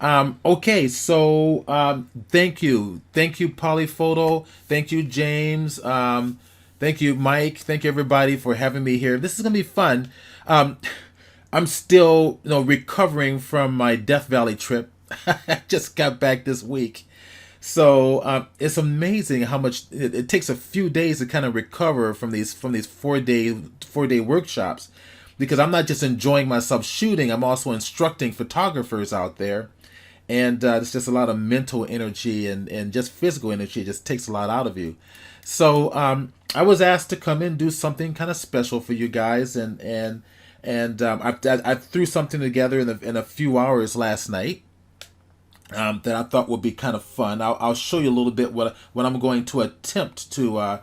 Okay, so thank you, Polyphoto, thank you, James, thank you, Mike, thank you, everybody, for having me here. This is gonna be fun. Um, I'm still, recovering from my Death Valley trip. I just got back this week, so it's amazing how much it takes a few days to kind of recover from these 4-day workshops, because I'm not just enjoying myself shooting, I'm also instructing photographers out there, and it's just a lot of mental energy and just physical energy. It just takes a lot out of you. So I was asked to come in and do something kind of special for you guys, and I threw something together in a few hours last night, that I thought would be kind of fun. I'll show you a little bit what I'm going to attempt to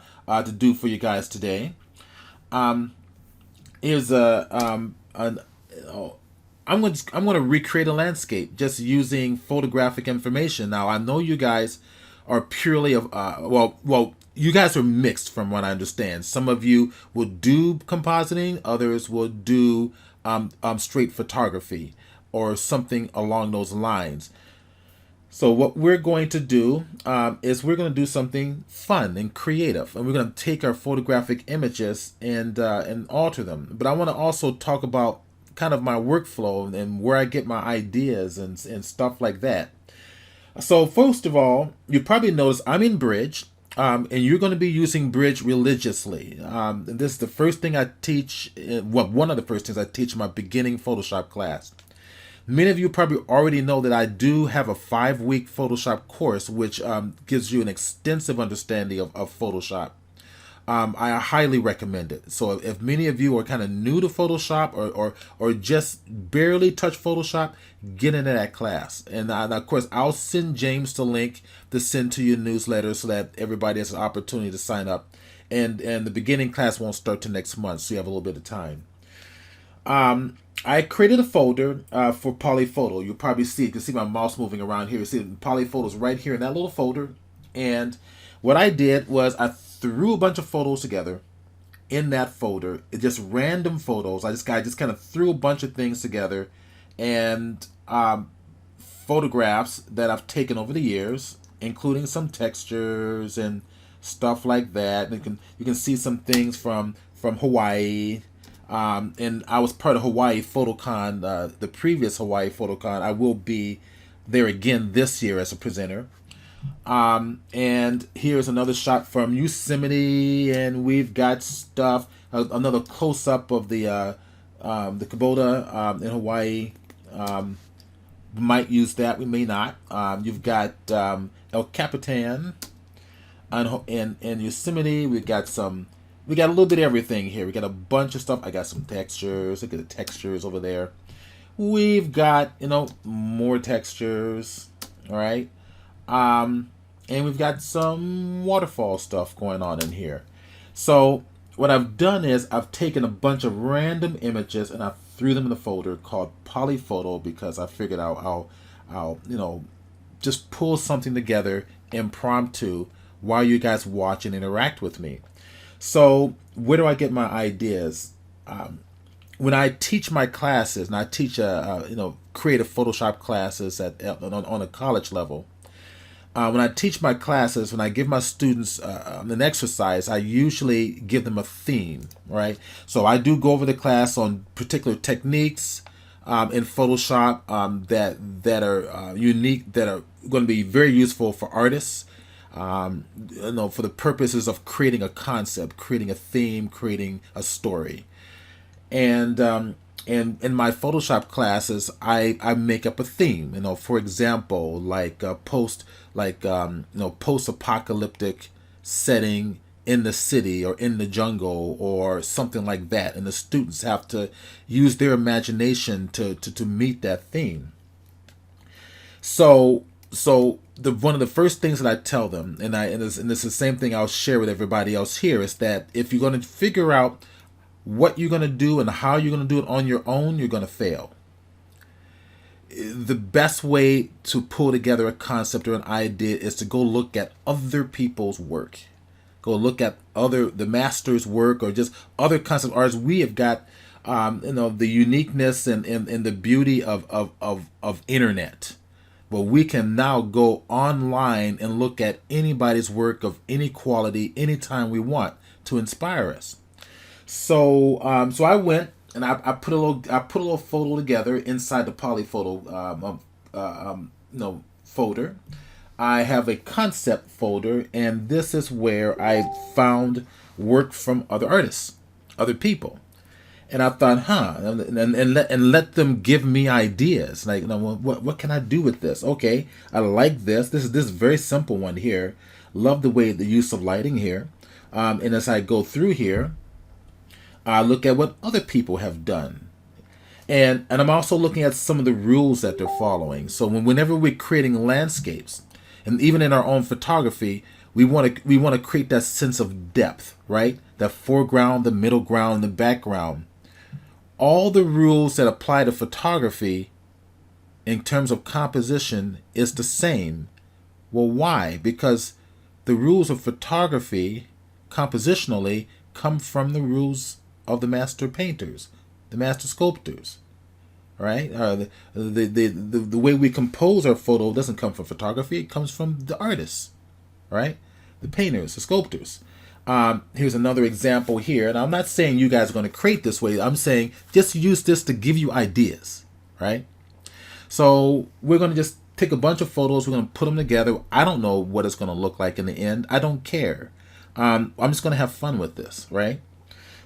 do for you guys today. Um, Here's an I'm going to recreate a landscape just using photographic information. Now I know you guys are purely of you guys are mixed from what I understand. Some of you will do compositing, others will do straight photography or something along those lines. So what we're going to do is we're going to do something fun and creative, and we're going to take our photographic images and alter them. But I want to also talk about kind of my workflow and where I get my ideas and stuff like that. So first of all, you probably notice I'm in Bridge, and you're going to be using Bridge religiously. And this is the first thing I teach. Well, one of the first things I teach in my beginning Photoshop class. Many of you probably already know that I do have a 5-week Photoshop course, which gives you an extensive understanding of Photoshop. I highly recommend it. So if many of you are kind of new to Photoshop or just barely touch Photoshop, get into that class. And of course, I'll send James the link to send to your newsletter so that everybody has an opportunity to sign up. And the beginning class won't start till next month, so you have a little bit of time. I created a folder for Polyphoto. You'll probably see, you can see my mouse moving around here. You see Polyphoto's right here in that little folder. And what I did was I threw a bunch of photos together in that folder. It's just random photos. I just kind of threw a bunch of things together, and photographs that I've taken over the years, including some textures and stuff like that. And you can see some things from Hawaii. And I was part of Hawaii PhotoCon, the previous Hawaii PhotoCon. I will be there again this year as a presenter. And here's another shot from Yosemite, and we've got stuff, another close up of the Kubota in Hawaii. We might use that, we may not. You've got El Capitan and Yosemite. We got a little bit of everything here. We got a bunch of stuff. I got some textures. Look at the textures over there. We've got, more textures. All right. And we've got some waterfall stuff going on in here. So what I've done is I've taken a bunch of random images and I threw them in a folder called Polyphoto, because I figured I'll just pull something together impromptu while you guys watch and interact with me. So where do I get my ideas? When I teach my classes, and I teach creative Photoshop classes on a college level. When I teach my classes, when I give my students an exercise, I usually give them a theme, right? So I do go over the class on particular techniques in Photoshop that are unique, that are going to be very useful for artists. For the purposes of creating a concept, creating a theme, creating a story. And in my Photoshop classes, I make up a theme. For example, post-apocalyptic setting in the city or in the jungle or something like that, and the students have to use their imagination to meet that theme. So one of the first things that I tell them, and this is the same thing I'll share with everybody else here, is that if you're going to figure out what you're going to do and how you're going to do it on your own, you're going to fail. The best way to pull together a concept or an idea is to go look at other people's work. Go look at the master's work, or just other concept artists. We have got the uniqueness and the beauty of internet. Well, we can now go online and look at anybody's work of any quality anytime we want to inspire us. So I went and I put a little photo together inside the polyphoto folder. I have a concept folder, and this is where I found work from other artists, other people. And I thought, and let them give me ideas. Like, what can I do with this? Okay, I like this. This very simple one here. Love the use of lighting here. And as I go through here, I look at what other people have done. And I'm also looking at some of the rules that they're following. So whenever we're creating landscapes, and even in our own photography, we want to create that sense of depth, right? The foreground, the middle ground, the background. All the rules that apply to photography in terms of composition is the same. Well, why? Because the rules of photography compositionally come from the rules of the master painters, the master sculptors, right? The way we compose our photo doesn't come from photography. It comes from the artists, right? The painters, the sculptors. Here's another example here. And I'm not saying you guys are going to create this way. I'm saying just use this to give you ideas, right? So we're going to just take a bunch of photos. We're going to put them together. I don't know what it's going to look like in the end. I don't care. I'm just going to have fun with this, right?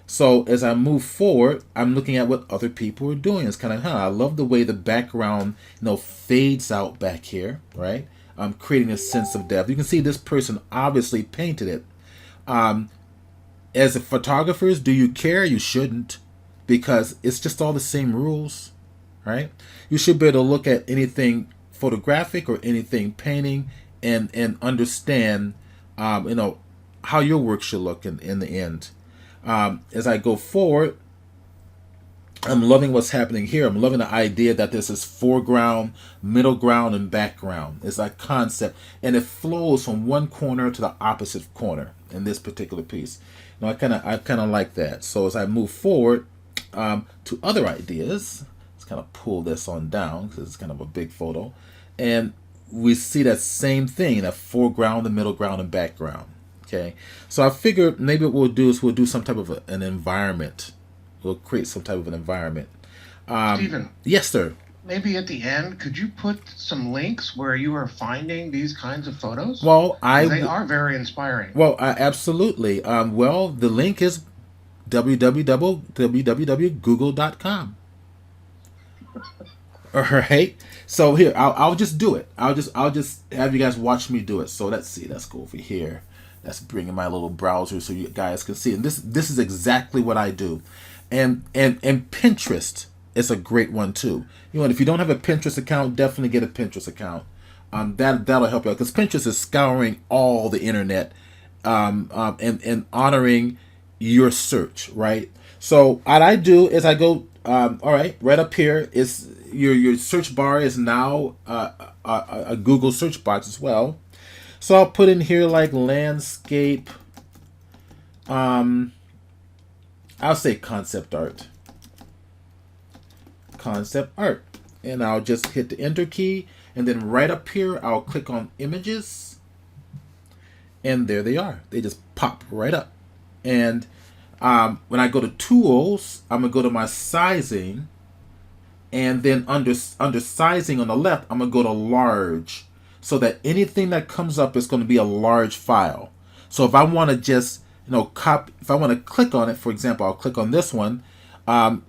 So as I move forward, I'm looking at what other people are doing. It's kind of, I love the way the background, fades out back here, right? I'm creating a sense of depth. You can see this person obviously painted it. As a photographers, do you care? You shouldn't, because it's just all the same rules, right? You should be able to look at anything photographic or anything painting and understand, how your work should look in the end. As I go forward, I'm loving what's happening here. I'm loving the idea that this is foreground, middle ground, and background. It's a concept, and it flows from one corner to the opposite corner in this particular piece. Now, I kind of like that. So as I move forward to other ideas, let's kind of pull this on down because it's kind of a big photo, and we see that same thing: that foreground, the middle ground, and background. Okay, so I figured maybe what we'll do is we'll do some type of an environment. We'll create some type of an environment. Stephen. Yes, sir. Maybe at the end, could you put some links where you are finding these kinds of photos? Well, they are very inspiring. Well, absolutely. Well, the link is www.google.com. All right. So here, I'll just do it. I'll just have you guys watch me do it. So let's see. Let's go over here. Let's bring in my little browser so you guys can see. And this is exactly what I do. And Pinterest is a great one too. And if you don't have a Pinterest account, definitely get a Pinterest account. That'll help you out, because Pinterest is scouring all the internet, and honoring your search, right? So what I do is I go, all right, right up here is your search bar is now a Google search box as well. So I'll put in here like landscape. I'll say concept art. Concept art. And I'll just hit the enter key. And then right up here, I'll click on images. And there they are. They just pop right up. And when I go to tools, I'm going to go to my sizing. And then under sizing on the left, I'm going to go to large. So that anything that comes up is going to be a large file. So if I want to just, if I want to click on it, for example, I'll click on this one.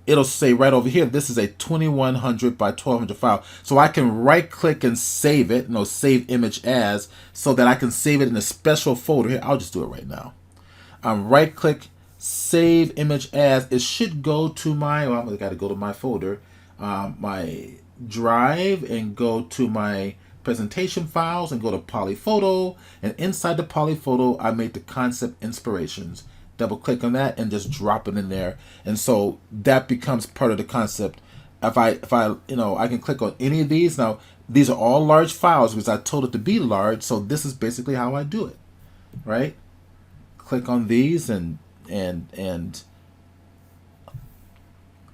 It'll say right over here, this is a 2100 by 1200 file. So I can right click and save it, save image as, so that I can save it in a special folder. Here, I'll just do it right now. Right click, save image as. It should go to my, I got to go to my folder, my drive, and go to my presentation files and go to polyphoto, and inside the polyphoto I made the concept inspirations. Double click on that and just drop it in there, and so that becomes part of the concept. If I I can click on any of these. Now these are all large files because I told it to be large, so this is basically how I do it, right? Click on these and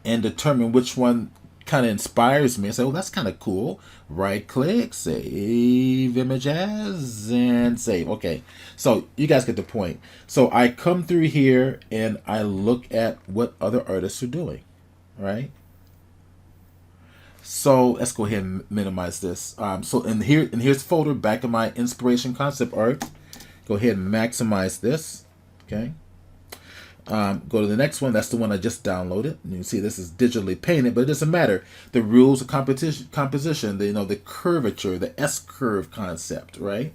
determine which one kind of inspires me. I say, oh, that's kind of cool. Right click, save image as, and save. Okay, so you guys get the point. So I come through here and I look at what other artists are doing, right? So let's go ahead and minimize this. Here's the folder back in my inspiration concept art. Go ahead and maximize this. Okay. Go to the next one. That's the one I just downloaded. And you can see this is digitally painted, but it doesn't matter. The rules of composition, the curvature, the S curve concept, right?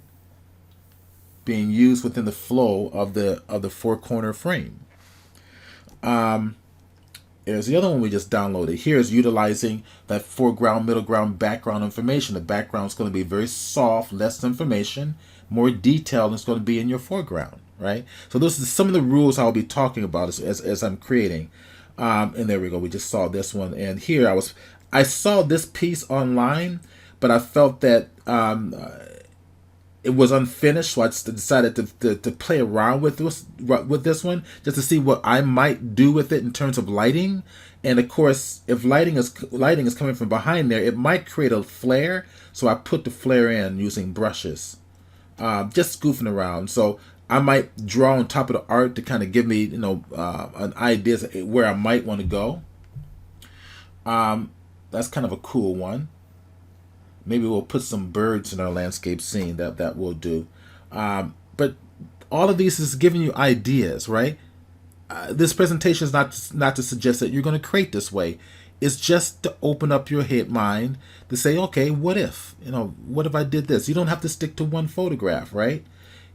Being used within the flow of the four corner frame. There's the other one we just downloaded. Here is utilizing that foreground, middle ground, background information. The background is going to be very soft, less information, more detail than it's going to be in your foreground, right? So those are some of the rules I'll be talking about as I'm creating. And there we go. We just saw this one. And here I saw this piece online, but I felt that it was unfinished, so I just decided to play around with this one just to see what I might do with it in terms of lighting. And of course, if lighting is coming from behind there, it might create a flare. So I put the flare in using brushes, just goofing around. So I might draw on top of the art to kind of give me an idea where I might want to go. That's kind of a cool one. Maybe we'll put some birds in our landscape scene. That will do. But all of these is giving you ideas, right? This presentation is not to suggest that you're going to create this way. It's just to open up your mind to say, okay, what if? What if I did this? You don't have to stick to one photograph, right?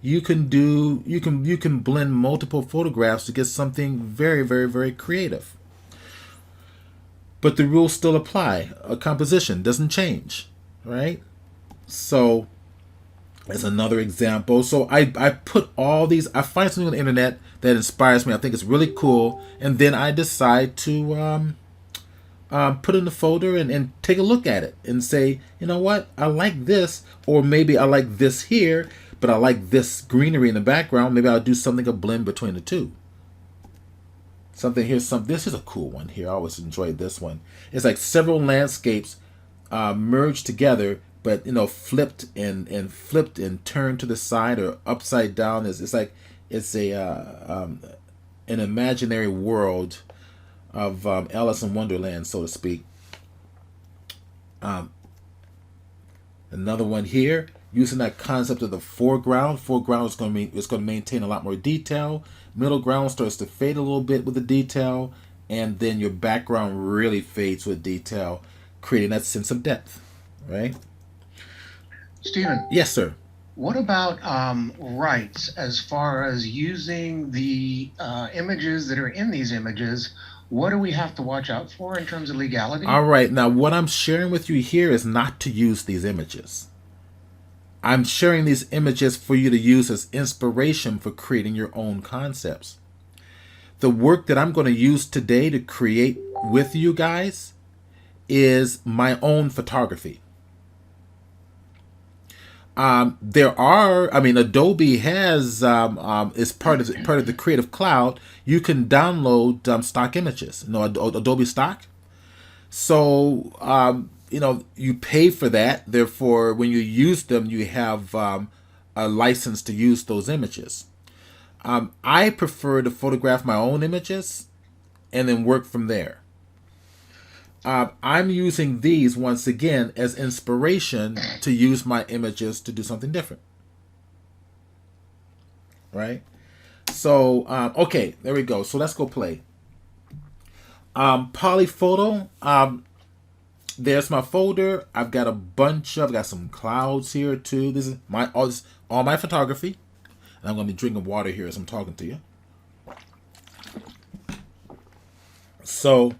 You can blend multiple photographs to get something very, very, very creative. But the rules still apply. A composition doesn't change. Right? So as another example. So I put all these, I find something on the internet that inspires me. I think it's really cool. And then I decide to put in the folder and take a look at it and say, you know what? I like this, or maybe I like this here, but I like this greenery in the background. Maybe I'll do something, a blend between the two. This is a cool one here. I always enjoyed this one. It's like several landscapes merged together, but flipped and turned to the side or upside down. It's like it's an imaginary world of Alice in Wonderland, so to speak. Another one here, using that concept of the foreground. Foreground is going to maintain a lot more detail. Middle ground starts to fade a little bit with the detail, and then your background really fades with detail, creating that sense of depth, right? Stephen. Yes, sir. What about rights as far as using the images that are in these images? What do we have to watch out for in terms of legality? All right. Now, what I'm sharing with you here is not to use these images. I'm sharing these images for you to use as inspiration for creating your own concepts. The work that I'm going to use today to create with you guys is my own photography. Adobe has is part of the Creative Cloud. You can download stock images, Adobe stock. So you pay for that. Therefore, when you use them, you have a license to use those images. I prefer to photograph my own images and then work from there. I'm using these once again as inspiration to use my images to do something different. Right? So, okay, there we go. So let's go play. Polyphoto. There's my folder. I've got some clouds here too. This is all my photography. And I'm going to be drinking water here as I'm talking to you. So,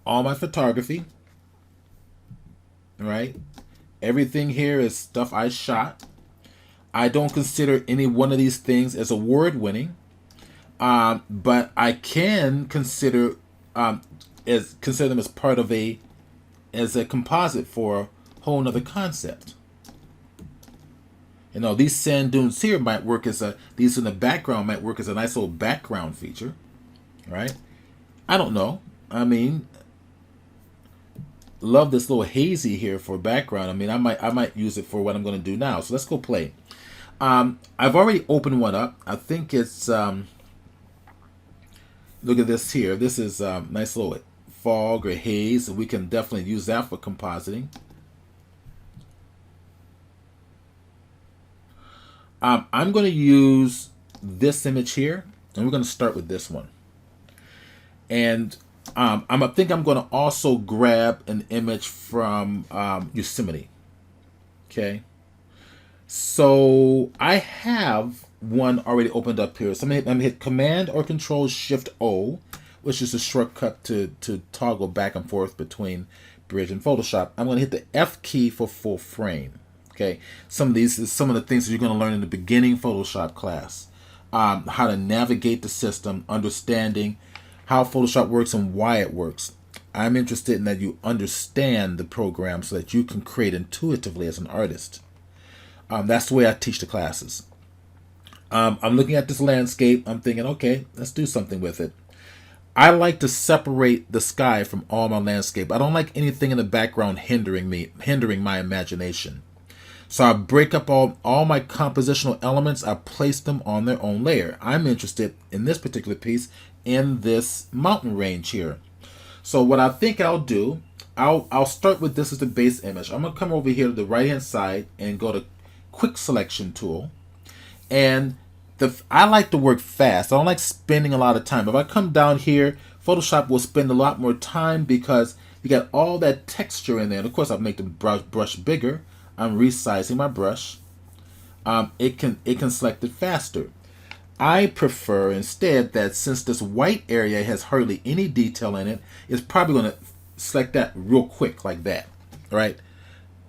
all my photography, right? Everything here is stuff I shot. I don't consider any one of these things as award-winning, but I can consider them as part of a composite for a whole nother concept. These sand dunes here might work these in the background might work as a nice little background feature, right? I don't know. I mean, love this little hazy here for background. I mean, I might use it for what I'm going to do now. So let's go play. I've already opened one up. I think it's look at this here. This is nice little fog or haze, and we can definitely use that for compositing. I'm going to use this image here, and we're going to start with this one. And I think I'm going to also grab an image from Yosemite. Okay. So I have one already opened up here. So I'm going to hit Command or Control Shift O, which is a shortcut to toggle back and forth between Bridge and Photoshop. I'm going to hit the F key for full frame. Okay. Some of these is some of the things that you're going to learn in the beginning Photoshop class. How to navigate the system, understanding how Photoshop works and why it works. I'm interested in that you understand the program so that you can create intuitively as an artist. That's the way I teach the classes. I'm looking at this landscape. I'm thinking, okay, let's do something with it. I like to separate the sky from all my landscape. I don't like anything in the background hindering my imagination. So I break up all my compositional elements. I place them on their own layer. I'm interested in this particular piece in this mountain range here. So what I think I'll do, I'll start with this as the base image. I'm going to come over here to the right hand side and go to Quick Selection Tool. And I like to work fast. I don't like spending a lot of time. If I come down here, Photoshop will spend a lot more time because you got all that texture in there. And of course, I'll make the brush bigger. I'm resizing my brush. It can select it faster. I prefer instead that since this white area has hardly any detail in it, it's probably going to select that real quick like that, right?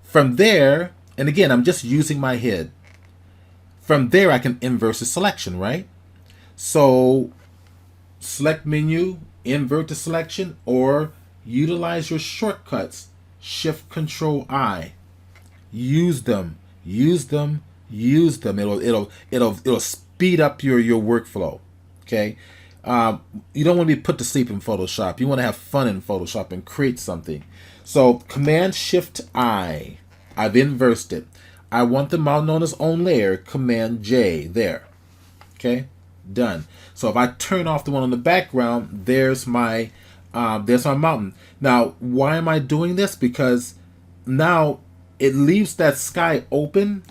From there, and again, I'm just using my head. From there, I can inverse the selection, right? So select menu, invert the selection, or utilize your shortcuts, Shift Control I. Use them, use them, use them. It'll speed up your workflow. Okay. You don't want to be put to sleep in Photoshop. You want to have fun in Photoshop and create something. So Command Shift I. I've inversed it. I want the mountain on its own layer. Command J. There. Okay. Done. So if I turn off the one on the background, there's my mountain. Now, why am I doing this? Because now it leaves that sky open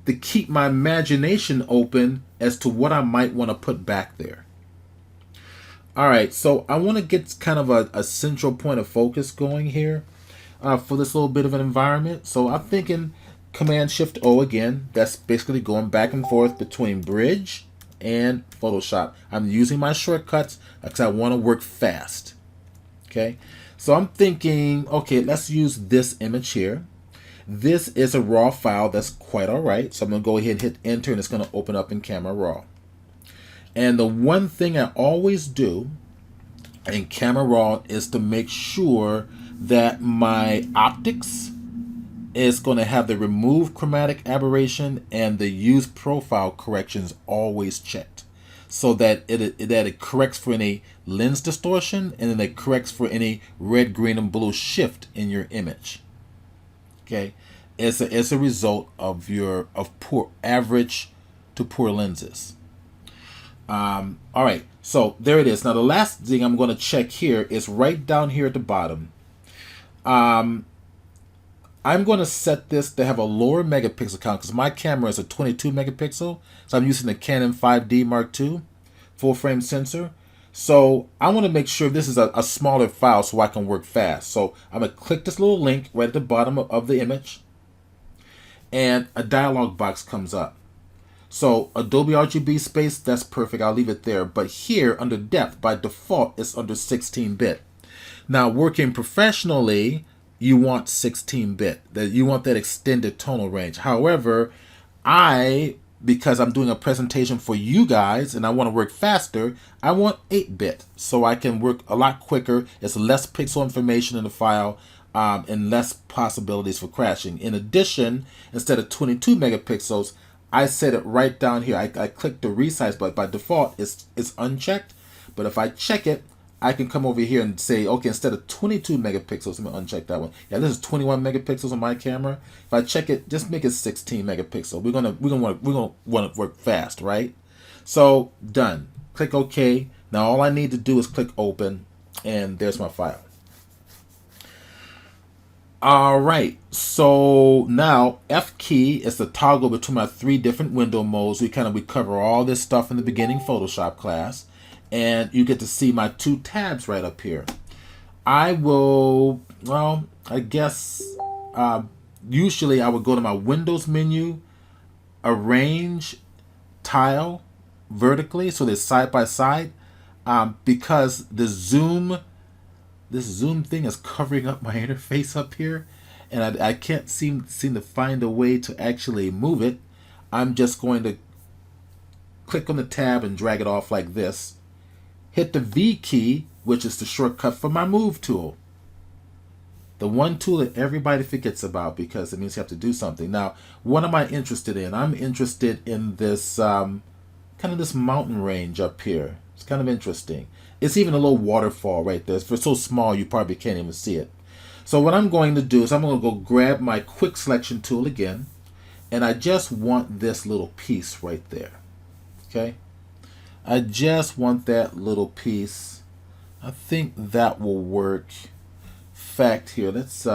to keep my imagination open as to what I might want to put back there. All right, so I want to get kind of a central point of focus going here for this little bit of an environment. So I'm thinking Command Shift O again. That's basically going back and forth between Bridge and Photoshop. I'm using my shortcuts because I want to work fast. Okay, so I'm thinking, okay, let's use this image here. This is a raw file that's quite all right. So I'm going to go ahead and hit enter, and it's going to open up in Camera Raw. And the one thing I always do in Camera Raw is to make sure that my optics is going to have the remove chromatic aberration and the use profile corrections always checked, so that it corrects for any lens distortion, and then it corrects for any red, green, and blue shift in your image. Okay, it's a result of poor average to poor lenses. All right, so there it is. Now the last thing I'm going to check here is right down here at the bottom. I'm going to set this to have a lower megapixel count because my camera is a 22 megapixel. So I'm using the Canon 5D Mark II full frame sensor. So I want to make sure this is a smaller file so I can work fast. So I'm going to click this little link right at the bottom of the image, and a dialog box comes up. So Adobe RGB space, that's perfect. I'll leave it there. But here under depth, by default, it's under 16-bit. Now working professionally, you want 16-bit. You want that extended tonal range. However, because I'm doing a presentation for you guys and I want to work faster, I want 8-bit so I can work a lot quicker. It's less pixel information in the file and less possibilities for crashing. In addition, instead of 22 megapixels, I set it right down here. I click the resize button. By default, it's unchecked, but if I check it, I can come over here and say, okay, instead of 22 megapixels, let me uncheck that one. Yeah, this is 21 megapixels on my camera. If I check it, just make it 16 megapixel. We're gonna want to work fast, right? So done. Click OK. Now all I need to do is click open, and there's my file. All right, so now F key is the toggle between my 3 different window modes. We cover all this stuff in the beginning Photoshop class, and you get to see my 2 tabs right up here. I will, well, I guess usually I would go to my Windows menu, arrange, tile vertically so they're side by side, because this zoom thing is covering up my interface up here, and I can't seem to find a way to actually move it. I'm just going to click on the tab and drag it off like this. Hit the V key, which is the shortcut for my move tool. The one tool that everybody forgets about because it means you have to do something. Now, what am I interested in? I'm interested in this kind of this mountain range up here. It's kind of interesting. It's even a little waterfall right there. It's so small you probably can't even see it. So what I'm going to do is I'm going to go grab my quick selection tool again, and I just want this little piece right there. Okay? I just want that little piece. I think that will work. Fact here, let's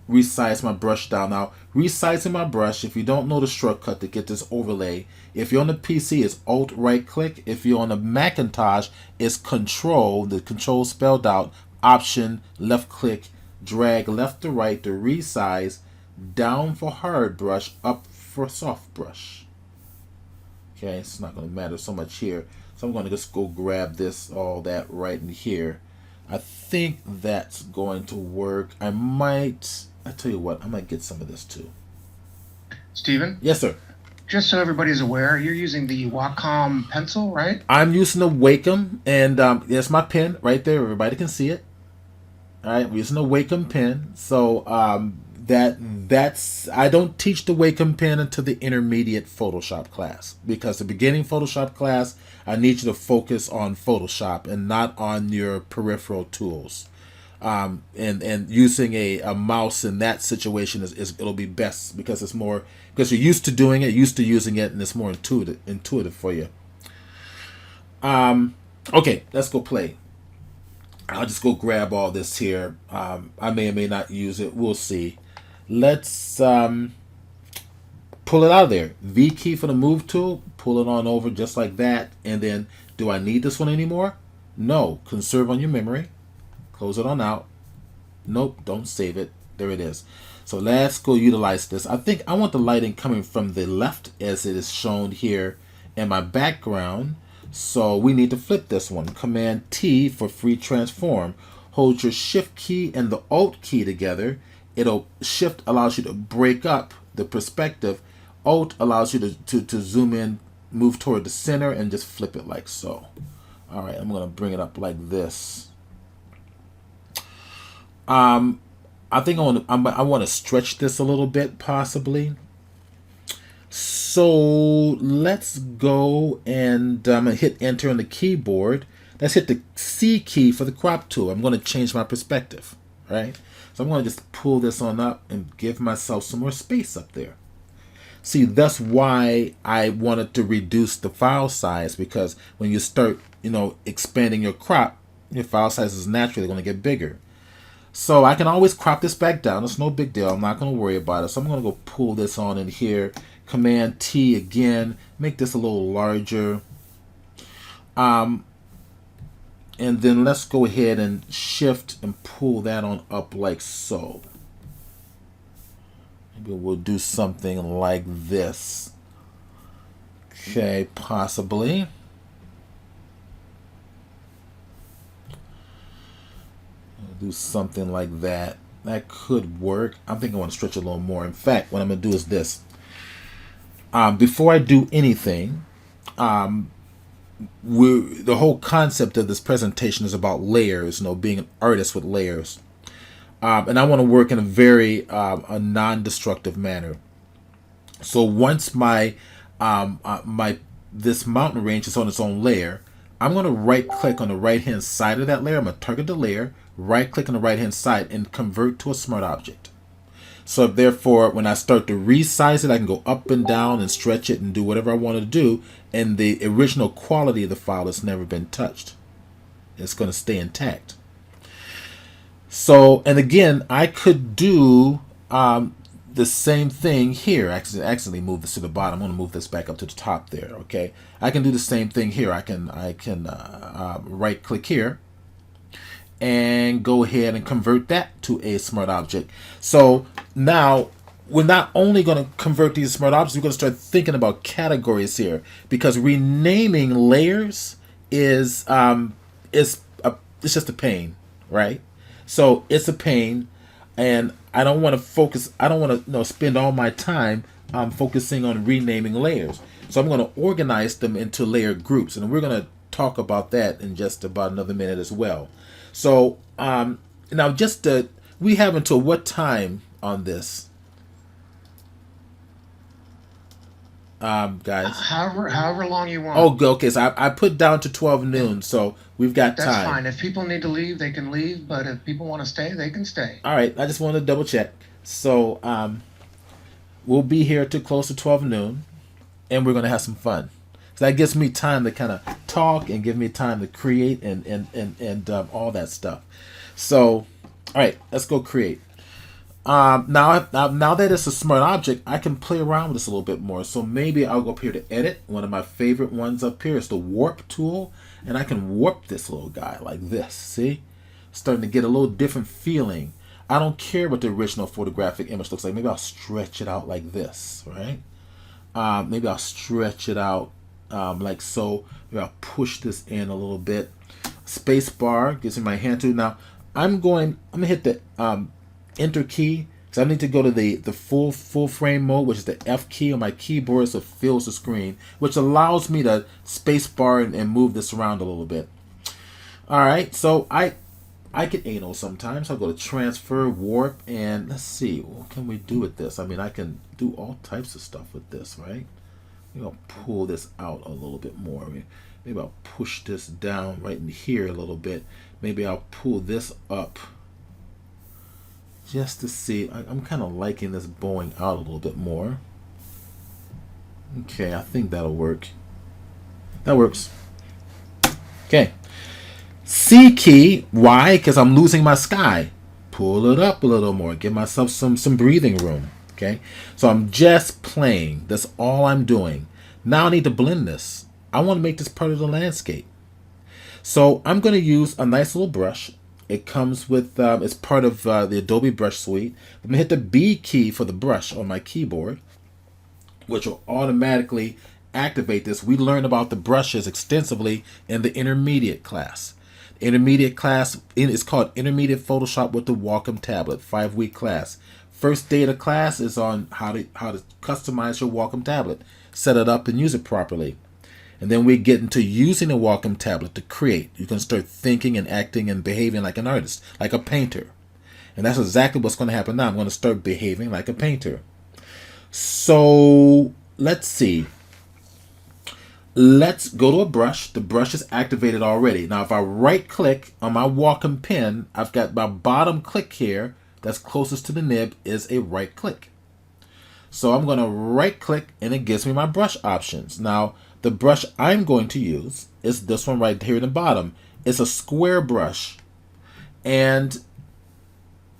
resize my brush down. Now, resizing my brush, if you don't know the shortcut to get this overlay, if you're on the PC, it's Alt right click. If you're on the Macintosh, it's Control, the Control spelled out, Option, left click, drag left to right to resize, down for hard brush, up for soft brush. Okay, it's not going to matter so much here. So I'm going to just go grab this, all that right in here. I think that's going to work. I tell you what, I might get some of this too. Stephen? Yes, sir. Just so everybody's aware, you're using the Wacom pencil, right? I'm using the Wacom, and there's my pen right there. Everybody can see it. All right, we're using the Wacom pen. So that's I don't teach the Wacom pen until the intermediate Photoshop class, because the beginning Photoshop class, I need you to focus on Photoshop and not on your peripheral tools. And using a mouse in that situation is it'll be best because it's more, because you're used to doing it, used to using it, and it's more intuitive for you. Okay, let's go play. I'll just go grab all this here. I may or may not use it. We'll see. Let's pull it out of there. V key for the move tool. Pull it on over just like that. And then, do I need this one anymore? No. Conserve on your memory. Close it on out. Nope, don't save it. There it is. So let's go utilize this. I think I want the lighting coming from the left as it is shown here in my background. So we need to flip this one. Command T for free transform. Hold your shift key and the alt key together. Shift allows you to break up the perspective. Alt allows you to zoom in, move toward the center, and just flip it like so. All right, I'm going to bring it up like this. I think I want to stretch this a little bit, possibly. So let's go and I'm going to hit enter on the keyboard. Let's hit the C key for the crop tool. I'm going to change my perspective, right? So I'm going to just pull this on up and give myself some more space up there. See, that's why I wanted to reduce the file size, because when you start, expanding your crop, your file size is naturally going to get bigger. So I can always crop this back down. It's no big deal. I'm not going to worry about it. So I'm going to go pull this on in here. Command T again. Make this a little larger. And then let's go ahead and shift and pull that on up like so. Maybe we'll do something like this. Okay, possibly. Do something like that. That could work. I think I want to stretch it a little more. In fact, what I'm going to do is this. Before I do anything, the whole concept of this presentation is about layers, being an artist with layers. And I want to work in a very a non-destructive manner. So once my this mountain range is on its own layer, I'm going to right click on the right hand side of that layer. I'm going to target the layer, right click on the right hand side, and convert to a smart object. So therefore, when I start to resize it, I can go up and down and stretch it and do whatever I want to do. And the original quality of the file has never been touched. It's going to stay intact. So, and again, I could do the same thing here. I accidentally moved this to the bottom. I'm going to move this back up to the top there. Okay, I can do the same thing here. I can right click here and go ahead and convert that to a smart object. So now we're not only going to convert these smart objects, we're going to start thinking about categories here, because renaming layers is it's just a pain, right? So it's a pain, and I don't want to focus. I don't want to spend all my time focusing on renaming layers. So I'm going to organize them into layer groups, and we're going to talk about that in just about another minute as well. So now we have until what time on this, guys? However long you want. Oh, okay. So I put down to 12 noon, so we've got time. That's fine. If people need to leave, they can leave. But if people want to stay, they can stay. All right. I just wanted to double check. So we'll be here till close to 12 noon, and we're going to have some fun. So that gives me time to kind of talk and give me time to create and all that stuff. So, all right, let's go create. Now that it's a smart object, I can play around with this a little bit more. So maybe I'll go up here to edit. One of my favorite ones up here is the warp tool, and I can warp this little guy like this. See, starting to get a little different feeling. I don't care what the original photographic image looks like. Maybe I'll stretch it out like this, right? Maybe I'll stretch it out like so. Maybe I'll push this in a little bit. Space bar gives me my hand tool. Now I'm gonna hit the enter key, because I need to go to the full frame mode, which is the F key on my keyboard, so it fills the screen, which allows me to space bar and move this around a little bit. All right, so I get anal sometimes. I'll go to transfer, warp, and let's see, what can we do with this? I mean, I can do all types of stuff with this, right? Maybe I'll pull this out a little bit more. Maybe I'll push this down right in here a little bit. Maybe I'll pull this up just to see. I'm kind of liking this bowing out a little bit more. Okay, I think that'll work. That works. Okay. C key. Why? Because I'm losing my sky. Pull it up a little more. Give myself some breathing room. Okay. So I'm just playing. That's all I'm doing. Now I need to blend this. I want to make this part of the landscape. So I'm going to use a nice little brush. It comes with, it's part of the Adobe Brush Suite. I'm going to hit the B key for the brush on my keyboard, which will automatically activate this. We learned about the brushes extensively in the intermediate class. The intermediate class is called Intermediate Photoshop with the Wacom tablet, 5-week class. First day of the class is on how to customize your Wacom tablet, set it up and use it properly. And then we get into using a Wacom tablet to create. You can start thinking and acting and behaving like an artist, like a painter. And that's exactly what's going to happen now. I'm going to start behaving like a painter. So let's see. Let's go to a brush. The brush is activated already. Now if I right click on my Wacom Pen, I've got my bottom click here that's closest to the nib is a right click. So I'm going to right click and it gives me my brush options. Now the brush I'm going to use is this one right here in the bottom. It's a square brush. And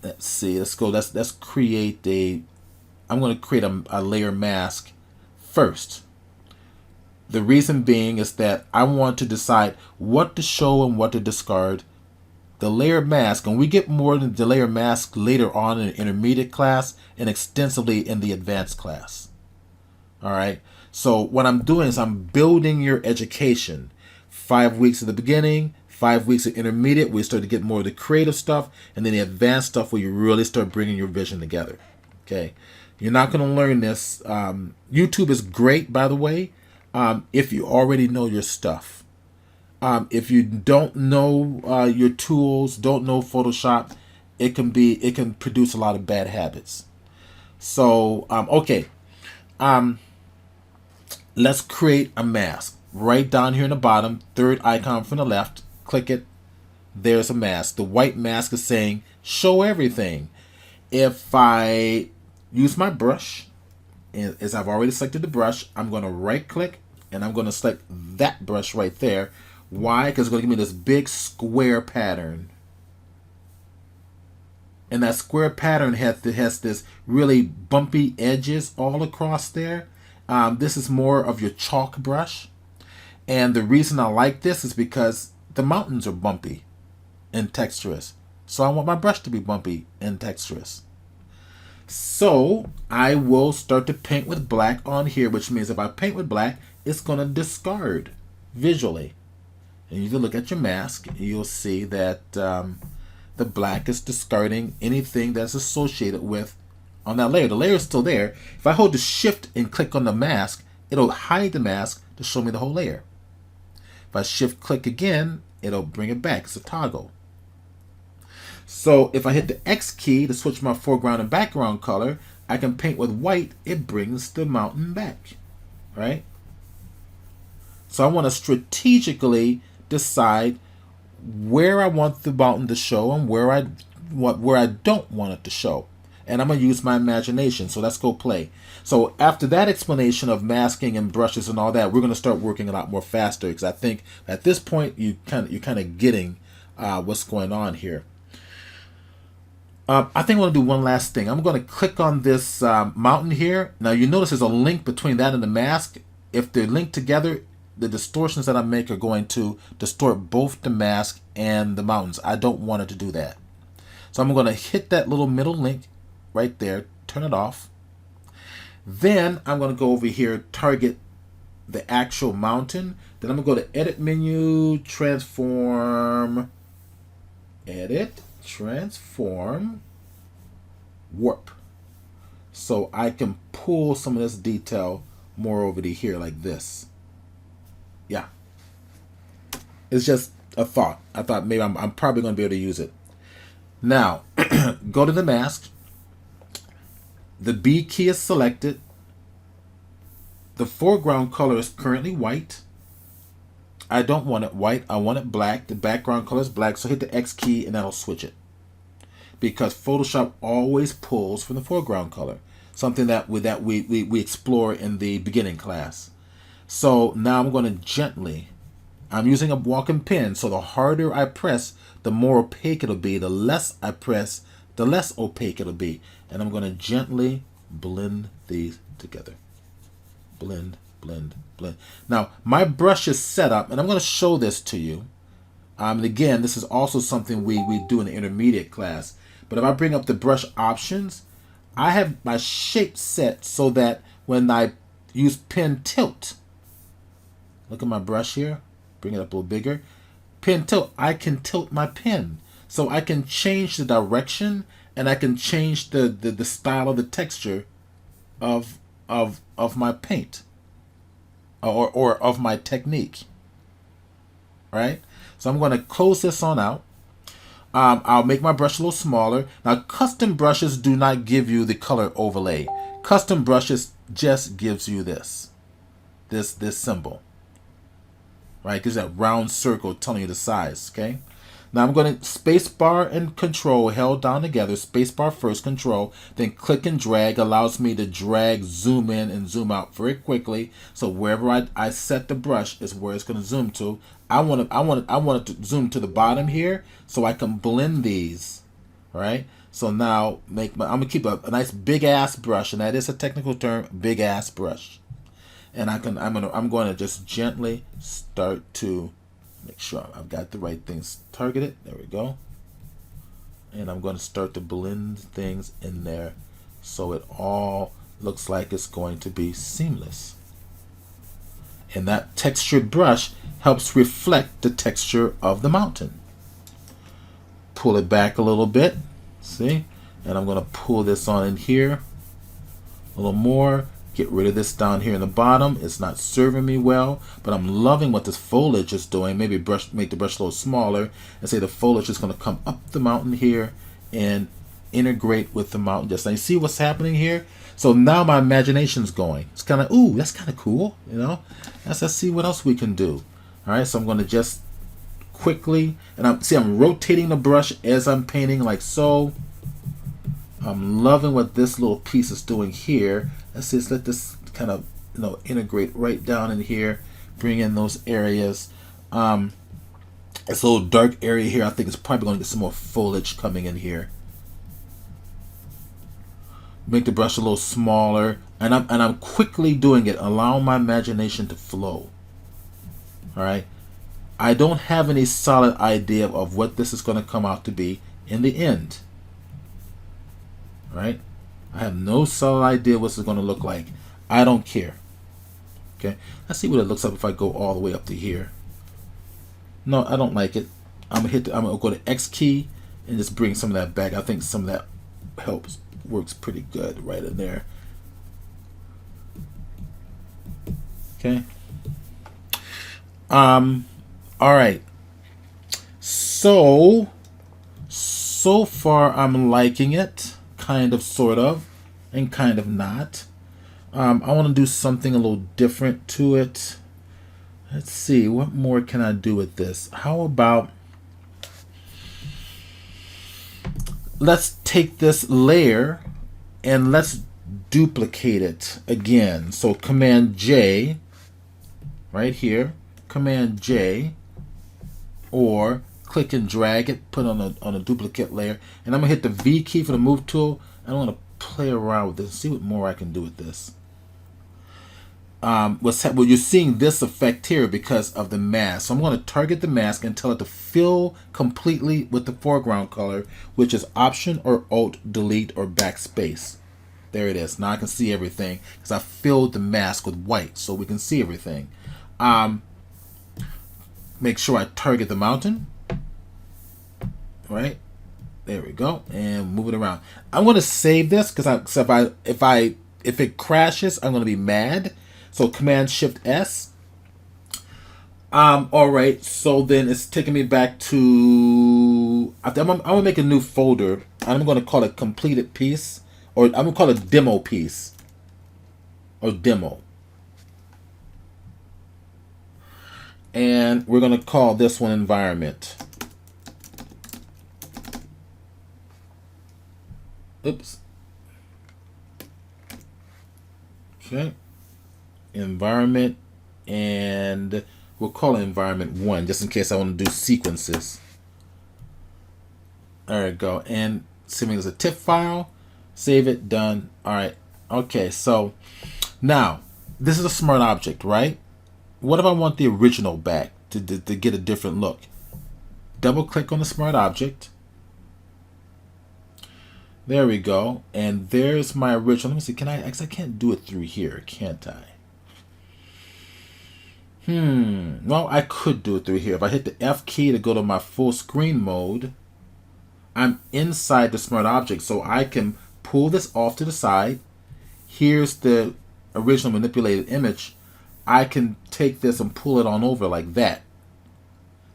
let's see, let's go, let's create I'm going to create a layer mask first. The reason being is that I want to decide what to show and what to discard. The layer mask, and we get more than the layer mask later on in the intermediate class and extensively in the advanced class. All right. So what I'm doing is I'm building your education. 5 weeks at the beginning, 5 weeks at intermediate, where you start to get more of the creative stuff, and then the advanced stuff where you really start bringing your vision together. Okay. You're not going to learn this. YouTube is great, by the way, if you already know your stuff. If you don't know your tools, don't know Photoshop, it can produce a lot of bad habits. So okay, let's create a mask. right down here in the bottom, third icon from the left, click it. There's a mask. The white mask is saying show everything. If I use my brush, and as I've already selected the brush, I'm going to right click and I'm going to select that brush right there. Why? Because it's going to give me this big square pattern. And that square pattern has this really bumpy edges all across there. This is more of your chalk brush. And the reason I like this is because the mountains are bumpy and texturous. So I want my brush to be bumpy and texturous. So I will start to paint with black on here, which means if I paint with black, it's going to discard visually. And you can look at your mask, and you'll see that the black is discarding anything that's associated with on that layer. The layer is still there. If I hold the shift and click on the mask, it'll hide the mask to show me the whole layer. If I shift click again, it'll bring it back. It's a toggle. So if I hit the X key to switch my foreground and background color, I can paint with white. It brings the mountain back, right? So I want to strategically decide where I want the mountain to show and where I don't want it to show. And I'm going to use my imagination. So let's go play. So after that explanation of masking and brushes and all that, we're going to start working a lot more faster, because I think at this point you're kind of getting what's going on here. I think I want to do one last thing. I'm going to click on this mountain here. Now you notice there's a link between that and the mask. If they're linked together, the distortions that I make are going to distort both the mask and the mountains. I don't want it to do that. So I'm going to hit that little middle link right there, turn it off. Then I'm going to go over here, target the actual mountain. Then I'm going to go to Edit Menu, Transform, Edit, Transform, Warp. So I can pull some of this detail more over to here like this. Yeah. It's just a thought. I thought maybe I'm probably going to be able to use it. Now, go to the mask. The B key is selected. The foreground color is currently white. I don't want it white. I want it black. The background color is black. So hit the X key and that'll switch it. Because Photoshop always pulls from the foreground color. Something that we explore in the beginning class. So now I'm going to gently, I'm using a Wacom Pen, so the harder I press, the more opaque it'll be. The less I press, the less opaque it'll be. And I'm going to gently blend these together. Blend, blend, blend. Now, my brush is set up, and I'm going to show this to you. And again, this is also something we do in the intermediate class. But if I bring up the brush options, I have my shape set so that when I use pen tilt, look at my brush here, bring it up a little bigger. Pen tilt, I can tilt my pen. So I can change the direction and I can change the style of the texture of my paint or of my technique. Right? So I'm going to close this on out. I'll make my brush a little smaller. Now, custom brushes do not give you the color overlay. Custom brushes just gives you this symbol. Right? Gives that round circle telling you the size. Okay? Now I'm going to spacebar and control held down together. Spacebar first, control, then click and drag allows me to drag, zoom in and zoom out very quickly. So wherever I set the brush is where it's going to zoom to. I want it to zoom to the bottom here so I can blend these. All right. So now I'm going to keep a nice big ass brush, and that is a technical term, big ass brush. And I'm going to just gently start to make sure I've got the right things targeted. There we go. And I'm going to start to blend things in there so it all looks like it's going to be seamless. And that textured brush helps reflect the texture of the mountain. Pull it back a little bit. See? And I'm going to pull this on in here a little more. Get rid of this down here in the bottom. It's not serving me well, but I'm loving what this foliage is doing. Maybe make the brush a little smaller and say the foliage is going to come up the mountain here and integrate with the mountain. Just you see what's happening here. So now my imagination's going. It's kind of, ooh, that's kind of cool, you know. Let's see what else we can do. All right, so I'm going to just quickly, and I'm rotating the brush as I'm painting, like so. I'm loving what this little piece is doing here. Let's just let this kind of, you know, integrate right down in here, bring in those areas. This little dark area here, I think it's probably going to get some more foliage coming in here. Make the brush a little smaller, and I'm quickly doing it, allowing my imagination to flow. All right, I don't have any solid idea of what this is going to come out to be in the end. All right, I have no solid idea what this is going to look like. I don't care. Okay, let's see what it looks like if I go all the way up to here. No, I don't like it. I'm gonna go to X key and just bring some of that back. I think some of that works pretty good right in there. Okay. All right. So far I'm liking it, kind of, sort of, and kind of not. I want to do something a little different to it. Let's see, what more can I do with this? How about, let's take this layer and let's duplicate it again. So Command J, right here, Command J, or click and drag it, put on a duplicate layer, and I'm gonna hit the V key for the move tool. I want to play around with this, see what more I can do with this. Well, you're seeing this effect here because of the mask. So I'm going to target the mask and tell it to fill completely with the foreground color, which is Option or Alt Delete or Backspace. There it is. Now I can see everything because I filled the mask with white, so we can see everything. Make sure I target the mountain. Right there we go, and move it around. I'm going to save this because if it crashes, I'm going to be mad. So Command Shift S. All right. So then it's taking me back to. I'm gonna make a new folder. I'm gonna call it completed piece, or I'm gonna call it demo piece, or demo. And we're gonna call this one environment. Oops. Okay. Environment, and we'll call it environment 1 just in case I want to do sequences. There we go. And assuming it's a TIFF file, save it, done. All right. Okay, so now this is a smart object, right? What if I want the original back to get a different look? Double click on the smart object. There we go. And there's my original. Let me see. Can I can't do it through here, can't I? Well, I could do it through here. If I hit the F key to go to my full screen mode, I'm inside the smart object, so I can pull this off to the side. Here's the original manipulated image. I can take this and pull it on over like that.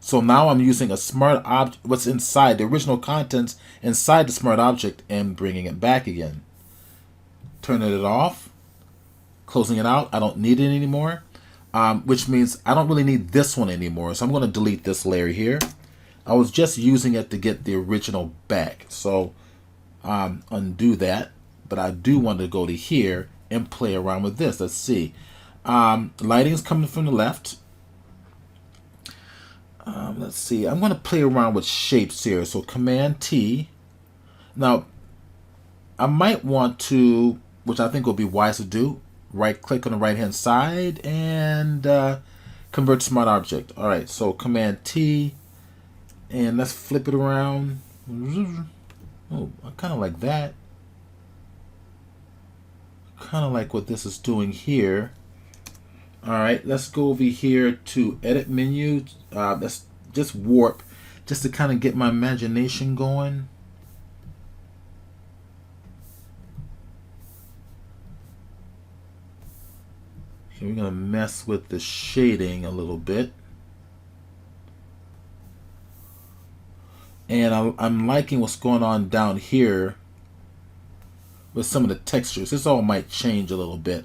So now I'm using a smart object, what's inside the original contents inside the smart object, and bringing it back again. Turning it off, closing it out. I don't need it anymore. Which means I don't really need this one anymore. So I'm going to delete this layer here. I was just using it to get the original back. So undo that. But I do want to go to here and play around with this. Let's see. Lighting is coming from the left. Let's see. I'm going to play around with shapes here. So Command T. Now, I might want to, which I think will be wise to do, right click on the right hand side and convert smart object. All right, so Command T, and let's flip it around. Oh, I kind of like that. Kind of like what this is doing here. All right, let's go over here to edit menu. Let's just warp, just to kind of get my imagination going. Okay, we're gonna mess with the shading a little bit. And I'm liking what's going on down here with some of the textures. This all might change a little bit.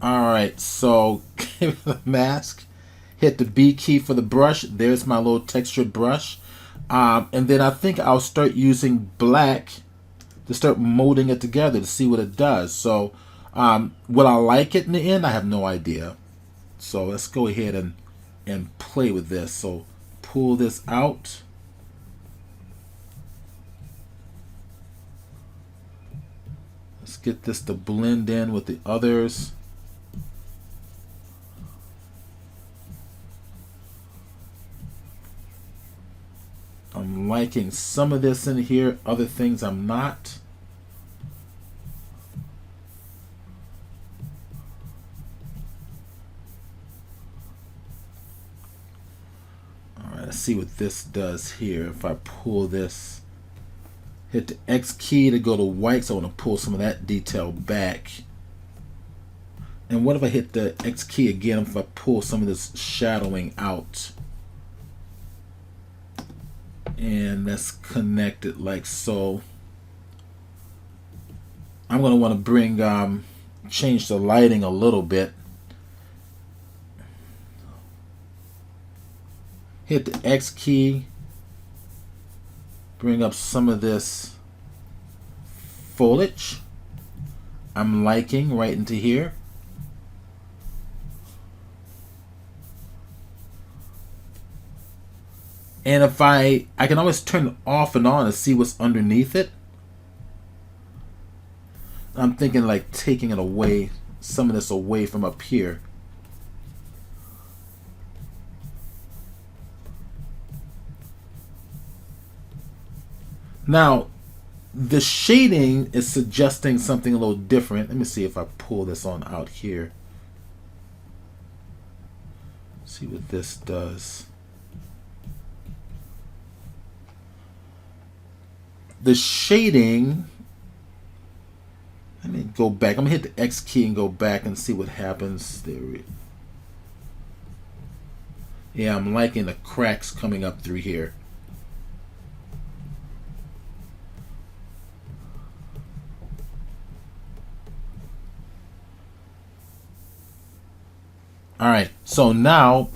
Alright, so give it the mask. Hit the B key for the brush. There's my little textured brush. And then I think I'll start using black to start molding it together to see what it does. So will I like it in the end? I have no idea. So let's go ahead and play with this. So pull this out. Let's get this to blend in with the others. I'm liking some of this in here, other things I'm not. Alright, let's see what this does here. If I pull this, hit the X key to go to white, so I want to pull some of that detail back. And what if I hit the X key again if I pull some of this shadowing out? And let's connect it like so. I'm going to want to bring change the lighting a little bit. Hit the X key, bring up some of this foliage I'm liking right into here. And if I can always turn it off and on to see what's underneath it. I'm thinking like taking it away, some of this away from up here. Now, the shading is suggesting something a little different. Let me see if I pull this on out here. See what this does. The shading, let me go back. I'm gonna hit the X key and go back and see what happens. There. Yeah, I'm liking the cracks coming up through here. All right, so now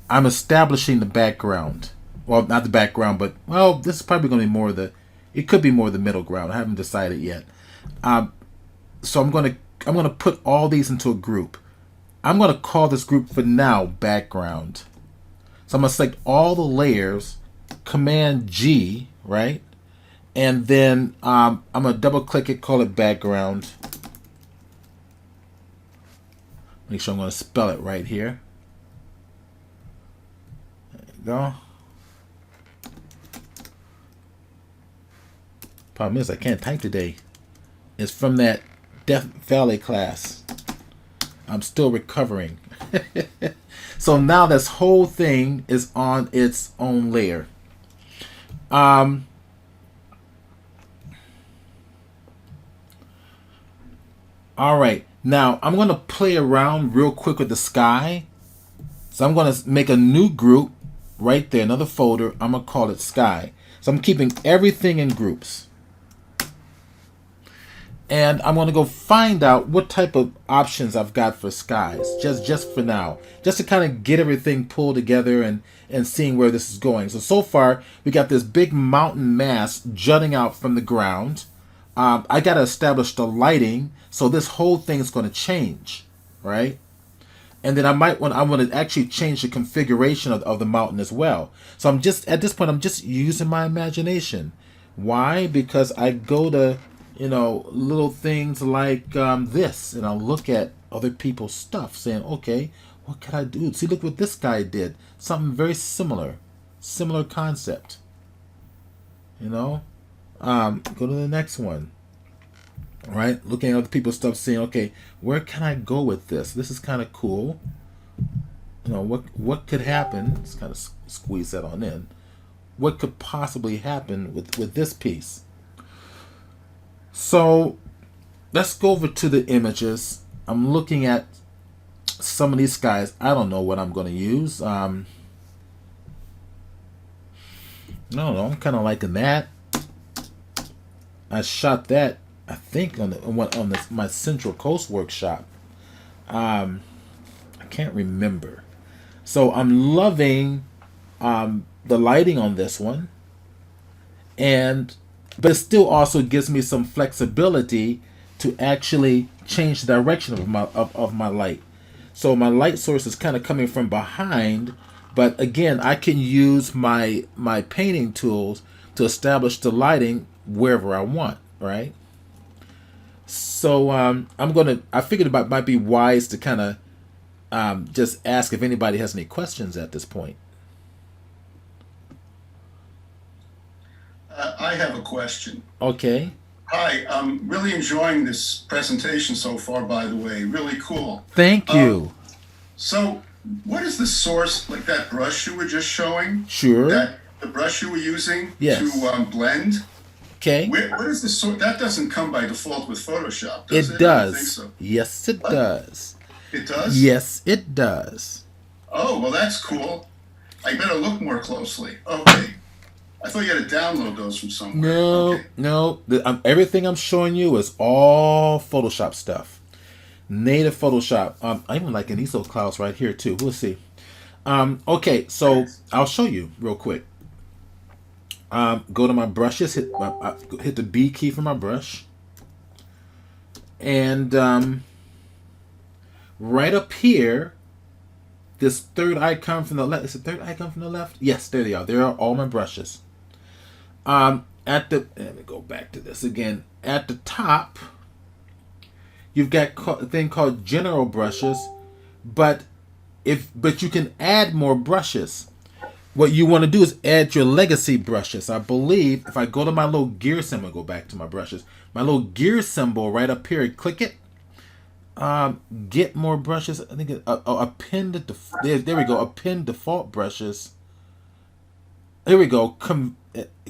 I'm establishing the background. Well, not the background, but well, this is probably going to be more of the. It could be more of the middle ground. I haven't decided yet. So I'm gonna put all these into a group. I'm gonna call this group for now background. So I'm gonna select all the layers, Command G, right, and then I'm gonna double click it, call it background. Make sure I'm gonna spell it right here. There you go. Problem is, I can't type today. It's from that Death Valley class. I'm still recovering. So now this whole thing is on its own layer. All right. Now I'm going to play around real quick with the sky. So I'm going to make a new group right there, another folder. I'm going to call it sky. So I'm keeping everything in groups. And I'm going to go find out what type of options I've got for skies, just for now, just to kind of get everything pulled together and seeing where this is going. So far, we got this big mountain mass jutting out from the ground. I got to establish the lighting, so this whole thing is going to change, right? And then I want to actually change the configuration of the mountain as well. So I'm just, at this point, I'm just using my imagination. Why? Because I go to, little things like this, and I'll look at other people's stuff saying, okay, what can I do? See, look what this guy did. Something very similar concept. Go to the next one. All right, looking at other people's stuff, saying, okay, where can I go with this? This is kind of cool. What could happen? Let's kind of squeeze that on in. What could possibly happen with this piece? So let's go over to the images. I'm looking at some of these guys. I don't know what I'm going to use. I don't know. I'm kind of liking that. I shot that, I think, on my Central Coast workshop. I can't remember. So I'm loving the lighting on this one, but it still also gives me some flexibility to actually change the direction of my light. So my light source is kind of coming from behind, but again, I can use my painting tools to establish the lighting wherever I want, right? So I figured it might be wise to kind of just ask if anybody has any questions at this point. I have a question. Okay. Hi, I'm really enjoying this presentation so far, by the way. Really cool. Thank you. So, what is the source, like that brush you were just showing? Sure. The brush you were using Yes. to blend? Okay. What is the source? That doesn't come by default with Photoshop, does it? It does. I don't think so. Yes, it What? does. It does? Yes, it does. Oh, well, that's cool. I better look more closely. Okay. I thought you had to download those from somewhere. No, Okay. no. Everything I'm showing you is all Photoshop stuff. Native Photoshop. I even like an ISO clouds right here too. We'll see. Okay, so I'll show you real quick. Go to my brushes. Hit the B key for my brush, and right up here, this third icon from the left. Is the third icon from the left? Yes, there they are. There are all my brushes. Let me go back to this again. At the top, you've got a thing called general brushes, but you can add more brushes. What you want to do is add your legacy brushes. I believe if I go to my little gear symbol, go back to my brushes, my little gear symbol right up here, click it. Get more brushes. I think append there we go. Append default brushes. Here we go.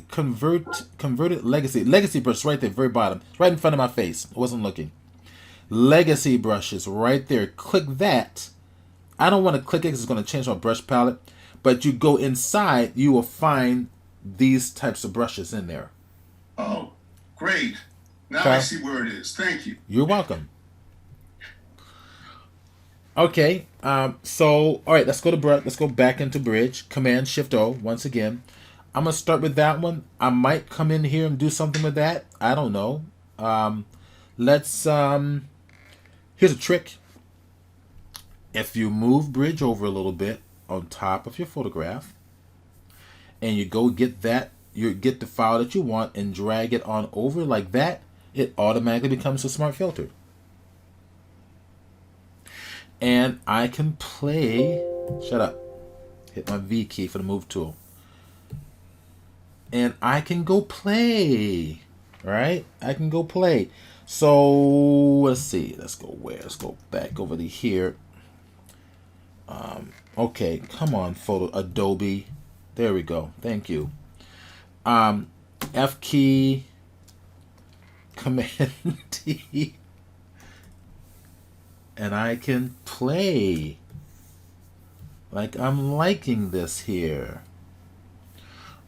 Converted legacy brush right there, very bottom, right in front of my face. I wasn't looking. Legacy brushes right there. Click that. I don't want to click it because it's going to change my brush palette. But you go inside, you will find these types of brushes in there. Oh, great. Now Okay. I see where it is. Thank you. You're welcome. Okay. So all right, let's go back into Bridge. Command Shift O once again. I'm gonna start with that one. I might come in here and do something with that. I don't know. Let's here's a trick. If you move Bridge over a little bit on top of your photograph, and you go get the file that you want and drag it on over like that, it automatically becomes a smart filter. And I can play. Shut up. Hit my V key for the move tool. And I can go play. Right? I can go play. So let's see. Let's go where? Let's go back over to here. Okay, come on, Adobe. There we go. Thank you. F key, Command T, and I can play. Like I'm liking this here.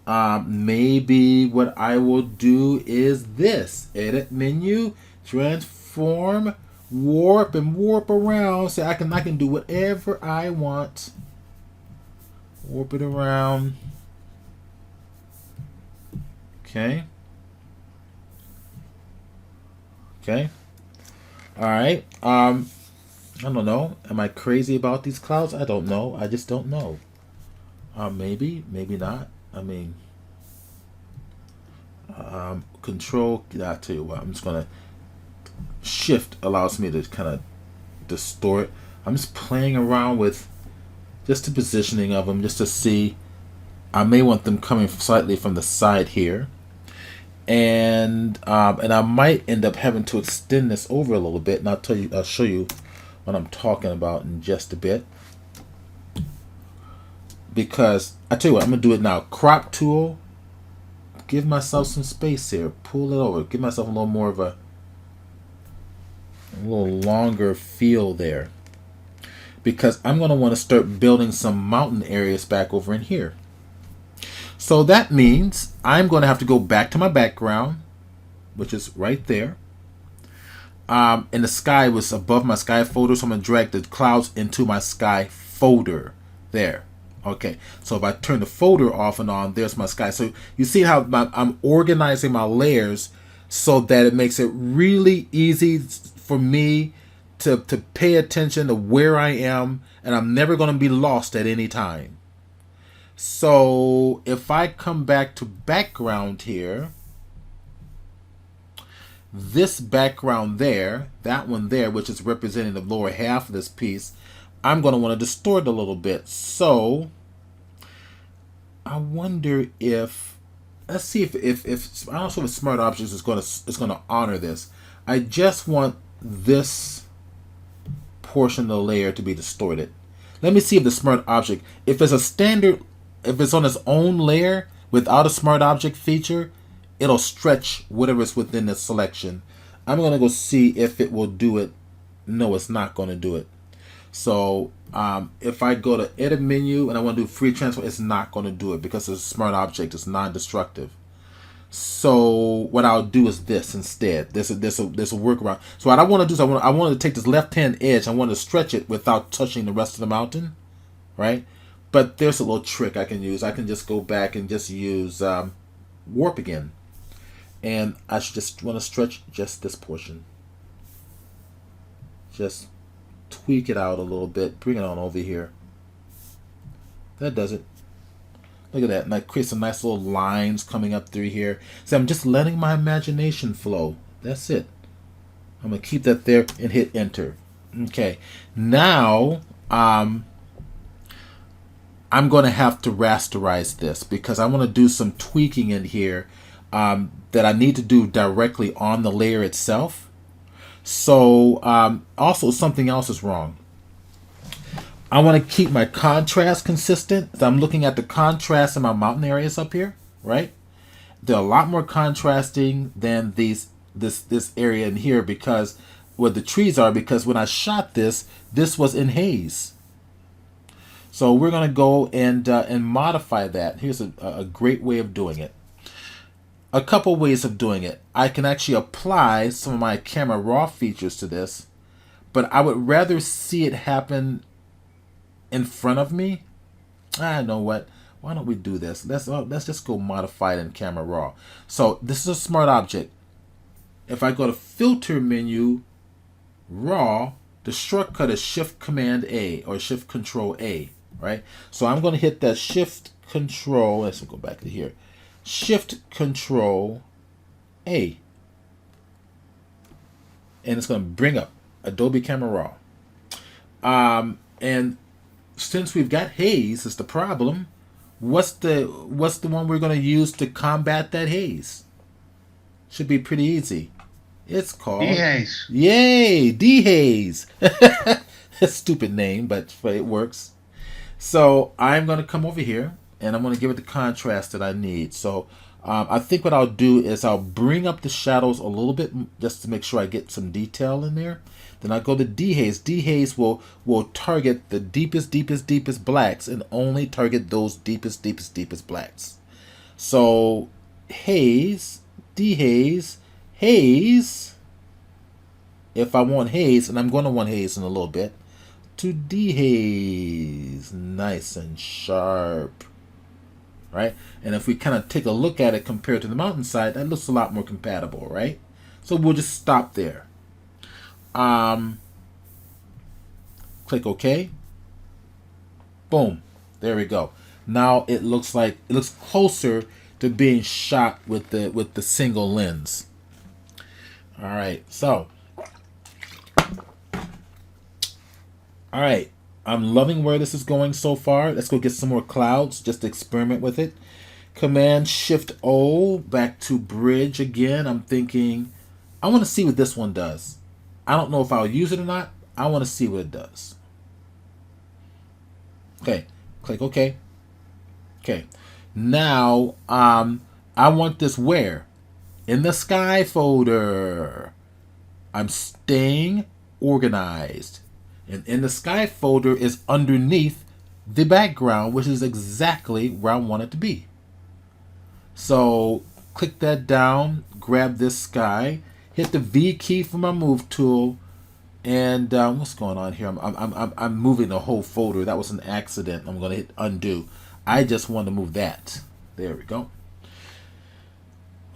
Maybe what I will do is this: edit menu, transform, warp around. So I can do whatever I want. Warp it around. Okay. Okay. All right. I don't know. Am I crazy about these clouds? I don't know. I just don't know. Maybe not. I mean, control. I'll tell you what. I'm just gonna. Shift allows me to kind of distort. I'm just playing around with just the positioning of them, just to see. I may want them coming slightly from the side here, and I might end up having to extend this over a little bit, and I'll show you what I'm talking about in just a bit. Because I tell you what, I'm gonna do it now. Crop tool. Give myself some space here. Pull it over. Give myself a little more of a little longer feel there, because I'm going to want to start building some mountain areas back over in here. So that means I'm going to have to go back to my background, which is right there. And the sky was above my sky folder, so I'm going to drag the clouds into my sky folder there. Okay, so if I turn the folder off and on, there's my sky. So you see how I'm organizing my layers so that it makes it really easy for me to pay attention to where I am, and I'm never going to be lost at any time. So if I come back to background here, this background there, that one there, which is representing the lower half of this piece, I'm going to want to distort a little bit. So I wonder if, let's see if I don't know if Smart Objects is going to honor this. I just want this portion of the layer to be distorted. Let me see if the Smart Object, if it's a standard, if it's on its own layer without a Smart Object feature, it'll stretch whatever's within the selection. I'm going to go see if it will do it. No, it's not going to do it. So if I go to edit menu and I want to do free transform, it's not going to do it because it's a Smart Object. It's non-destructive. So what I'll do is this instead. There's a workaround. So what I want to do is I want to take this left-hand edge. I want to stretch it without touching the rest of the mountain, right? But there's a little trick I can use. I can just go back and just use warp again. And I should just want to stretch just this portion. Just tweak it out a little bit. Bring it on over here. That does it. Look at that. And I create some nice little lines coming up through here. So I'm just letting my imagination flow. That's it. I'm going to keep that there and hit enter. Okay. Now, I'm going to have to rasterize this because I want to do some tweaking in here that I need to do directly on the layer itself. So also something else is wrong. I want to keep my contrast consistent. So I'm looking at the contrast in my mountain areas up here, right? They're a lot more contrasting than this area in here because where the trees are, because when I shot this was in haze. So we're going to go and modify that. Here's a great way of doing it. A couple ways of doing it. I can actually apply some of my camera raw features to this, but I would rather see it happen in front of me. I know what. Why don't we do this? Let's just go modify it in camera raw. So this is a Smart Object. If I go to Filter menu, Raw, the shortcut is Shift Command A or Shift Control A, right? So I'm going to hit that Shift Control. Let's go back to here. Shift Control A, and it's going to bring up Adobe Camera Raw. And since we've got haze, is the problem. What's the one we're going to use to combat that haze? Should be pretty easy. It's called Dehaze. Yay, Dehaze. A stupid name, but it works. So I'm going to come over here and I'm going to give it the contrast that I need. So I think what I'll do is I'll bring up the shadows a little bit just to make sure I get some detail in there. Then I go to Dehaze. Dehaze will target the deepest blacks and only target those deepest blacks. So haze, dehaze, haze. If I want haze, and I'm going to want haze in a little bit, to dehaze, nice and sharp, right? And if we kind of take a look at it compared to the mountainside, that looks a lot more compatible, right? So we'll just stop there. Click OK. Boom. There we go. Now it looks closer to being shot with the single lens. All right. So, all right. I'm loving where this is going so far. Let's go get some more clouds just to experiment with it. Command Shift O back to bridge again. I'm thinking I want to see what this one does. I don't know if I'll use it or not. I want to see what it does. Okay, click OK. Okay, now I want this where? In the sky folder. I'm staying organized. And in the sky folder is underneath the background, which is exactly where I want it to be. So click that down, grab this sky, hit the V key for my move tool, and what's going on here? I'm moving the whole folder. That was an accident. I'm going to hit undo. I just want to move that. There we go.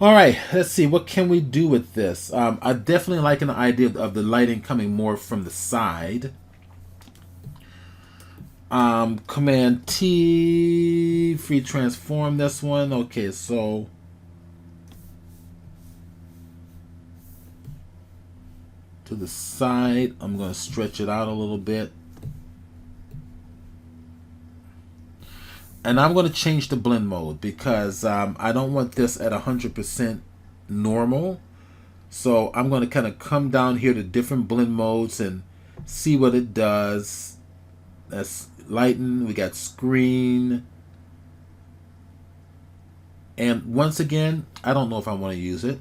All right, let's see. What can we do with this? I definitely like an idea of the lighting coming more from the side. Command T, free transform this one. Okay, so to the side, I'm going to stretch it out a little bit. And I'm going to change the blend mode because I don't want this at 100% normal. So I'm going to kind of come down here to different blend modes and see what it does. That's lighten, we got screen. And once again, I don't know if I want to use it.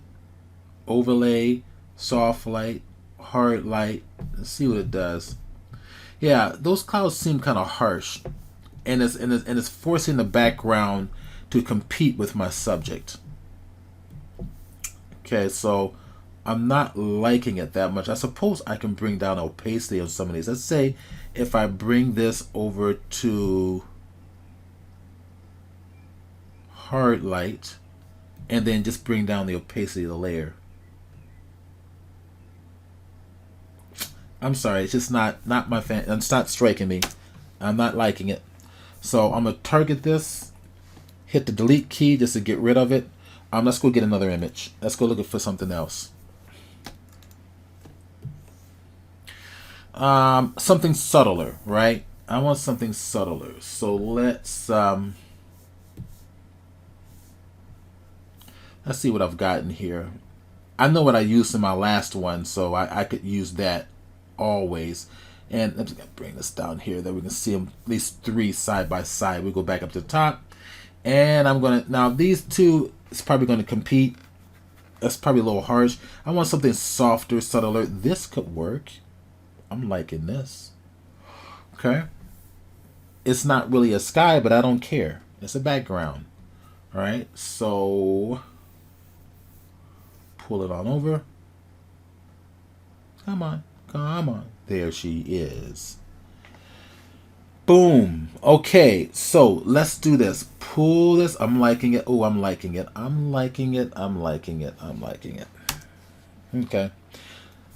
Overlay, soft light, hard light. Let's see what it does. Yeah, those clouds seem kind of harsh. And it's forcing the background to compete with my subject. Okay, so I'm not liking it that much. I suppose I can bring down opacity on some of these. Let's say if I bring this over to hard light and then just bring down the opacity of the layer. I'm sorry, it's just not my fan. It's not striking me. I'm not liking it. So I'm going to target this, hit the delete key just to get rid of it. Let's go get another image. Let's go looking for something else. Something subtler, right? I want something subtler. So let's see what I've gotten here. I know what I used in my last one, so I could use that always. And I'm just going to bring this down here that we can see them, these three side by side. We go back up to the top. And I'm going to, now these two is probably going to compete. That's probably a little harsh. I want something softer, subtler. This could work. I'm liking this. Okay. It's not really a sky, but I don't care. It's a background. All right. So pull it on over. Come on. Come on. There she is. Boom. Okay, so let's do this. Pull this. I'm liking it. Oh, I'm liking it. I'm liking it. I'm liking it. I'm liking it. Okay.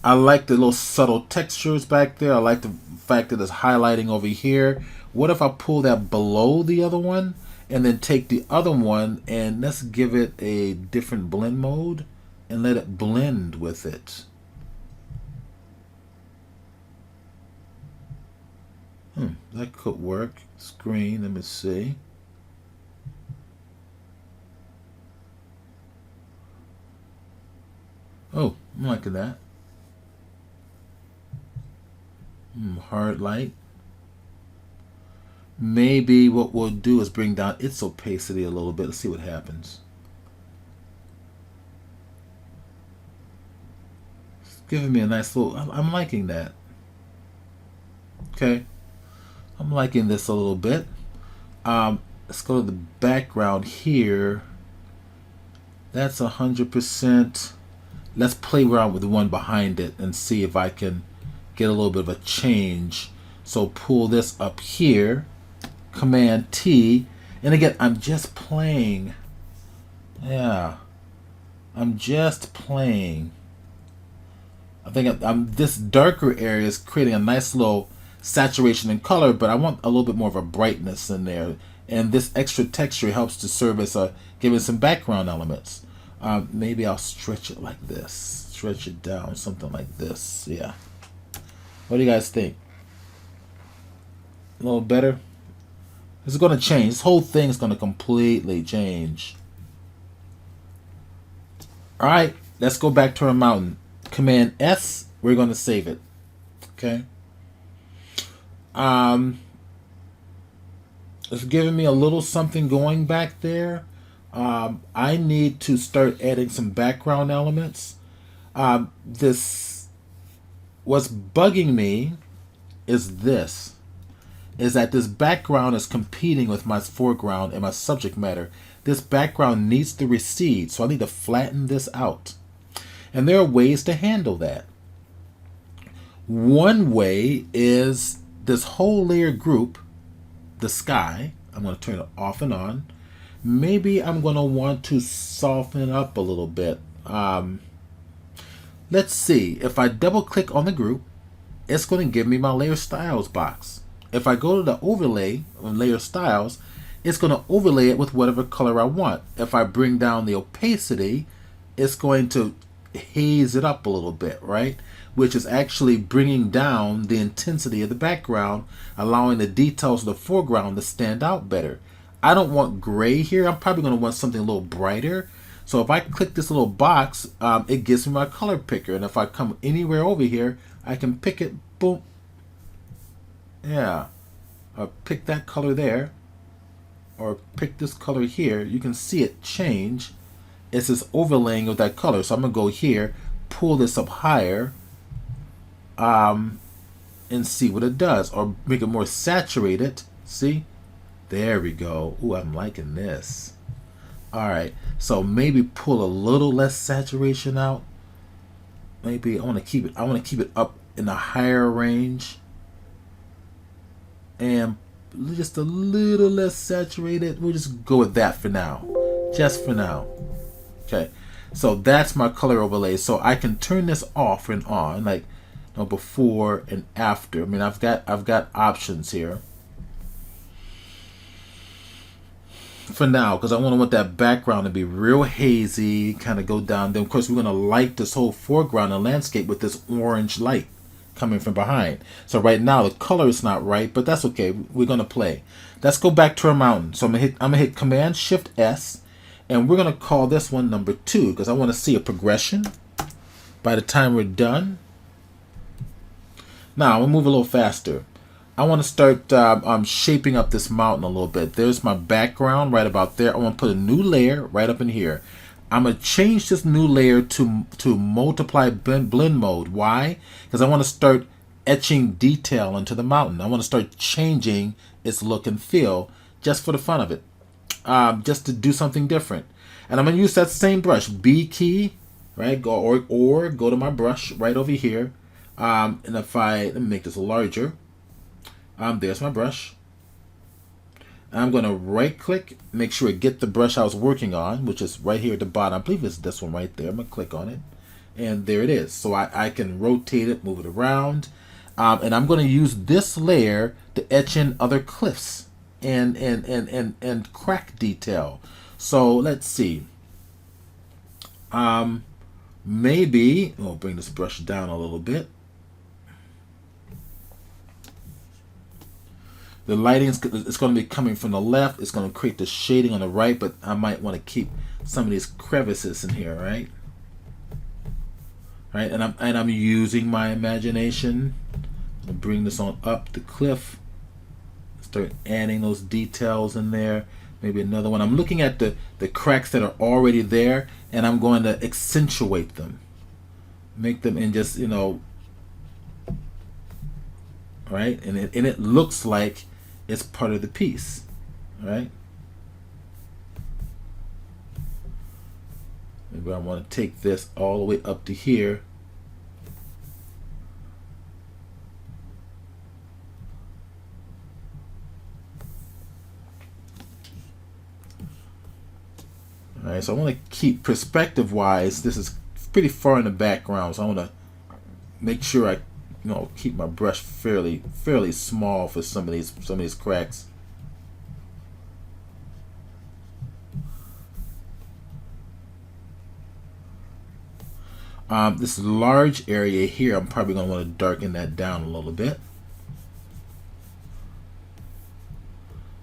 I like the little subtle textures back there. I like the fact that it's highlighting over here. What if I pull that below the other one and then take the other one and let's give it a different blend mode and let it blend with it. That could work. Screen, let me see. Oh, I'm liking that. Hard light. Maybe what we'll do is bring down its opacity a little bit. Let's see what happens. It's giving me a nice little, I'm liking that. Okay. I'm liking this a little bit. Let's go to the background here. That's 100%. Let's play around with the one behind it and see if I can get a little bit of a change. So pull this up here. Command T. And again, I'm just playing. Yeah. I'm just playing. I think this darker area is creating a nice little saturation and color, but I want a little bit more of a brightness in there, and this extra texture helps to serve as giving some background elements. Maybe I'll stretch it like this, stretch it down, something like this. Yeah, what do you guys think? A little better? This is going to change. This whole thing is going to completely change. All right, let's go back to our mountain. Command S, we're going to save it. Okay. It's giving me a little something going back there. I need to start adding some background elements. What's bugging me is that this background is competing with my foreground and my subject matter. this background needs to recede, so I need to flatten this out. And there are ways to handle that. One way is this whole layer group, the sky. I'm going to turn it off and on. Maybe I'm going to want to soften it up a little bit. Let's see. If I double click on the group, it's going to give me my layer styles box. If I go to the overlay on layer styles, it's going to overlay it with whatever color I want. If I bring down the opacity, it's going to haze it up a little bit, right? Which is actually bringing down the intensity of the background, allowing the details of the foreground to stand out better. I don't want gray here. I'm probably going to want something a little brighter. So if I click this little box, it gives me my color picker. And if I come anywhere over here, I can pick it, boom. Yeah, I'll pick that color there, or pick this color here. You can see it change. It's this overlaying of that color. So I'm gonna go here, pull this up higher, and see what it does, or make it more saturated. See, there we go. Ooh, I'm liking this. All right, so maybe pull a little less saturation out. Maybe I want to keep it. I want to keep it up in a higher range, and just a little less saturated. We'll just go with that for now, just for now. Okay, so that's my color overlay. So I can turn this off and on, like, you know, before and after. I mean, I've got options here for now, because I want that background to be real hazy, kind of go down. Then of course we're going to light this whole foreground and landscape with this orange light coming from behind. So right now the color is not right, but that's okay. We're going to play. Let's go back to our mountain. So I'm gonna hit Command Shift S, and we're going to call this one number 2, because I want to see a progression by the time we're done. Now we'll move a little faster. I want to start shaping up this mountain a little bit. There's my background right about there. I want to put a new layer right up in here. I'm going to change this new layer to multiply blend mode. Why? Because I want to start etching detail into the mountain. I want to start changing its look and feel just for the fun of it. Just to do something different. And I'm going to use that same brush, B key, right? Go or go to my brush right over here. And if let me make this larger. There's my brush. I'm going to right click, make sure I get the brush I was working on, which is right here at the bottom. I believe it's this one right there. I'm going to click on it, and there it is. So I can rotate it, move it around, and I'm going to use this layer to etch in other cliffs and crack detail. So let's see. Maybe we'll bring this brush down a little bit. The lighting is going to be coming from the left. It's going to create the shading on the right, but I might want to keep some of these crevices in here, right? Right, and I'm using my imagination. I'm gonna bring this on up the cliff. Start adding those details in there. Maybe another one. I'm looking at the cracks that are already there, and I'm going to accentuate them, make them in just, you know, right, and it looks like it's part of the piece, right? Maybe I want to take this all the way up to here. All right, so I want to keep perspective-wise. This is pretty far in the background, so I want to make sure I, you know, keep my brush fairly small for some of these cracks. This large area here, I'm probably going to want to darken that down a little bit.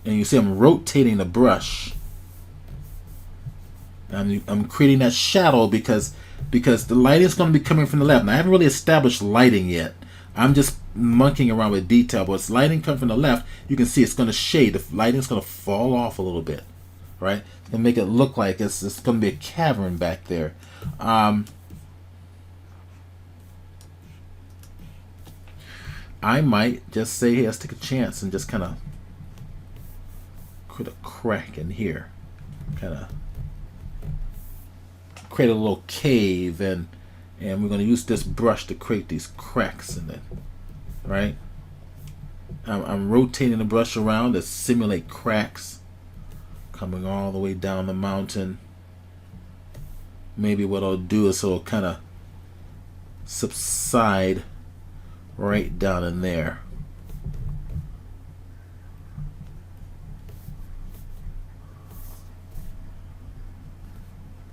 And you see I'm rotating the brush. I'm creating that shadow because the lighting is going to be coming from the left. Now, I haven't really established lighting yet. I'm just monkeying around with detail. But as lighting comes from the left, you can see it's going to shade. The lighting is going to fall off a little bit, right? It's going to make it look like it's going to be a cavern back there. I might just say, hey, let's take a chance and just kind of put a crack in here. kind of create a little cave, and we're going to use this brush to create these cracks in it, right? I'm rotating the brush around to simulate cracks coming all the way down the mountain. Maybe what I'll do is it'll kind of subside right down in there.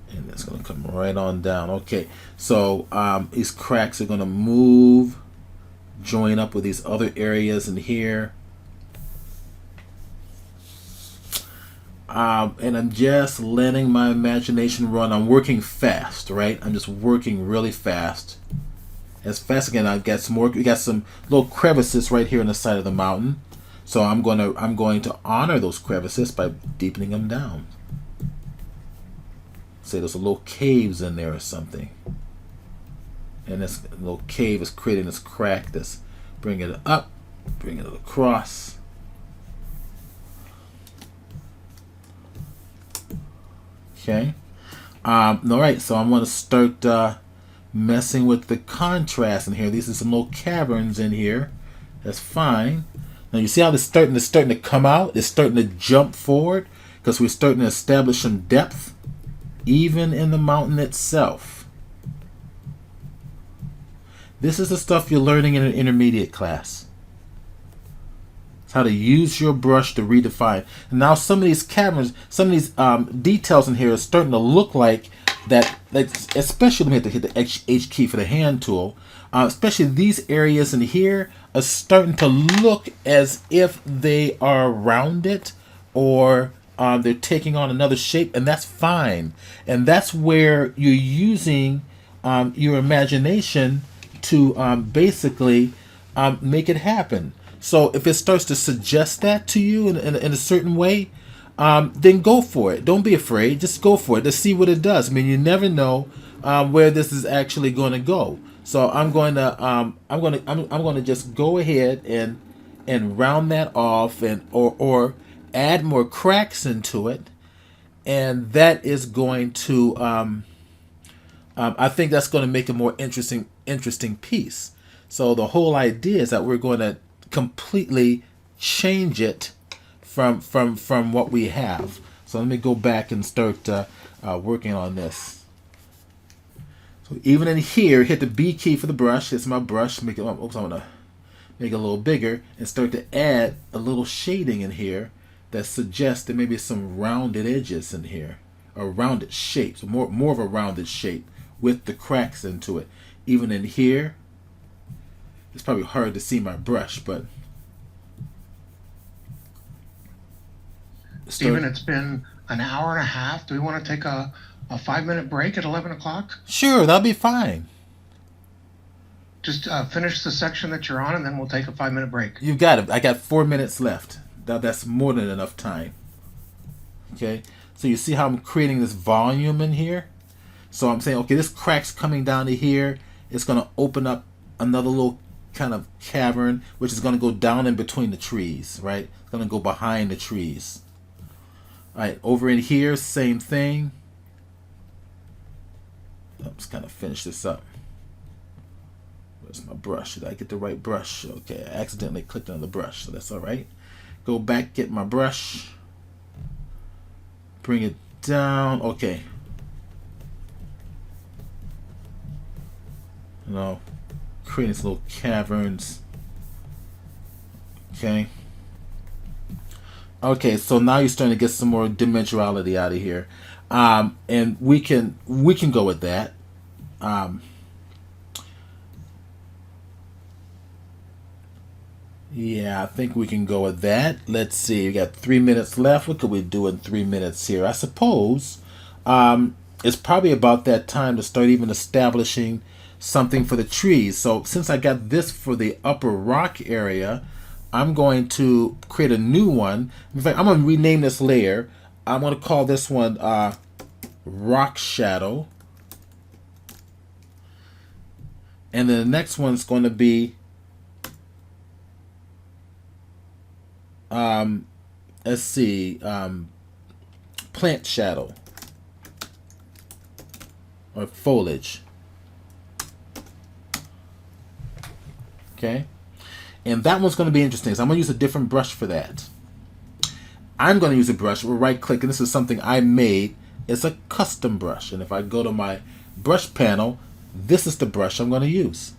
And it's going to come right on down. Okay, so these cracks are going to move, join up with these other areas in here. And I'm just letting my imagination run. I'm working fast, right? I'm just working really fast. As fast again, I got some more. We got some little crevices right here on the side of the mountain. So I'm going to honor those crevices by deepening them down. Say there's a little caves in there or something. And this little cave is creating this crack that's bringing it up, bringing it across. Okay. All right, so I'm going to start messing with the contrast in here. These are some little caverns in here. That's fine. Now you see how it's starting to come out? It's starting to jump forward because we're starting to establish some depth even in the mountain itself. This is the stuff you're learning in an intermediate class. It's how to use your brush to redefine. And now some of these caverns, some of these details in here are starting to look like that, like, especially when we have to hit the H key for the hand tool. Especially these areas in here are starting to look as if they are rounded or they're taking on another shape, and that's fine. And that's where you're using your imagination to basically make it happen. So if it starts to suggest that to you in a certain way, then go for it. Don't be afraid. Just go for it to see what it does. I mean, you never know where this is actually going to go. So I'm going to just go ahead and round that off, and or add more cracks into it, and that is going to I think that's going to make a more interesting piece. So the whole idea is that we're going to completely change it from what we have. So let me go back and start working on this. So even in here, hit the B key for the brush. It's my brush. Make it. Oops, I'm gonna make it a little bigger and start to add a little shading in here that suggests there may be some rounded edges in here, or rounded shapes, more of a rounded shape with the cracks into it. Even in here, it's probably hard to see my brush, but Stephen, it's been an hour and a half. Do we want to take a 5-minute break at 11 o'clock? Sure, that'll be fine. Just finish the section that you're on, and then we'll take a 5-minute break. You got it. I got 4 minutes left. That's more than enough time. Okay, so you see how I'm creating this volume in here? So I'm saying, okay, this crack's coming down to here. It's going to open up another little kind of cavern, which is going to go down in between the trees, right? It's going to go behind the trees. All right, over in here, same thing. Let's kind of finish this up. Where's my brush? Did I get the right brush? Okay, I accidentally clicked on the brush, so that's all right. Go back, get my brush. Bring it down. Okay. You know, creating these little caverns. Okay. Okay, so now you're starting to get some more dimensionality out of here, and we can go with that. Yeah, I think we can go with that. Let's see, we got 3 minutes left. What could we do in 3 minutes here? I suppose it's probably about that time to start even establishing something for the trees. So since I got this for the upper rock area, I'm going to create a new one. In fact, I'm going to rename this layer. I'm going to call this one Rock Shadow. And then the next one's going to be let's see, plant shadow or foliage. Okay, and that one's going to be interesting. So I'm going to use a different brush for that. I'm going to use a brush. We'll right click, and this is something I made. It's a custom brush, and if I go to my brush panel, this is the brush I'm going to use.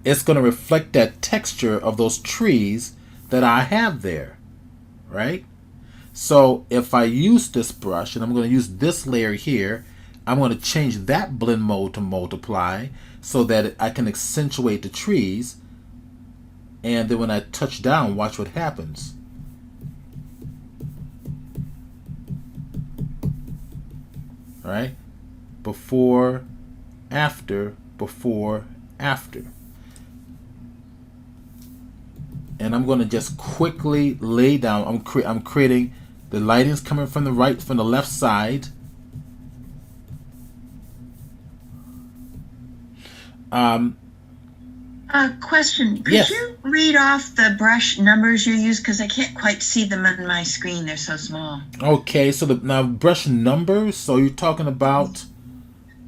It's going to reflect that texture of those trees that I have there, right? So if I use this brush, and I'm going to use this layer here, I'm going to change that blend mode to multiply so that I can accentuate the trees. And then when I touch down, watch what happens. All right? Before, after, before, after. And I'm going to just quickly lay down. I'm creating, the lighting's coming from the left side. Question. Could Yes. you read off the brush numbers you use? Because I can't quite see them on my screen. They're so small. Okay, so now brush numbers. So you're talking about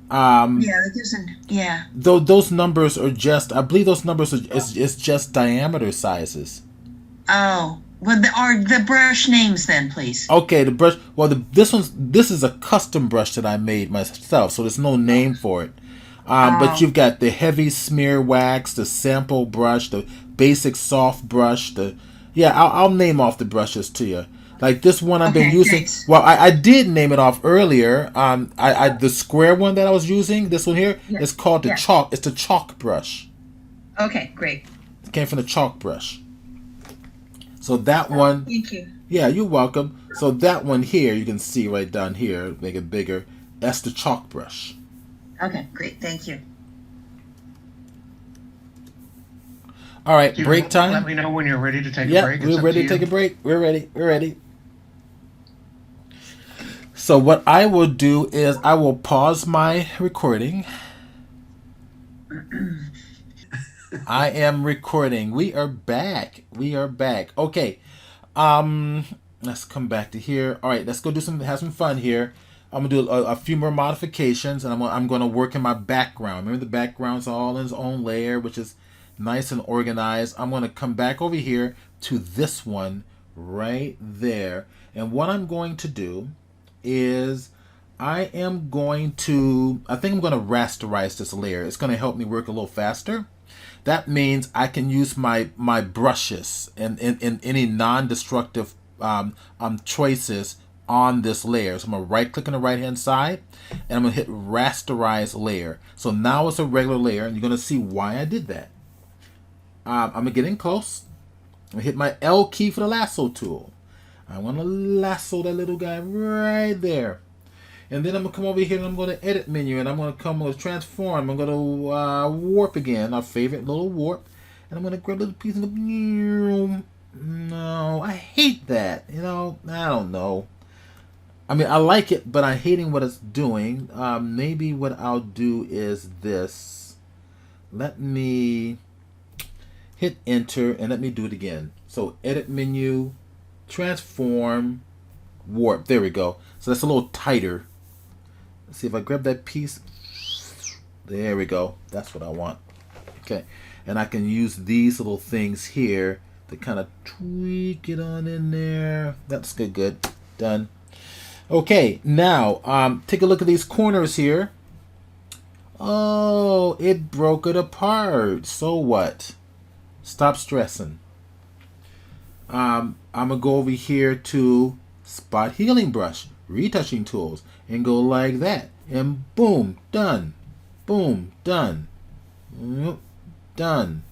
Yeah. those numbers are just, I believe those numbers is just diameter sizes. Oh. Well, the brush names then, please. Okay, the brush. Well, this is a custom brush that I made myself, so there's no name for it. But you've got the heavy smear wax, the sample brush, the basic soft brush. I'll name off the brushes to you. Like this one I've been using. Thanks. Well, I did name it off earlier. The square one that I was using, this one here, is called the chalk. It's the chalk brush. Okay, great. It came from the chalk brush. So that one. Thank you. Yeah, you're welcome. So that one here, you can see right down here, make it bigger. That's the chalk brush. Okay, great. Thank you. All right, You break time. Let me know when you're ready to take a Yeah, break. It's we're up ready to you. take a break. We're ready. So what I will do is I will pause my recording. I am recording. We are back. Okay. Let's come back to here. All right, let's go have some fun here. I'm gonna do a few more modifications, and I'm gonna work in my background. Remember, the background's all in its own layer, which is nice and organized. I'm gonna come back over here to this one right there, and what I'm going to do is I think I'm gonna rasterize this layer. It's gonna help me work a little faster. That means I can use my brushes and in any non-destructive choices on this layer. So I'm going to right click on the right hand side and I'm going to hit rasterize layer. So now it's a regular layer and you're going to see why I did that. I'm going to get in close. I'm going to hit my L key for the lasso tool. I want to lasso that little guy right there. And then I'm going to come over here and I'm going to edit menu and I'm going to come with transform. I'm going to warp again, our favorite little warp. And I'm going to grab a little piece of the... No, I hate that. I don't know. I mean, I like it, but I'm hating what it's doing. Maybe what I'll do is this. Let me hit enter and let me do it again. So edit menu, transform, warp. There we go. So that's a little tighter. Let's see if I grab that piece. There we go. That's what I want. Okay. And I can use these little things here to kind of tweak it on in there. That's good. Done. Okay, now take a look at these corners here. Oh, it broke it apart. So what? Stop stressing. I'm gonna go over here to spot healing brush, retouching tools, and go like that. And boom, done. Boom, done. Done.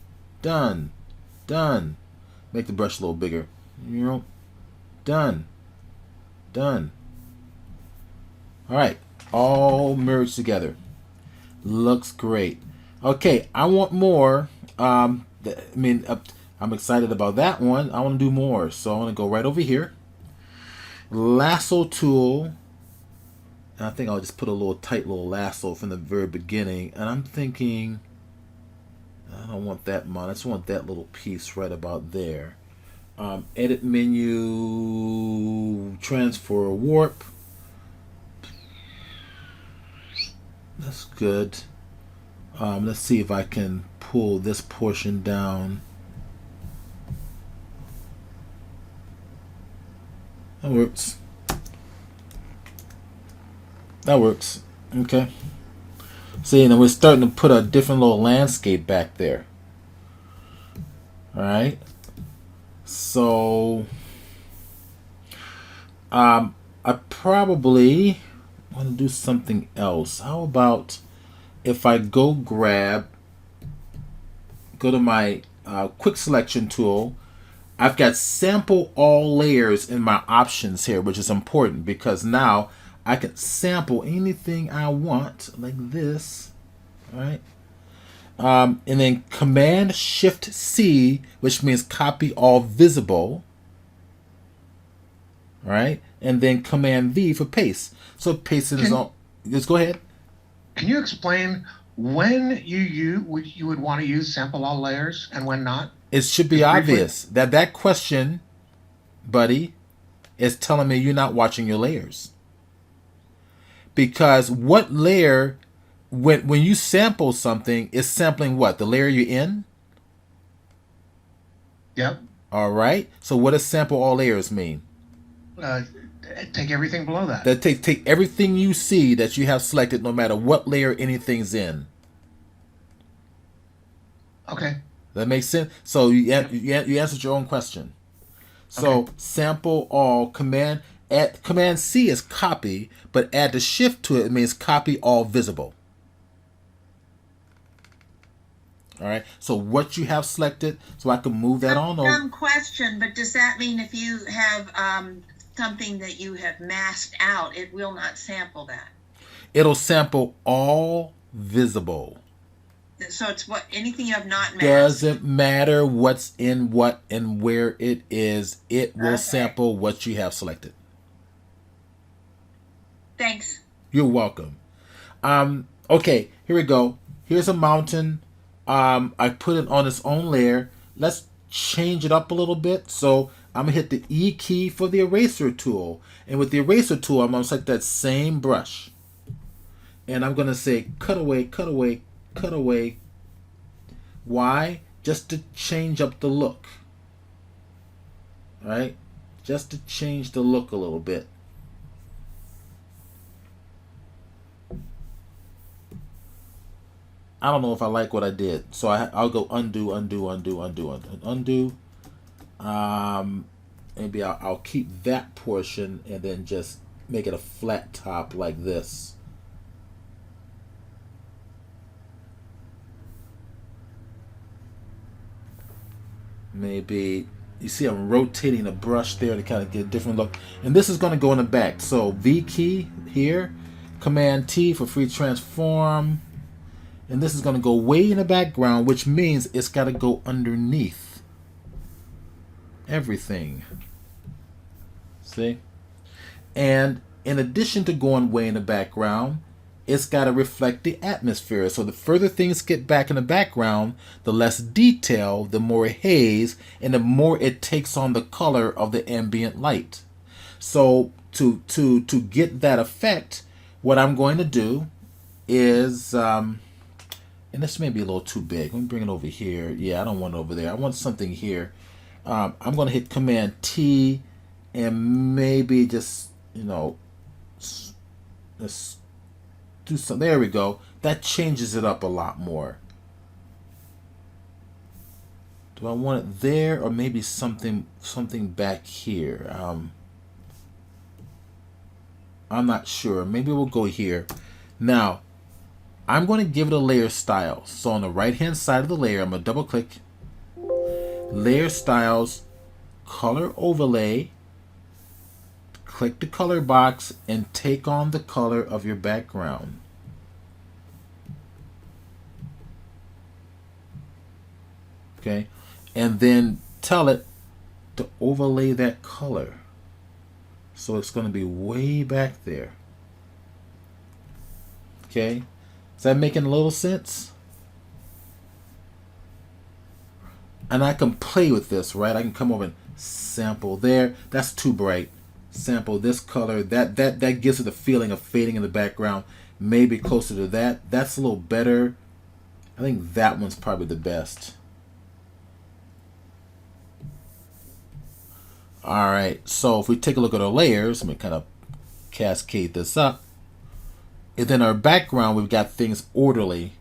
Make the brush a little bigger. Done. Alright, all merged together. Looks great. Okay, I want more. I'm excited about that one. I want to do more. So I want to go right over here. Lasso tool. And I think I'll just put a tight little lasso from the very beginning. And I'm thinking, I don't want that one. I just want that little piece right about there. Edit menu, transfer warp. That's good. Let's see if I can pull this portion down. That works. That works. Okay. See, now we're starting to put a different little landscape back there. All right. So, I probably want to do something else. How about if I go to my quick selection tool. I've got sample all layers in my options here, which is important because now I can sample anything I want like this, right? And then Command Shift C, which means copy all visible, right? And then Command V for paste. So paste it is all. Just go ahead. Can you explain when you would want to use sample all layers and when not? It should be obvious that question, buddy, is telling me you're not watching your layers. Because what layer, when you sample something, is sampling what? The layer you're in? Yep. All right. So what does sample all layers mean? Take everything below that. That take everything you see that you have selected, no matter what layer anything's in. Okay. That makes sense. So you answered your own question. So Okay. sample all, Command C is copy, but add the shift to it. It means copy all visible. All right. So what you have selected, so I can move that on over. Dumb question, but does that mean if you have something that you have masked out, it will not sample that? It'll sample all visible. So it's what anything you have not masked. Doesn't matter what's in what and where it is. It will Okay. sample what you have selected. Thanks. You're welcome. Okay, here we go. Here's a mountain. I put it on its own layer. Let's change it up a little bit. So I'm gonna hit the E key for the eraser tool. And with the eraser tool, I'm gonna select that same brush. And I'm gonna say cut away, cut away, cut away. Why? Just to change up the look. Right? Just to change the look a little bit. I don't know if I like what I did, so I'll go undo, undo, undo, undo, undo, undo. Maybe I'll keep that portion and then just make it a flat top like this. Maybe you see I'm rotating the brush there to kind of get a different look, and this is going to go in the back. So V key here, Command T for free transform. And this is going to go way in the background, which means it's got to go underneath everything. See? And in addition to going way in the background, it's got to reflect the atmosphere. So the further things get back in the background, the less detail, the more haze, and the more it takes on the color of the ambient light. So to get that effect, what I'm going to do is... and this may be a little too big. Let me bring it over here. Yeah, I don't want it over there. I want something here. I'm going to hit Command T and maybe just, let's do some. There we go. That changes it up a lot more. Do I want it there or maybe something back here? I'm not sure. Maybe we'll go here. Now, I'm going to give it a layer style. So on the right hand side of the layer, I'm going to double click, layer styles, color overlay, click the color box and take on the color of your background. Okay, and then tell it to overlay that color. So it's going to be way back there. Okay. Is that making a little sense? And I can play with this, right? I can come over and Sample there. That's too bright. Sample this color. That gives it the feeling of fading in the background. Maybe closer to that. That's a little better. I think that one's probably the best. All right, so if we take a look at our layers, let me kind of cascade this up. And then our background, we've got things orderly.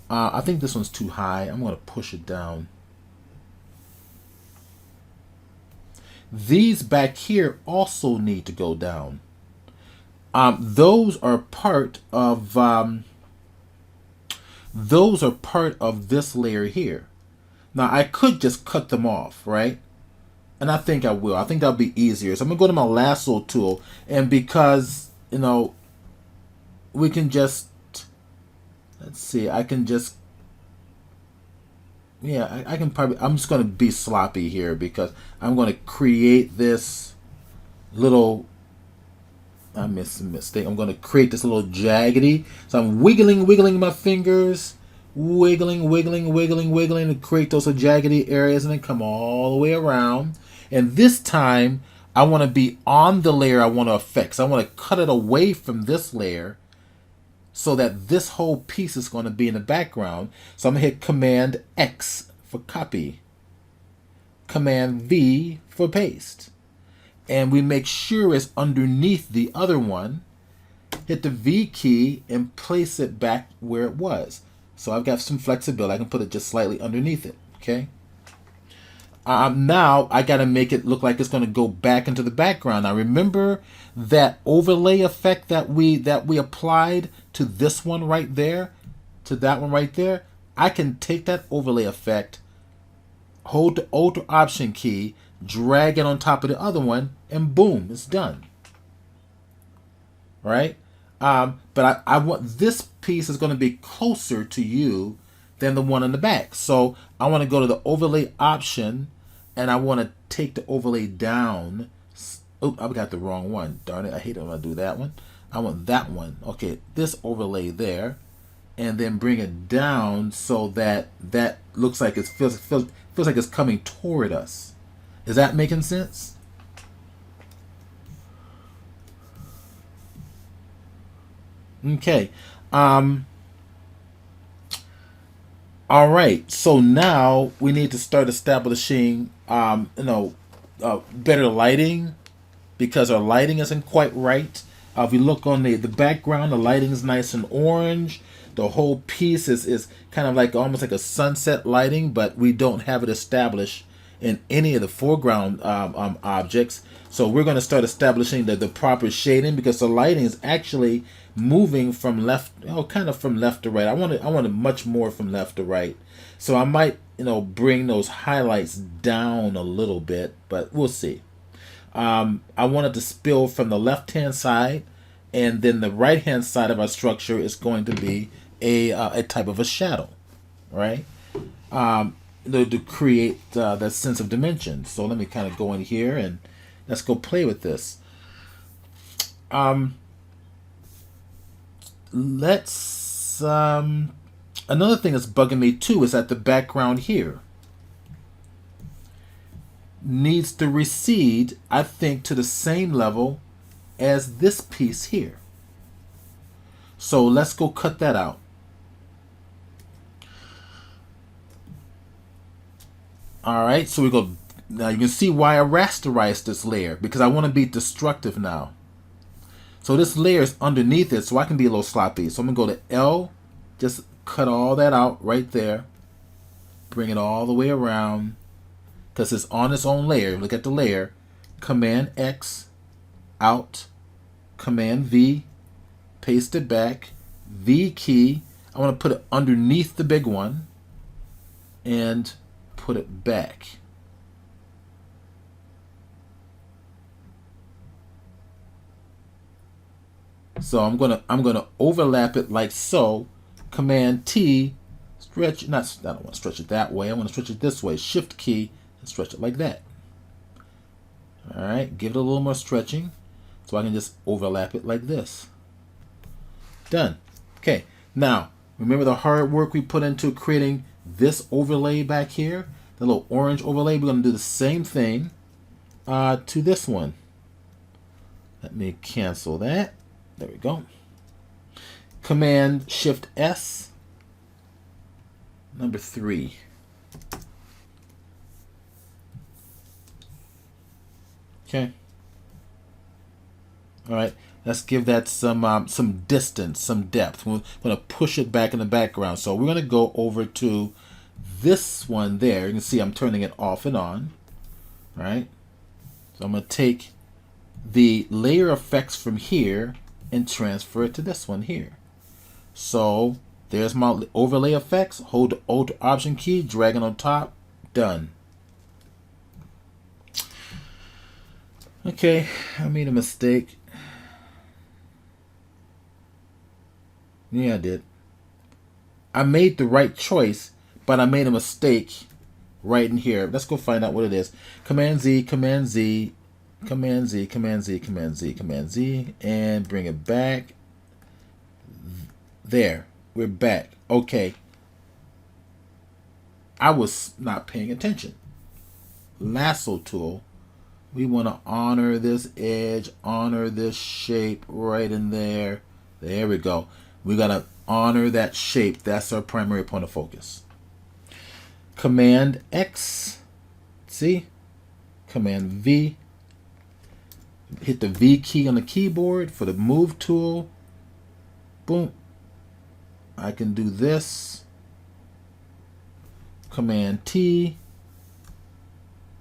I think this one's too high. I'm going to push it down. These back here also need to go down. Those are part of this layer here. Now I could just cut them off, right? And I think I will. I think that'll be easier. So I'm gonna go to my Lasso Tool, and because we can just, let's see, I can just, yeah, I can probably, I'm just gonna be sloppy here because I'm gonna create this little, I missed a mistake. I'm gonna create this little jaggedy. So I'm wiggling my fingers. Wiggling to create those jaggedy areas, and then come all the way around. And this time I want to be on the layer I want to affect. So I want to cut it away from this layer so that this whole piece is going to be in the background. So I'm going to hit Command X for copy, Command V for paste, and we make sure it's underneath the other one. Hit the V key and place it back where it was. So I've got some flexibility. I can put it just slightly underneath it, okay? Now I got to make it look like it's going to go back into the background. Now remember that overlay effect that we applied to this one right there, to that one right there? I can take that overlay effect, hold the Alt Option key, drag it on top of the other one, and boom, it's done. Right? But I want this piece is going to be closer to you than the one in the back. So I want to go to the overlay option, and I want to take the overlay down. Oh, I've got the wrong one. Darn it. I hate it when I do that one. I want that one. Okay, this overlay there, and then bring it down so that that looks like it feels like it's coming toward us. Is that making sense? Okay. All right. So now we need to start establishing, better lighting, because our lighting isn't quite right. If you look on the background, the lighting is nice and orange. The whole piece is kind of like almost like a sunset lighting, but we don't have it established in any of the foreground objects. So we're going to start establishing the proper shading, because the lighting is actually moving from left, kind of from left to right. I want it much more from left to right. So I might, bring those highlights down a little bit, but we'll see. I want it to spill from the left-hand side, and then the right-hand side of our structure is going to be a type of a shadow, right? To create that sense of dimension. So let me kind of go in here and let's go play with this. Another thing that's bugging me too is that the background here needs to recede, I think, to the same level as this piece here. So let's go cut that out. All right, so we go. Now you can see why I rasterized this layer, because I want to be destructive now. So this layer is underneath it, so I can be a little sloppy. So I'm going to go to L, just cut all that out right there. Bring it all the way around, because it's on its own layer. Look at the layer. Command X, out, Command V, paste it back, V key. I want to put it underneath the big one, and put it back. So I'm gonna overlap it like so. Command T, stretch. I don't want to stretch it that way. I want to stretch it this way. Shift key and stretch it like that. All right, give it a little more stretching, so I can just overlap it like this. Done. Okay. Now remember the hard work we put into creating this overlay back here. the little orange overlay. We're going to do the same thing to this one. Let me cancel that. There we go. Command Shift S. Number 3. Okay. All right. Let's give that some distance, some depth. We're going to push it back in the background. So we're going to go over to this one there. You can see I'm turning it off and on. Right. So I'm going to take the layer effects from here and transfer it to this one here. So there's my overlay effects. Hold the Alt Option key, drag it on top. Done. Okay, I made a mistake. Yeah, I did. I made the right choice, but I made a mistake right in here. Let's go find out what it is. Command Z, Command Z, Command Z, Command Z, Command Z, Command Z, and bring it back. There, we're back. Okay. I was not paying attention. Lasso Tool. We want to honor this edge, honor this shape right in there. There we go. We got to honor that shape. That's our primary point of focus. Command X. See? Command V. Hit the V key on the keyboard for the move tool. Boom. I can do this. Command T.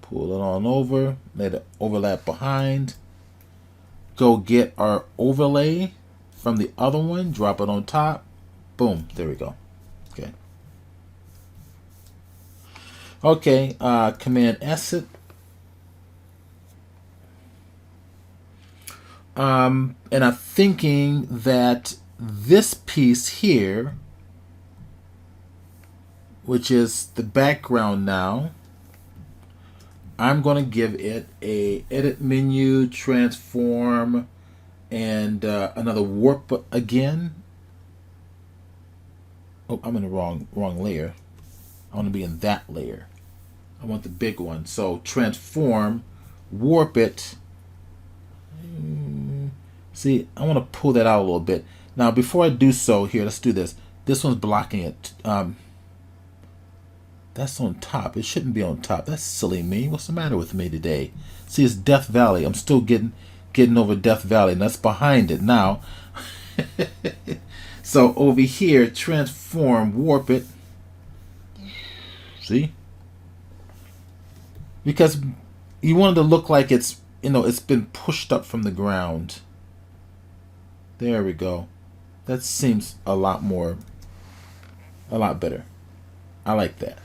Pull it on over. Let it overlap behind. Go get our overlay from the other one. Drop it on top. Boom. There we go. Okay. Okay. Command S it. And I'm thinking that this piece here, which is the background now, I'm going to give it a edit menu, transform, and another warp again. Oh, I'm in the wrong layer. I want to be in that layer. I want the big one. So transform, warp it. See, I want to pull that out a little bit. Now, before I do so, here, let's do this. This one's blocking it. That's on top. It shouldn't be on top. That's silly me. What's the matter with me today? See, it's Death Valley. I'm still getting over Death Valley, and that's behind it now. So over here, transform, warp it. See? Because you want it to look like it's, it's been pushed up from the ground. There we go. That seems a lot better. I like that.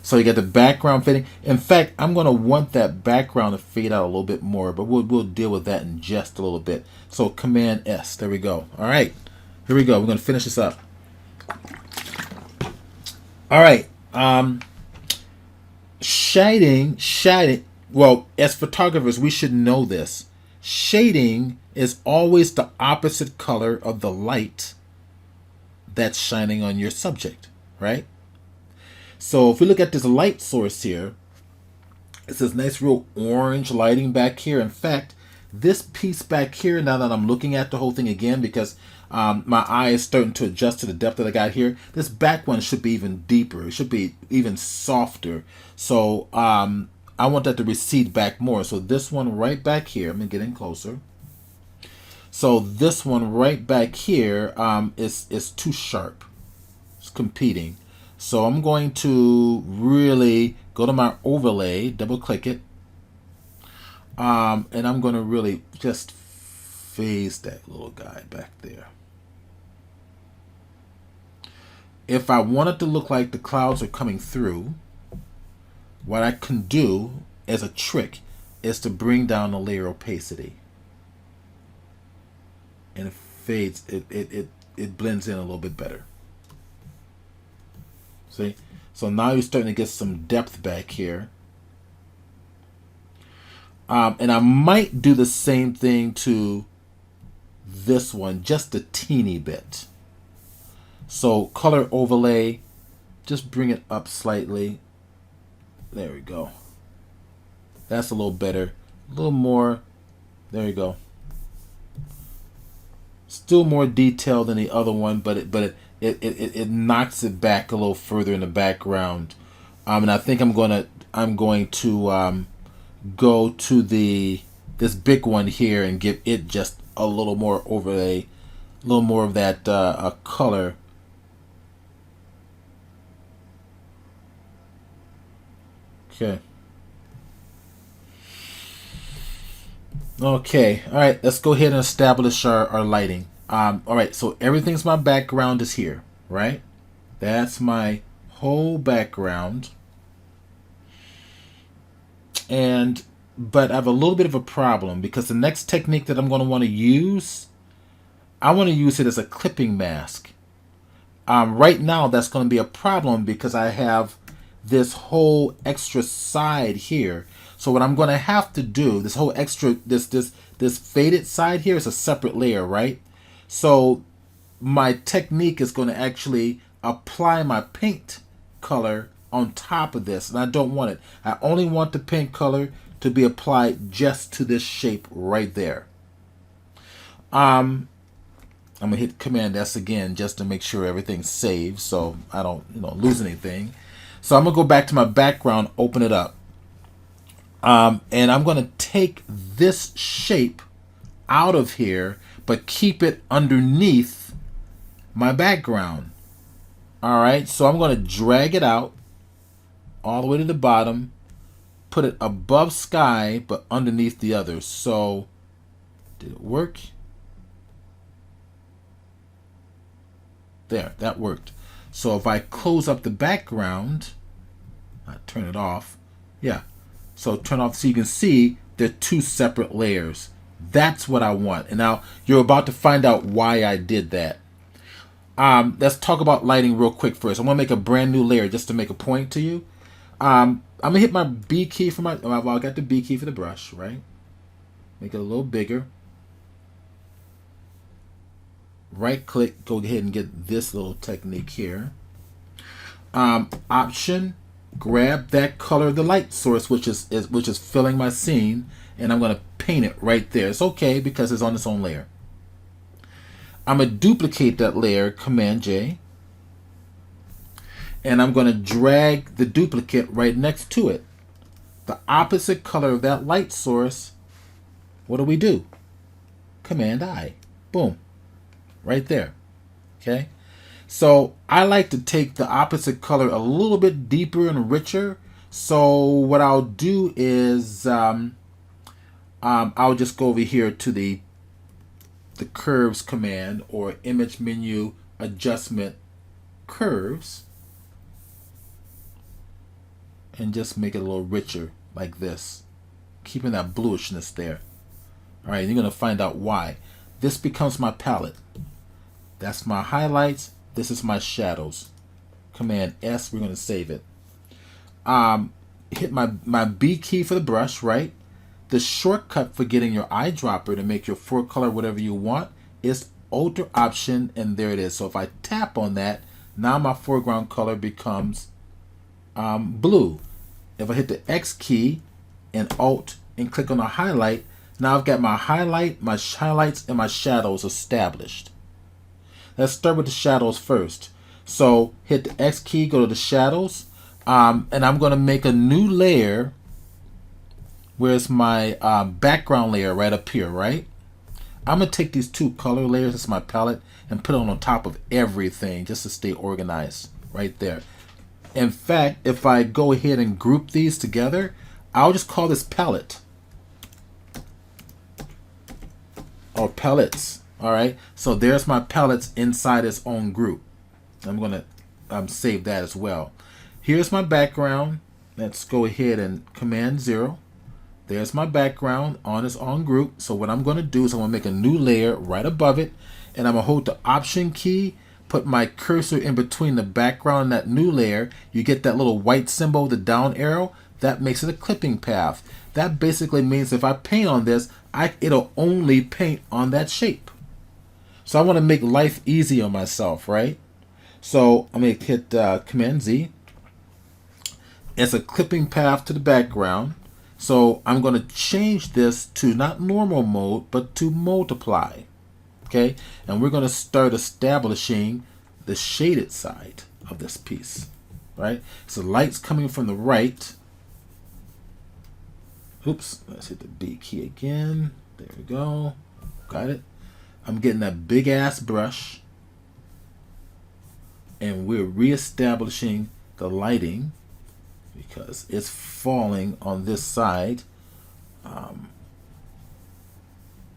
So you got the background fading. In fact, I'm going to want that background to fade out a little bit more, but we'll deal with that in just a little bit. So Command S. There we go. All right. Here we go. We're going to finish this up. All right. Shading. Well, as photographers, we should know this. Shading is always the opposite color of the light that's shining on your subject, right? So if we look at this light source here, it's this nice real orange lighting back here. In fact, this piece back here, now that I'm looking at the whole thing again, because my eye is starting to adjust to the depth that I got here, this back one should be even deeper. It should be even softer. So I want that to recede back more. So this one right back here, I'm getting closer. So this one right back here is too sharp. It's competing. So I'm going to really go to my overlay, double click it, and I'm going to really just phase that little guy back there. If I want it to look like the clouds are coming through, what I can do as a trick is to bring down the layer opacity. And it fades, it blends in a little bit better. See? So now you're starting to get some depth back here. And I might do the same thing to this one, just a teeny bit. So color overlay, just bring it up slightly. There we go. That's a little better. A little more. There you go. Still more detailed than the other one, but it knocks it back a little further in the background. And I think I'm going to go to this big one here and give it just a little more overlay, a little more of that color. Okay. Okay. All right. Let's go ahead and establish our lighting. All right. So everything's my background is here, right? That's my whole background. But I have a little bit of a problem because the next technique that I'm going to want to use, I want to use it as a clipping mask. Right now, that's going to be a problem because I have this whole extra side here. So what I'm going to have to do, this whole extra, this faded side here is a separate layer, right? So my technique is going to actually apply my paint color on top of this, and I don't want it. I only want the paint color to be applied just to this shape right there. I'm gonna hit Command S again just to make sure everything's saved so I don't lose anything. So I'm gonna go back to my background, open it up, and I'm gonna take this shape out of here but keep it underneath my background. Alright, so I'm gonna drag it out all the way to the bottom, put it above sky but underneath the others. So did it work? There, that worked. So if I close up the background, I turn it off. Yeah, so turn off so you can see they're two separate layers. That's what I want. And now you're about to find out why I did that. Let's talk about lighting real quick first. I'm gonna make a brand new layer just to make a point to you. I'm gonna hit my B key for well, I got the B key for the brush, right? Make it a little bigger. Right click, go ahead and get this little technique here. Option, grab that color of the light source, which is filling my scene, and I'm gonna paint it right there. It's okay because it's on its own layer. I'm gonna duplicate that layer, Command J. And I'm going to drag the duplicate right next to it. The opposite color of that light source, what do? Command I. Boom. Right there. Okay? So I like to take the opposite color a little bit deeper and richer. So what I'll do is I'll just go over here to the curves command or image menu adjustment curves. And just make it a little richer like this, keeping that bluishness there. All right, you're gonna find out why. This becomes my palette. That's my highlights. This is my shadows. Command S, we're gonna save it. Hit my B key for the brush, right? The shortcut for getting your eyedropper to make your forecolor color whatever you want is Alt Option, and there it is. So if I tap on that, now my foreground color becomes blue. If I hit the X key and Alt and click on the highlight, now I've got my highlight, my highlights, and my shadows established. Let's start with the shadows first. So hit the X key, go to the shadows, and I'm going to make a new layer. Where's my background layer right up here, right? I'm going to take these two color layers, this is my palette, and put it on top of everything just to stay organized right there. In fact, if I go ahead and group these together, I'll just call this palette or palettes. All right, so there's my palettes inside its own group. I'm gonna save that as well. Here's my background. Let's go ahead and Command 0. There's my background on its own group. So what I'm gonna do is I'm gonna make a new layer right above it, and I'm gonna hold the Option key, put my cursor in between the background and that new layer. You get that little white symbol, the down arrow. That makes it a clipping path. That basically means if I paint on this, it'll only paint on that shape. So I want to make life easy on myself, right? So I'm going to hit Command Z. It's a clipping path to the background. So I'm going to change this to not normal mode, but to multiply. Okay, and we're going to start establishing the shaded side of this piece. Right? So light's coming from the right. Oops, let's hit the B key again. There we go. Got it. I'm getting that big ass brush. And we're reestablishing the lighting because it's falling on this side. I'm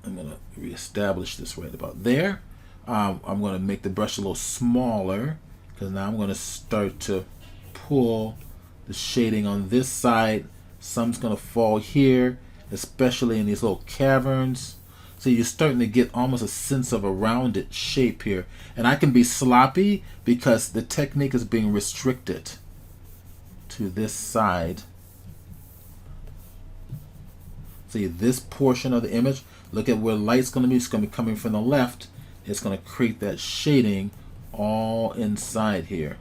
going to reestablish this right about there. I'm going to make the brush a little smaller because now I'm going to start to pull the shading on this side. Some's going to fall here, especially in these little caverns. So you're starting to get almost a sense of a rounded shape here. And I can be sloppy because the technique is being restricted to this side. See this portion of the image, look at where light's going to be. It's going to be coming from the left. It's going to create that shading all inside here.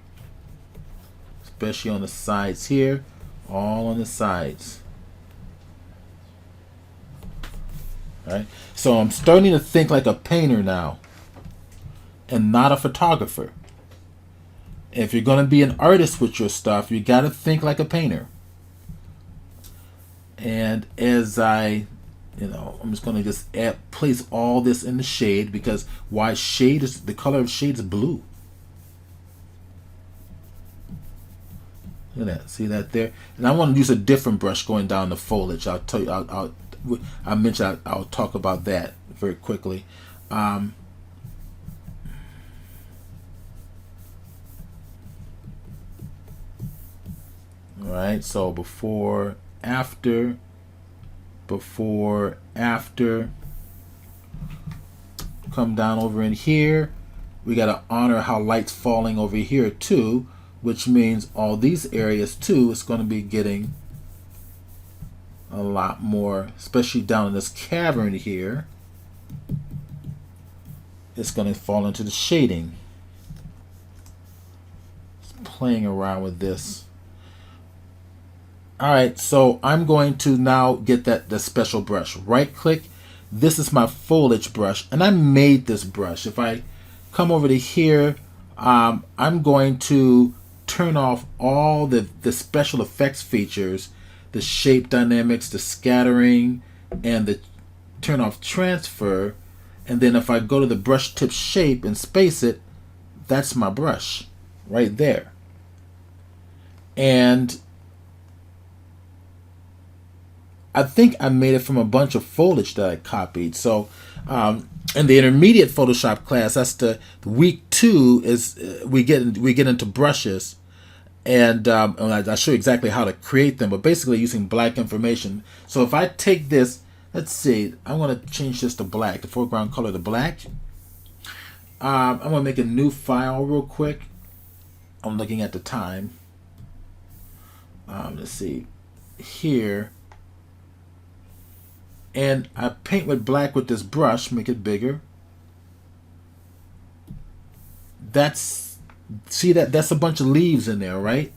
Especially on the sides here, all on the sides. All right? So I'm starting to think like a painter now and not a photographer. If you're going to be an artist with your stuff, you got to think like a painter. And as I'm just going to just place all this in the shade because why shade is the color of shade is blue. Look at that. See that there? And I want to use a different brush going down the foliage. I'll tell you. I mentioned I'll talk about that very quickly. All right. So before, after. Come down over in here. We got to honor how light's falling over here too, which means all these areas too is going to be getting a lot more, especially down in this cavern here. It's going to fall into the shading. Just playing around with this. All right, so I'm going to now get the special brush. Right click. This is my foliage brush, and I made this brush. If I come over to here, I'm going to turn off all the special effects features, the shape dynamics, the scattering, and the turn off transfer. And then if I go to the brush tip shape and space it, that's my brush right there. And I think I made it from a bunch of foliage that I copied. So in the intermediate Photoshop class, that's the week 2 is we get into brushes, and I'll show you exactly how to create them. But basically using black information. So if I take this, let's see, I'm going to change this to black, the foreground color to black. I'm going to make a new file real quick. I'm looking at the time. Let's see here. And I paint with black with this brush, make it bigger. That's a bunch of leaves in there, right?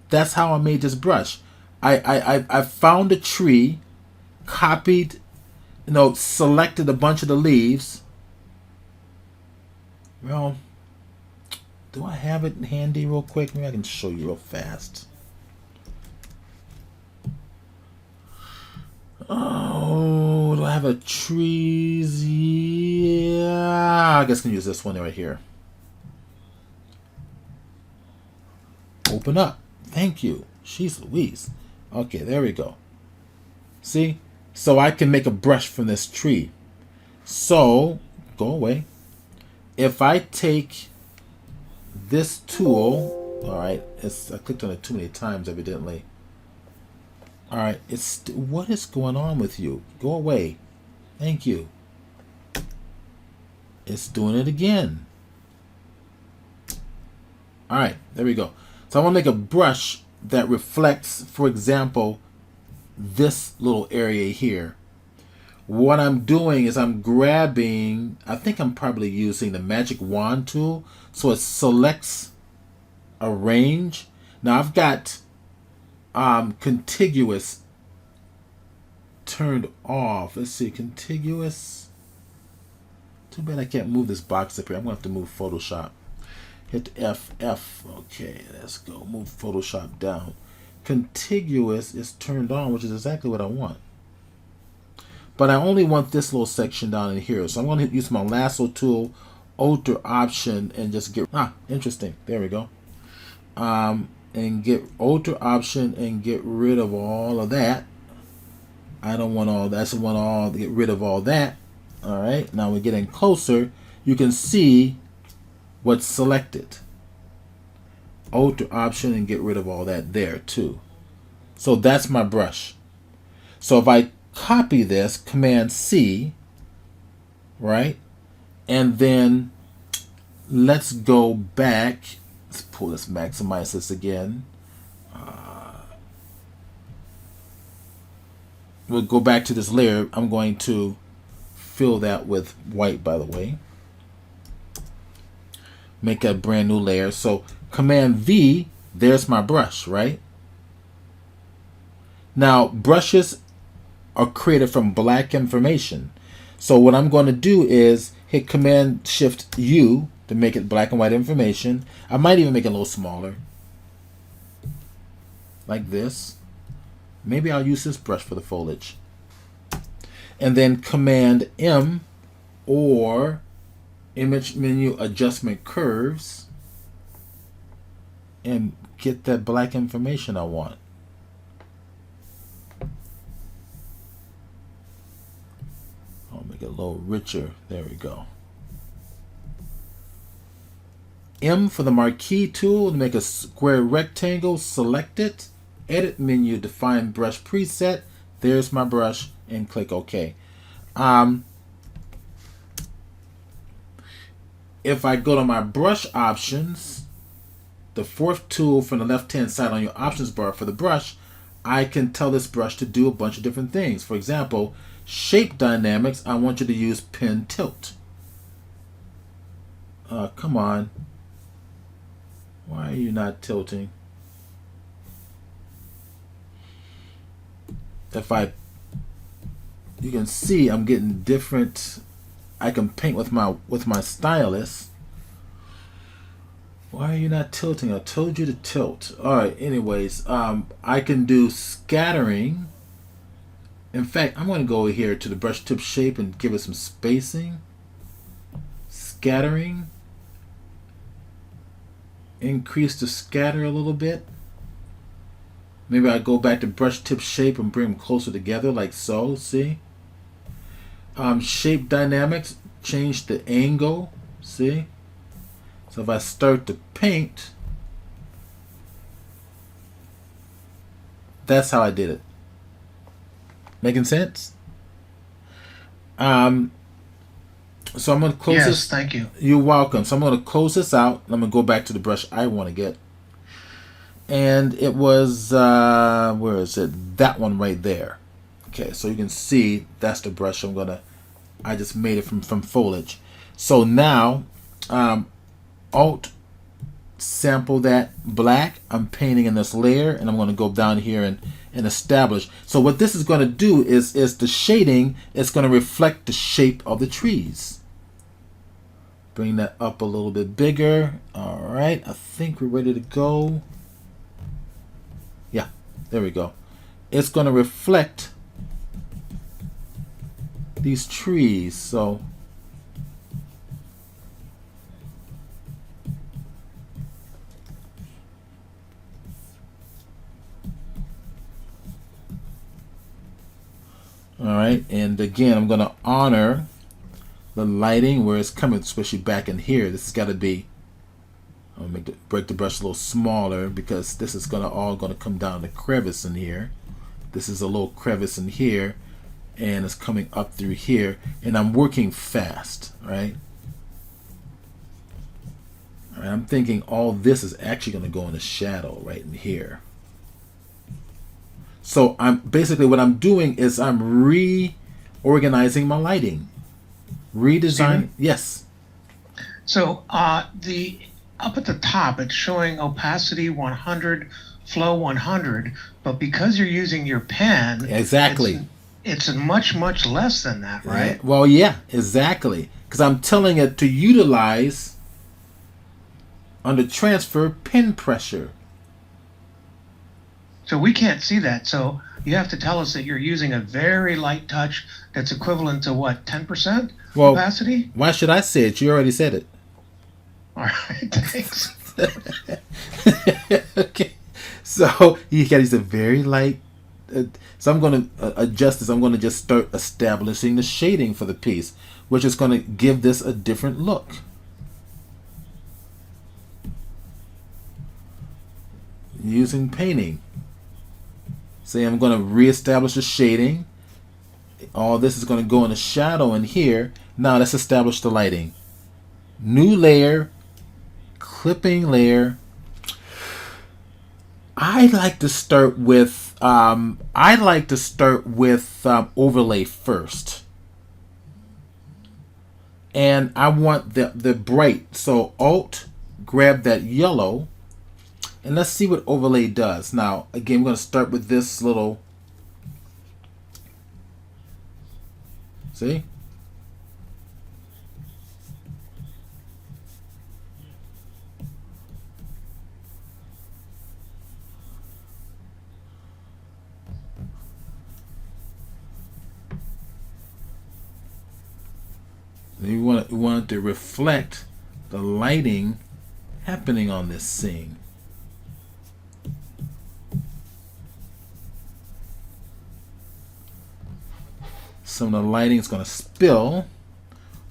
That's how I made this brush. I found a tree, copied, selected a bunch of the leaves. Well, do I have it handy real quick? Maybe I can show you real fast. Oh, do I have a trees? Yeah, I guess I can use this one right here. Open up. Thank you. Jeez Louise. Okay, there we go. See? So I can make a brush from this tree. So, go away. If I take this tool, all right, I clicked on it too many times evidently. All right, what is going on with you? Go away. Thank you. It's doing it again. All right, there we go. So I want to make a brush that reflects, for example, this little area here. What I'm doing is I'm grabbing, I think I'm probably using the magic wand tool. So it selects a range. Now I've got contiguous turned off. Let's see, contiguous. Too bad I can't move this box up here. I'm going to have to move Photoshop. Hit F. Okay, let's go. Move Photoshop down. Contiguous is turned on, which is exactly what I want. But I only want this little section down in here. So I'm going to use my Lasso Tool, Alter Option, and just get... interesting. There we go. And get Alter Option and get rid of all of that. I don't want all that. I want to get rid of all that. All right. Now we're getting closer. You can see what's selected. Alter Option and get rid of all that there too. So that's my brush. So if I copy this, Command C, right? And then let's go back. Let's pull this, maximize this again. We'll go back to this layer. I'm going to fill that with white, by the way. Make a brand new layer. So Command V, there's my brush, right? Now, brushes are created from black information. So what I'm going to do is hit Command Shift U to make it black and white information. I might even make it a little smaller. Like this. Maybe I'll use this brush for the foliage. And then Command M or Image Menu Adjustment Curves and get that black information I want. I'll make it a little richer. There we go. M for the marquee tool to make a square rectangle. Select it. Edit menu, define brush preset. There's my brush and click OK. If I go to my brush options, the fourth tool from the left hand side on your options bar for the brush, I can tell this brush to do a bunch of different things. For example, shape dynamics, I want you to use pen tilt. Come on. Why are you not tilting? You can see I'm getting different. I can paint with my stylus. Why are you not tilting? I told you to tilt. All right. Anyways, I can do scattering. In fact, I'm going to go over here to the brush tip shape and give it some spacing. Scattering. Increase the scatter a little bit. Maybe I go back to brush tip shape and bring them closer together like so. See? Shape dynamics, change the angle. See? So if I start to paint, that's how I did it. Making sense? So I'm going to close this. Yes, thank you. You're welcome. So I'm going to close this out. I'm going to go back to the brush I want to get. And it was, where is it? That one right there. Okay, so you can see that's the brush I just made it from Foliage. So now, Alt, sample that black. I'm painting in this layer, and I'm going to go down here and establish. So what this is going to do is the shading is going to reflect the shape of the trees. Bring that up a little bit bigger. All right, I think we're ready to go. Yeah, there we go. It's going to reflect these trees. So all right, and again, I'm going to honor the lighting where it's coming, especially back in here. This has got to be, I'll break the brush a little smaller because this is all going to come down the crevice in here. This is a little crevice in here, and it's coming up through here, and I'm working fast, right? All right, I'm thinking all this is actually going to go in the shadow right in here. So I'm basically what I'm doing is I'm reorganizing my lighting, redesign. Yes. So up at the top, it's showing opacity 100, flow 100, but because you're using your pen, Exactly. it's much, much less than that, right? Yeah. Well, yeah, exactly. Because I'm telling it to utilize under transfer pen pressure. So we can't see that. So you have to tell us that you're using a very light touch that's equivalent to what, 10% opacity? Why should I say it? You already said it. All right, thanks. Okay. So you got to use a very light. So I'm going to adjust this. I'm going to just start establishing the shading for the piece, which is going to give this a different look. Using painting. See, I'm going to reestablish the shading. All this is going to go in the shadow in here. Now let's establish the lighting. New layer, clipping layer. I'd like to start with overlay first, and I want the bright. So Alt, grab that yellow, and let's see what overlay does. Now again, we're going to start with this little. See. We want it to reflect the lighting happening on this scene. Some of the lighting is going to spill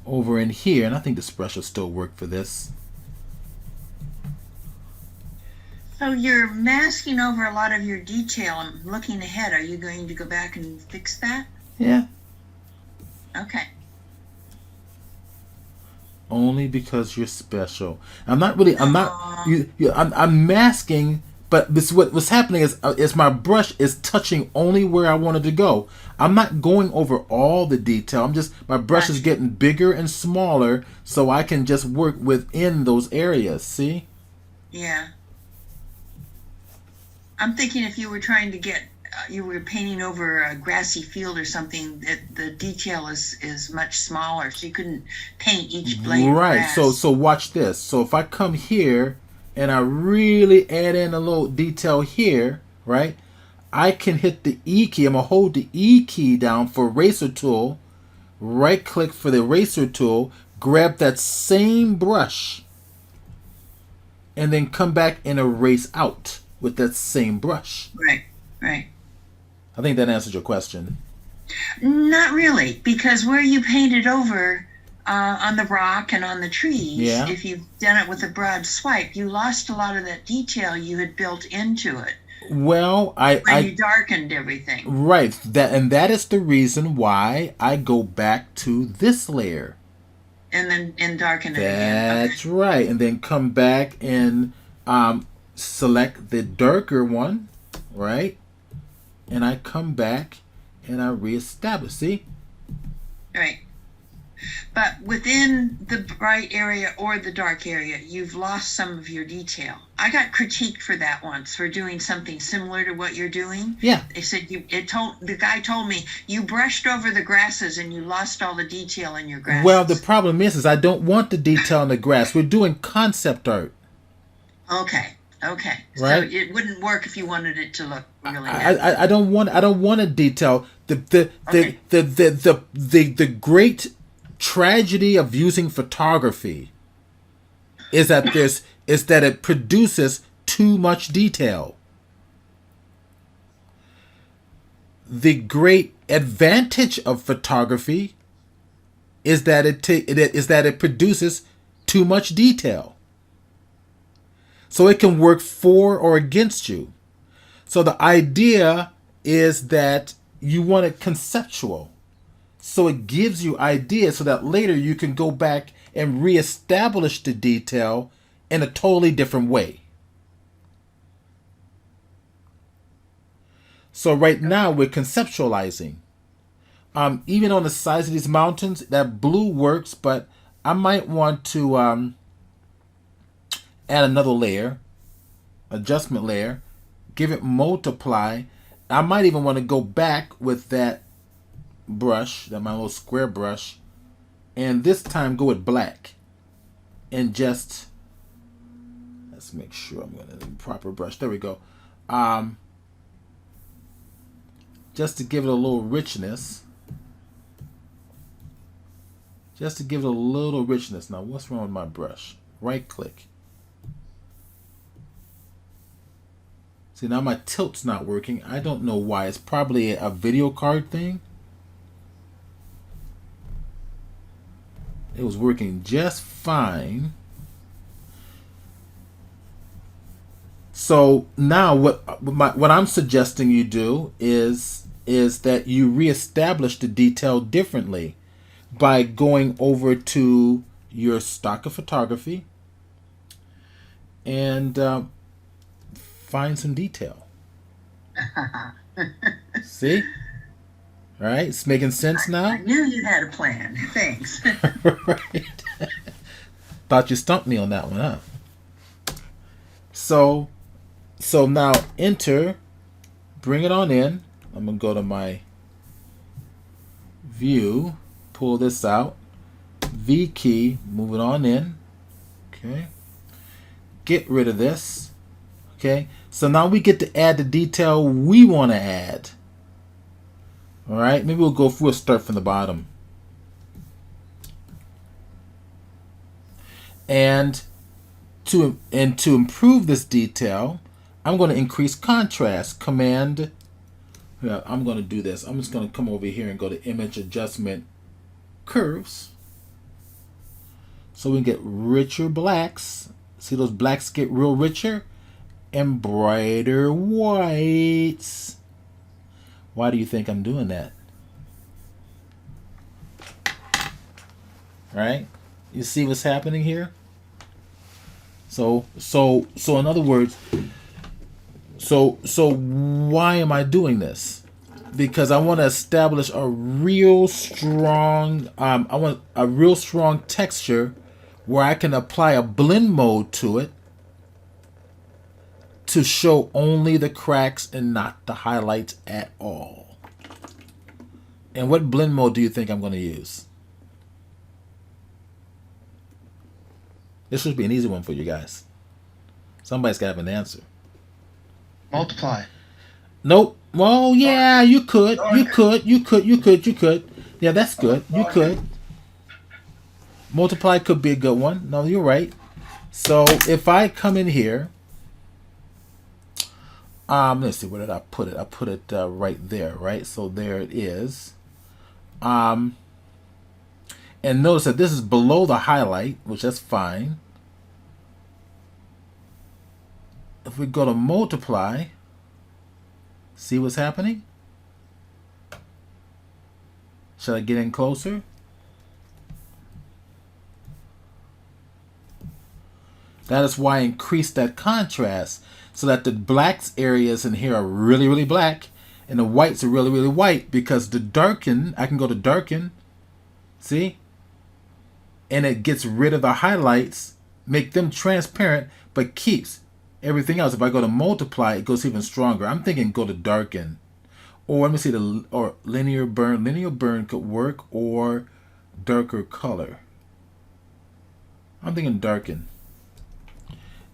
over in here, and I think this brush will still work for this. So you're masking over a lot of your detail. I'm looking ahead. Are you going to go back and fix that? Yeah. Okay. Only because you're special. I'm not really. I'm not. I'm masking. But this what's happening is my brush is touching only where I wanted to go. I'm not going over all the detail. My brush is getting bigger and smaller, so I can just work within those areas. See? Yeah. I'm thinking if you were trying to get, you were painting over a grassy field or something, that the detail is much smaller, so you couldn't paint each blade. Right. So watch this. So if I come here and I really add in a little detail here, right? I can hit the E key. I'm going to hold the E key down for eraser tool. Right click for the eraser tool. Grab that same brush. And then come back and erase out with that same brush. Right, right. I think that answers your question. Not really, because where you painted over on the rock and on the trees, if you've done it with a broad swipe, you lost a lot of that detail you had built into it. Well, when you darkened everything. Right. That is the reason why I go back to this layer. And darken it again. That's right. And then come back and select the darker one, right? And I come back and I reestablish. See? Right. But within the bright area or the dark area, you've lost some of your detail. I got critiqued for that once, for doing something similar to what you're doing. Yeah. They said the guy told me you brushed over the grasses and you lost all the detail in your grasses. Well, the problem is I don't want the detail in the grass. We're doing concept art. Okay. Right? So it wouldn't work if you wanted it to look really nice. I don't want a detail. The great tragedy of using photography is that it produces too much detail. The great advantage of photography is that it produces too much detail. So it can work for or against you. So the idea is that you want it conceptual. So it gives you ideas so that later you can go back and reestablish the detail in a totally different way. So right now we're conceptualizing. Even on the sides of these mountains, that blue works, but I might want to add another layer, adjustment layer, give it multiply. I might even want to go back with that brush, my little square brush, and this time go with black. And just, let's make sure I'm going to do proper brush. There we go. Just to give it a little richness. Just to give it a little richness. Now, what's wrong with my brush? Right click. See, now my tilt's not working. I don't know why. It's probably a video card thing. It was working just fine. So now what I'm suggesting you do is that you reestablish the detail differently by going over to your stock of photography and find some detail. See? All right, it's making sense now. I knew you had a plan. Thanks. Right. Thought you stumped me on that one, huh? So now enter, bring it on in. I'm gonna go to my view, pull this out, V key, move it on in. Okay. Get rid of this. Okay. So now we get to add the detail we want to add. All right. Maybe we'll start from the bottom. And to improve this detail, I'm going to increase contrast. Command. Yeah, I'm going to do this. I'm just going to come over here and go to Image Adjustment, Curves. So we can get richer blacks. See those blacks get real richer? And brighter whites. Why do you think I'm doing that? Right? You see what's happening here? So in other words, so why am I doing this? Because I want to establish a real strong I want a real strong texture where I can apply a blend mode to it to show only the cracks and not the highlights at all. And what blend mode do you think I'm going to use? This should be an easy one for you guys. Somebody's got to have an answer. Multiply. Nope. Well, yeah, you could. You could. Yeah, that's good. You could. Multiply could be a good one. No, you're right. So if I come in here, let's see, where did I put it? I put it right there, right? So there it is. And notice that this is below the highlight, which that's fine. If we go to multiply, see what's happening? Should I get in closer? That is why I increased that contrast so that the blacks areas in here are really, really black and the whites are really, really white, because the darken, I can go to darken, see? And it gets rid of the highlights, make them transparent, but keeps everything else. If I go to multiply, it goes even stronger. I'm thinking go to darken. Or let me see, or linear burn. Linear burn could work, or darker color. I'm thinking darken.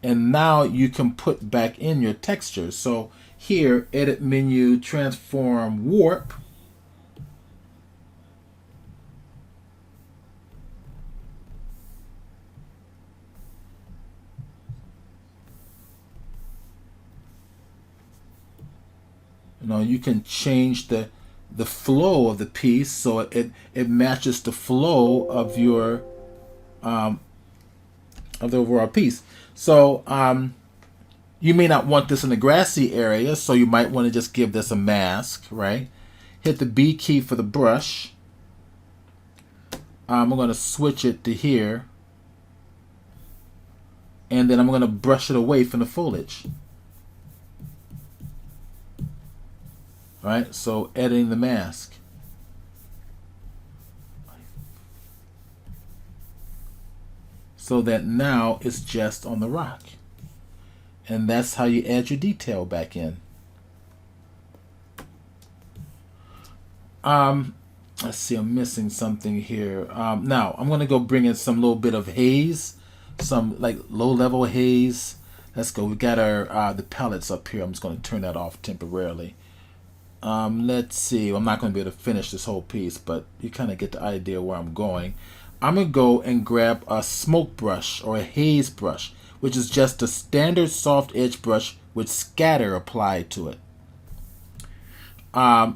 And now you can put back in your texture. So here, edit menu, transform, warp. You know, you can change the flow of the piece so it matches the flow of your of the overall piece. So you may not want this in the grassy area, so you might want to just give this a mask, right? Hit the B key for the brush. I'm going to switch it to here, and then I'm going to brush it away from the foliage. Right, so editing the mask. So that now it's just on the rock. And that's how you add your detail back in. Let's see, I'm missing something here. Now, I'm going to go bring in some little bit of haze, some like low-level haze. Let's go. We got our the palettes up here. I'm just going to turn that off temporarily. Let's see. I'm not going to be able to finish this whole piece, but you kind of get the idea where I'm going. I'm going to go and grab a smoke brush or a haze brush, which is just a standard soft edge brush with scatter applied to it.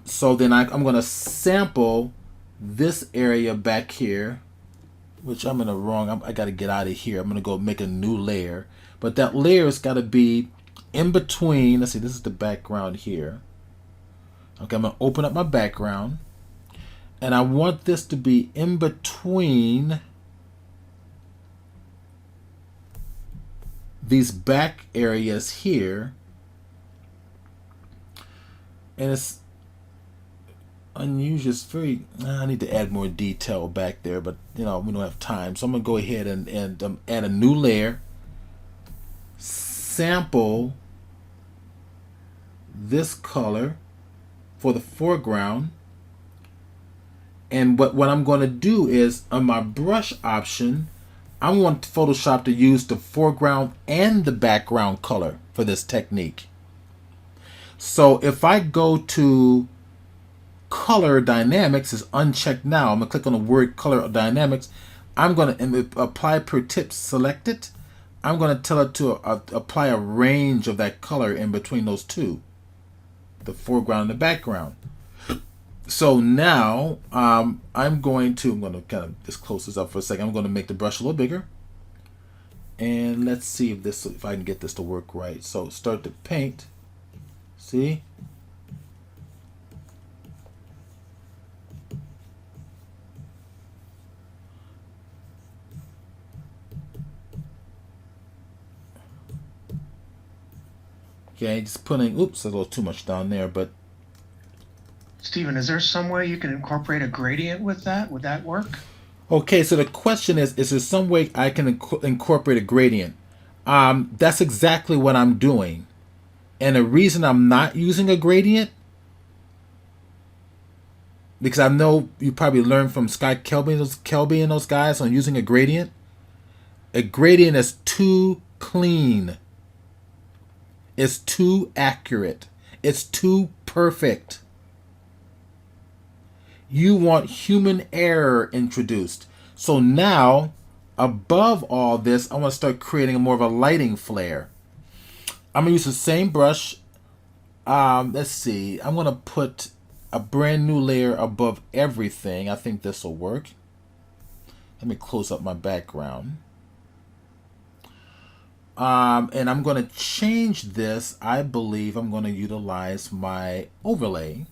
So then I'm going to sample this area back here, which I'm in the wrong. I got to get out of here. I'm going to go make a new layer. But that layer has got to be in between. Let's see, this is the background here. Okay, I'm going to open up my background. And I want this to be in between these back areas here. And it's unusual. It's very, I need to add more detail back there, but you know, we don't have time. So I'm going to go ahead and add a new layer. Sample this color for the foreground. And what I'm going to do is on my brush option, I want Photoshop to use the foreground and the background color for this technique. So if I go to color dynamics, is unchecked now. I'm going to click on the word color dynamics. I'm going to apply per tip, select it. I'm going to tell it to apply a range of that color in between those two, the foreground and the background. So now I'm going to kind of just close this up for a second. I'm going to make the brush a little bigger. And let's see if I can get this to work right. So start to paint. See? Okay, just putting, oops, a little too much down there, but Stephen, is there some way you can incorporate a gradient with that? Would that work? okay, so the question is there some way I can incorporate a gradient? That's exactly what I'm doing. And the reason I'm not using a gradient, because I know you probably learned from Scott Kelby and those guys on using a gradient. A gradient is too clean. It's too accurate. It's too perfect. You want human error introduced. So now, above all this, I want to start creating more of a lighting flare. I'm going to use the same brush. Let's see. I'm going to put a brand new layer above everything. I think this will work. Let me close up my background. And I'm going to change this. I believe I'm going to utilize my overlay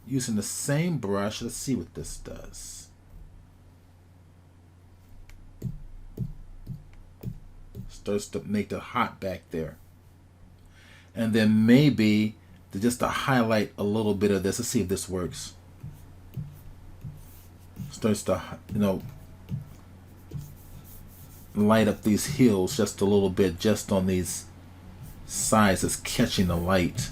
using the same brush. Let's see what this does. Starts to make the hot back there. And then maybe just to highlight a little bit of this. Let's see if this works. Starts to, light up these hills just a little bit, just on these sides. It's catching the light.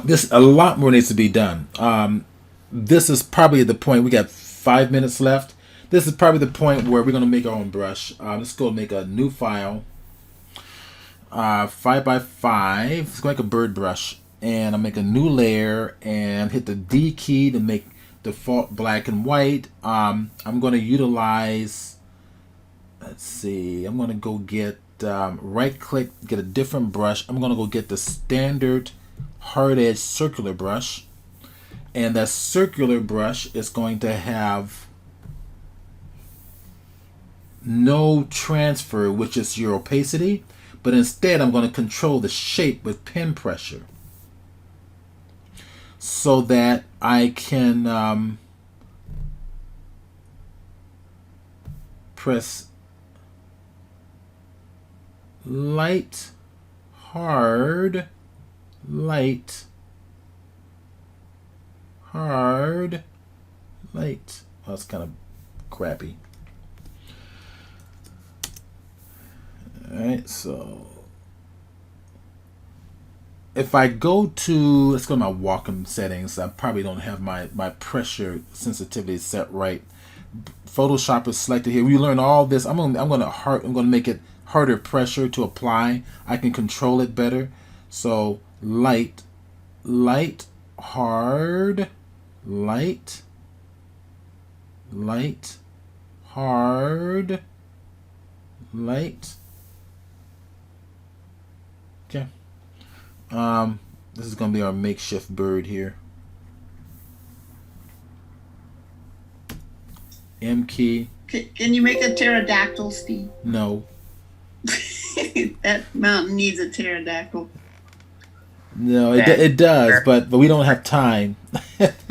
This a lot more needs to be done. This is probably the point. We got 5 minutes left. This is probably the point where we're going to make our own brush. Let's go make a new file. 5x5. Let's go make a bird brush, and I'll make a new layer and hit the D key to make default black and white. I'm going to utilize, let's see, I'm going to go get right click, get a different brush. I'm going to go get the standard hard edge circular brush, and that circular brush is going to have no transfer, which is your opacity, but instead I'm going to control the shape with pen pressure so that I can press light, hard, light, hard, light. Oh, that's kind of crappy. All right. right, so if I go to, let's go to my Wacom settings. I probably don't have my pressure sensitivity set right. Photoshop is selected here. We learn all this. I'm gonna make it harder pressure to apply. I can control it better. So light, hard, light, hard, light. Okay. This is gonna be our makeshift bird here. M key. Can you make a pterodactyl, Steve? No. That mountain needs a pterodactyl. No, it does, but we don't have time.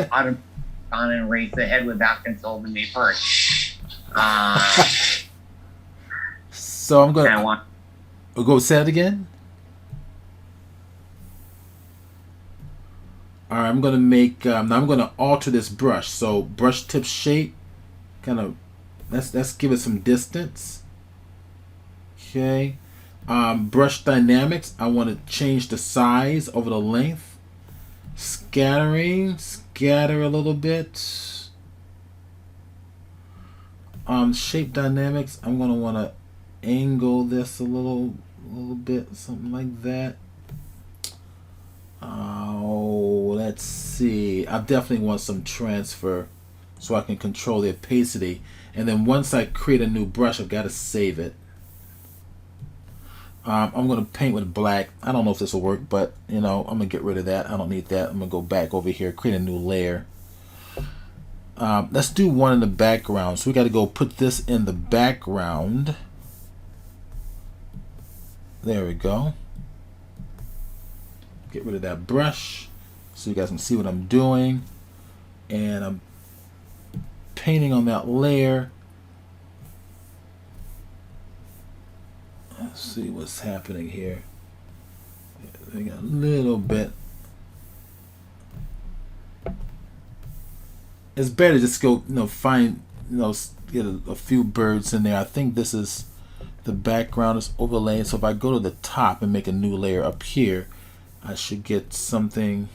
On and raise the head without consulting me first. So I'm gonna go say it again. All right, I'm gonna make. Now I'm gonna alter this brush. So brush tip shape, kind of. Let's give it some distance. Okay. Brush dynamics. I want to change the size over the length. Scattering. Scatter a little bit. Shape dynamics. I'm gonna want to angle this a little bit, something like that. Oh, let's see. I definitely want some transfer so I can control the opacity. And then once I create a new brush, I've got to save it. I'm going to paint with black. I don't know if this will work, but I'm going to get rid of that. I don't need that. I'm going to go back over here, create a new layer. Let's do one in the background. So we got to go put this in the background. There we go. Get rid of that brush so you guys can see what I'm doing. And I'm painting on that layer. Let's see what's happening here. I got a little bit. It's better to just go, find, get a few birds in there. I think this is the background is overlaying. So if I go to the top and make a new layer up here, I should get something.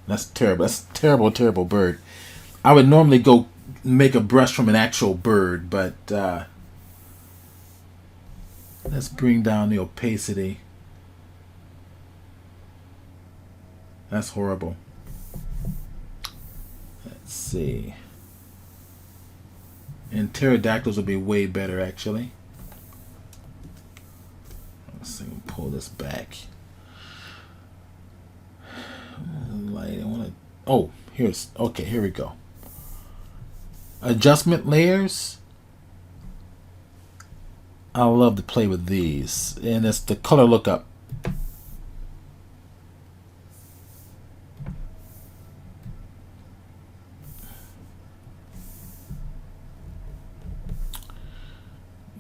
That's terrible. That's a terrible, terrible bird. I would normally go make a brush from an actual bird, but let's bring down the opacity. That's horrible. Let's see. And pterodactyls will be way better, actually. Let's see. We'll pull this back. Light. I want to. Oh, okay. Here we go. Adjustment layers. I love to play with these, and it's the color lookup.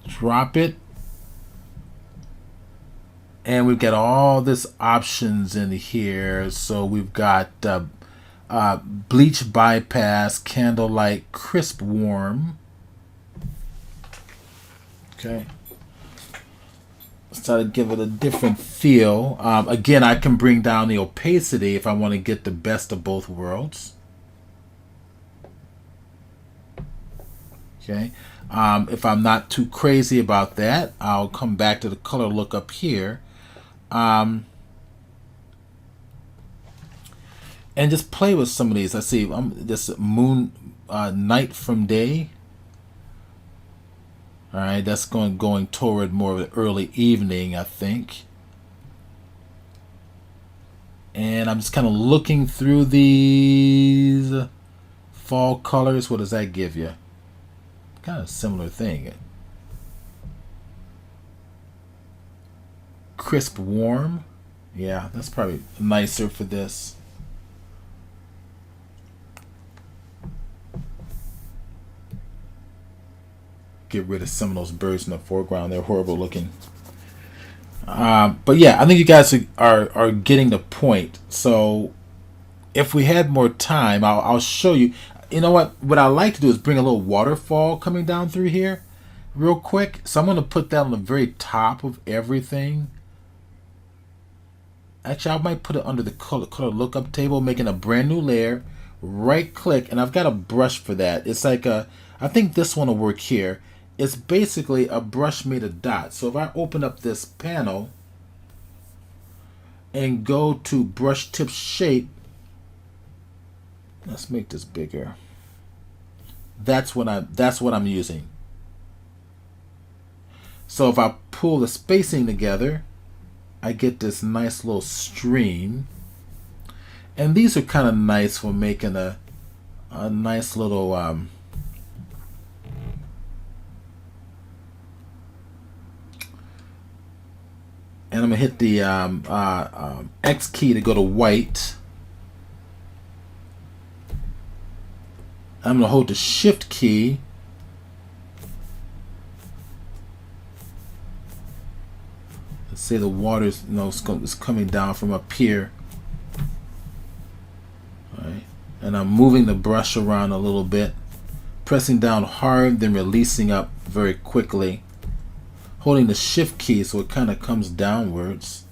Drop it, and we've got all this options in here. So we've got bleach bypass, candlelight, crisp warm. Okay, let's try to give it a different feel. Again, I can bring down the opacity if I want to get the best of both worlds. Okay. If I'm not too crazy about that, I'll come back to the color look up here. And just play with some of these. I see this moon, night from day. All right, that's going toward more of the early evening, I think. And I'm just kind of looking through these fall colors. What does that give you? Kind of similar thing. Crisp warm. Yeah, that's probably nicer for this. Get rid of some of those birds in the foreground. They're horrible looking. But yeah, I think you guys are getting the point. So if we had more time, I'll show you. You know what? What I like to do is bring a little waterfall coming down through here real quick. So I'm going to put that on the very top of everything. Actually, I might put it under the color lookup table, making a brand new layer. Right click, and I've got a brush for that. It's like I think this one will work here. It's basically a brush made of dots. So if I open up this panel and go to brush tip shape, let's make this bigger. That's what I'm using. So if I pull the spacing together, I get this nice little stream. And these are kind of nice for making a nice little and I'm gonna hit the X key to go to white. I'm gonna hold the Shift key. Let's say the water's it's coming down from up here. Right. And I'm moving the brush around a little bit, pressing down hard, then releasing up very quickly, holding the Shift key so it kind of comes downwards,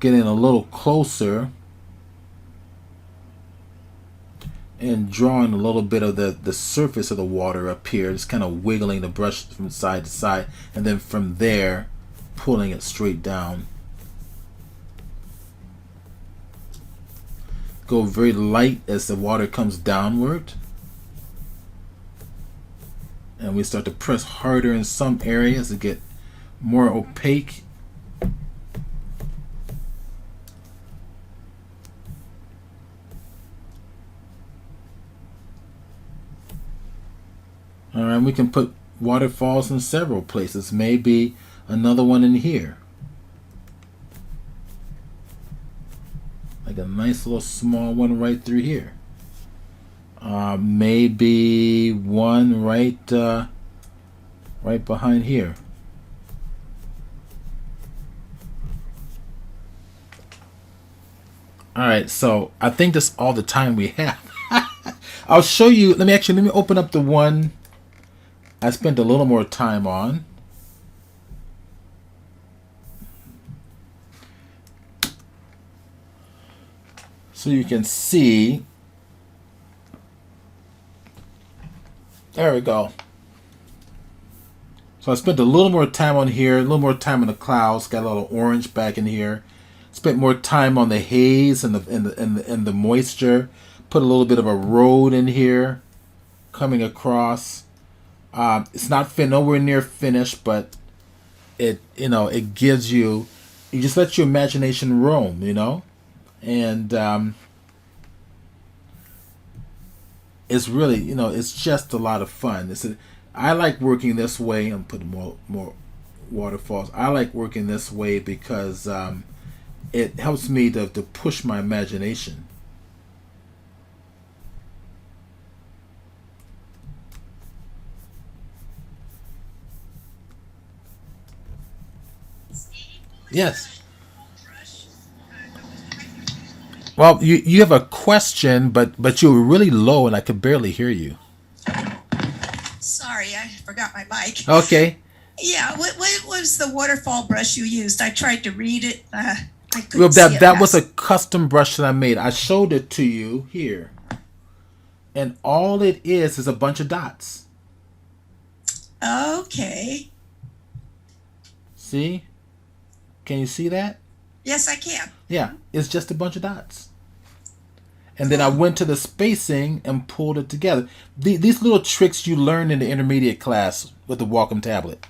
getting a little closer and drawing a little bit of the surface of the water up here, just kind of wiggling the brush from side to side, and then from there pulling it straight down. Go very light as the water comes downward, and we start to press harder in some areas to get more opaque. Alright, we can put waterfalls in several places, maybe another one in here. Like a nice little small one right through here. Maybe one right behind here. Alright, so I think that's all the time we have. I'll show you, let me open up the one I spent a little more time on. So you can see. There we go. So I spent a little more time on here, a little more time on the clouds, got a little orange back in here. Spent more time on the haze and the moisture. Put a little bit of a road in here coming across. It's not nowhere near finished, but it gives you just let your imagination roam, and it's really it's just a lot of fun. I like working this way. I'm putting more waterfalls. I like working this way because it helps me to push my imagination. Yes. Well, you have a question, but you were really low and I could barely hear you. Sorry, I forgot my mic. Okay. Yeah, what was the waterfall brush you used? I tried to read it. I couldn't Well, see it that was a fast. custom brush that I made. I showed it to you here. And all it is a bunch of dots. Okay. See? Can you see that? Yes, I can. Yeah, it's just a bunch of dots. And then I went to the spacing and pulled it together. These little tricks you learned in the intermediate class with the Wacom tablet.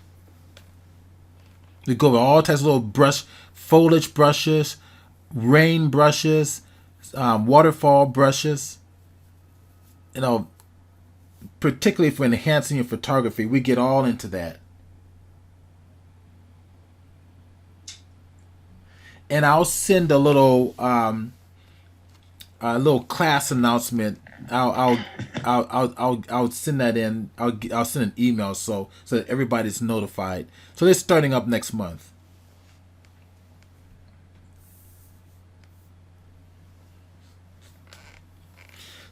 We go over all types of little foliage brushes, rain brushes, waterfall brushes. Particularly for enhancing your photography, we get all into that. And I'll send a little class announcement I'll I'll send that in. I'll send an email so that everybody's notified. So they're starting up next month.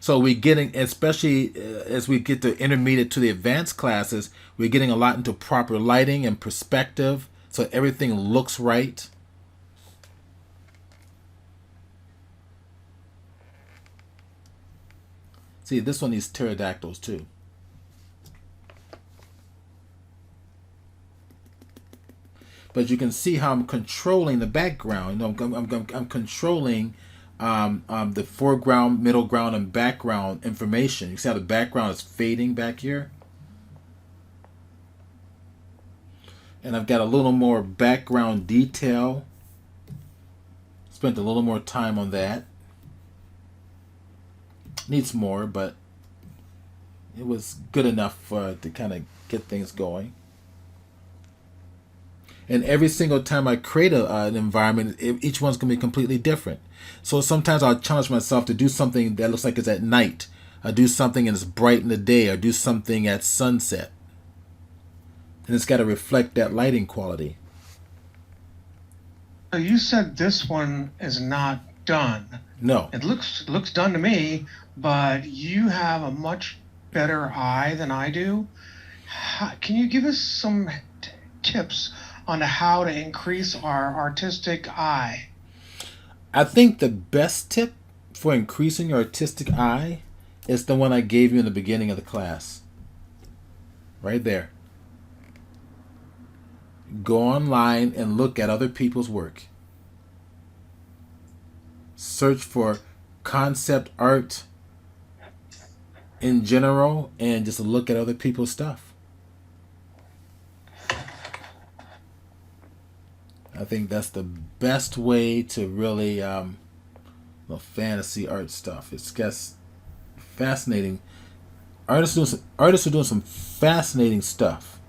So we're getting, especially as we get the intermediate to the advanced classes, we're getting a lot into proper lighting and perspective, so everything looks right. See, this one needs pterodactyls too. But you can see how I'm controlling the background. You know, I'm controlling the foreground, middle ground, and background information. You see how the background is fading back here? And I've got a little more background detail. Spent a little more time on that. Needs more, but it was good enough to kind of get things going. And every single time I create an environment, each one's going to be completely different. So sometimes I'll challenge myself to do something that looks like it's at night. I'll do something and it's bright in the day. Or do something at sunset. And it's got to reflect that lighting quality. So you said this one is not done. No. It looks done to me, but you have a much better eye than I do. Can you give us some tips on how to increase our artistic eye? I think the best tip for increasing your artistic eye is the one I gave you in the beginning of the class. Right there. Go online and look at other people's work. Search for concept art in general and just look at other people's stuff. I think that's the best way to really fantasy art stuff. It's just fascinating. Artists are doing some fascinating stuff.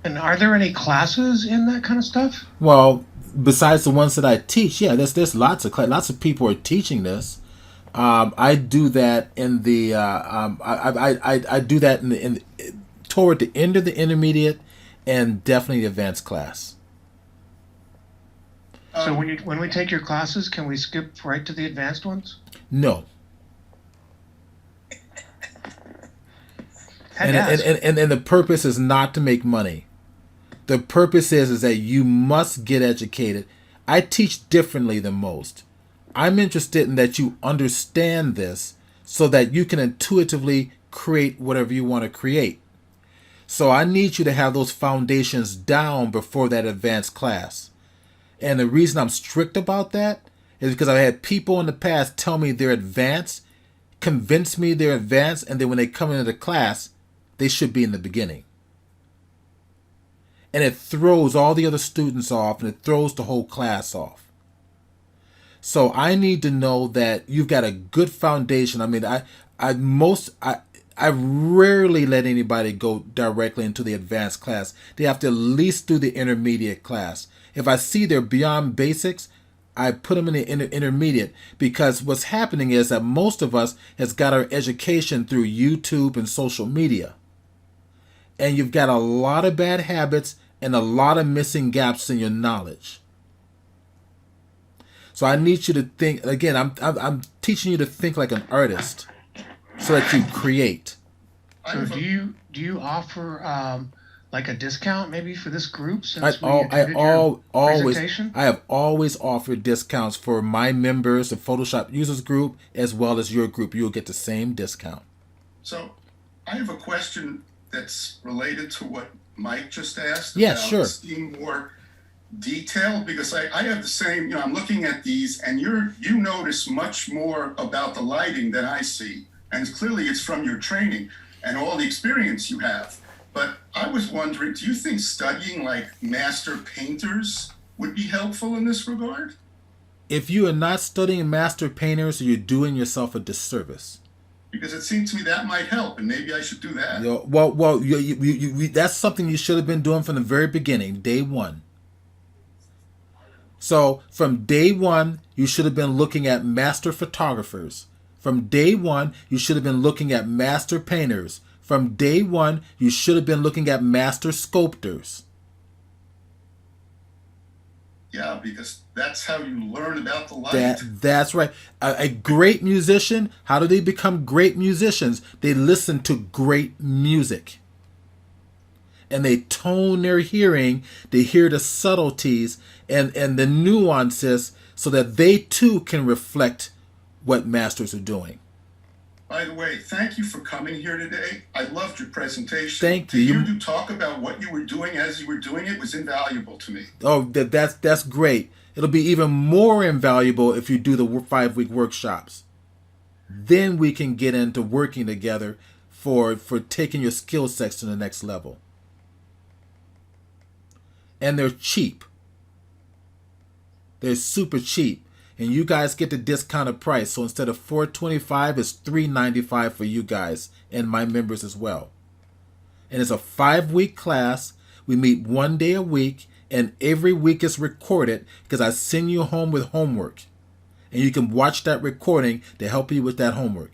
And are there any classes in that kind of stuff? Well, besides the ones that I teach, yeah, there's lots of people are teaching this. I do that in the I do that in toward the end of the intermediate and definitely the advanced class. So when we take your classes, can we skip right to the advanced ones? No. And the purpose is not to make money. The purpose is that you must get educated. I teach differently than most. I'm interested in that you understand this so that you can intuitively create whatever you want to create. So I need you to have those foundations down before that advanced class. And the reason I'm strict about that is because I've had people in the past tell me they're advanced, convince me they're advanced, and then when they come into the class, they should be in the beginning. And it throws all the other students off, and it throws the whole class off. So I need to know that you've got a good foundation. I mean, I rarely let anybody go directly into the advanced class. They have to at least do the intermediate class. If I see they're beyond basics, I put them in the intermediate, because what's happening is that most of us has got our education through YouTube and social media. And you've got a lot of bad habits and a lot of missing gaps in your knowledge. So I need you to think, again, I'm teaching you to think like an artist so that you create. So do you offer like a discount maybe for this group since I have always offered discounts for my members, the Photoshop users group, as well as your group. You'll get the same discount. So I have a question that's related to what Mike just asked. Yeah, about sure. Seeing more detail, because I have the same, I'm looking at these and you notice much more about the lighting than I see. And clearly it's from your training and all the experience you have. But I was wondering, do you think studying like master painters would be helpful in this regard? If you are not studying master painters, you're doing yourself a disservice. Because it seemed to me that might help, and maybe I should do that. That's something you should have been doing from the very beginning, day one. So from day one, you should have been looking at master photographers From day one, you should have been looking at master painters. From day one, you should have been looking at master sculptors. Yeah, because that's how you learn about the light. That's right. A great musician, how do they become great musicians? They listen to great music. And they tone their hearing, they hear the subtleties and the nuances so that they too can reflect what masters are doing. By the way, thank you for coming here today. I loved your presentation. Thank you. To hear you talk about what you were doing as you were doing it was invaluable to me. Oh, that's great. It'll be even more invaluable if you do the 5-week workshops. Then we can get into working together for taking your skill sets to the next level. And they're cheap. They're super cheap. And you guys get the discounted price. So instead of $425, it's $395 for you guys and my members as well. And it's a 5-week class. We meet 1 day a week. And every week is recorded because I send you home with homework. And you can watch that recording to help you with that homework.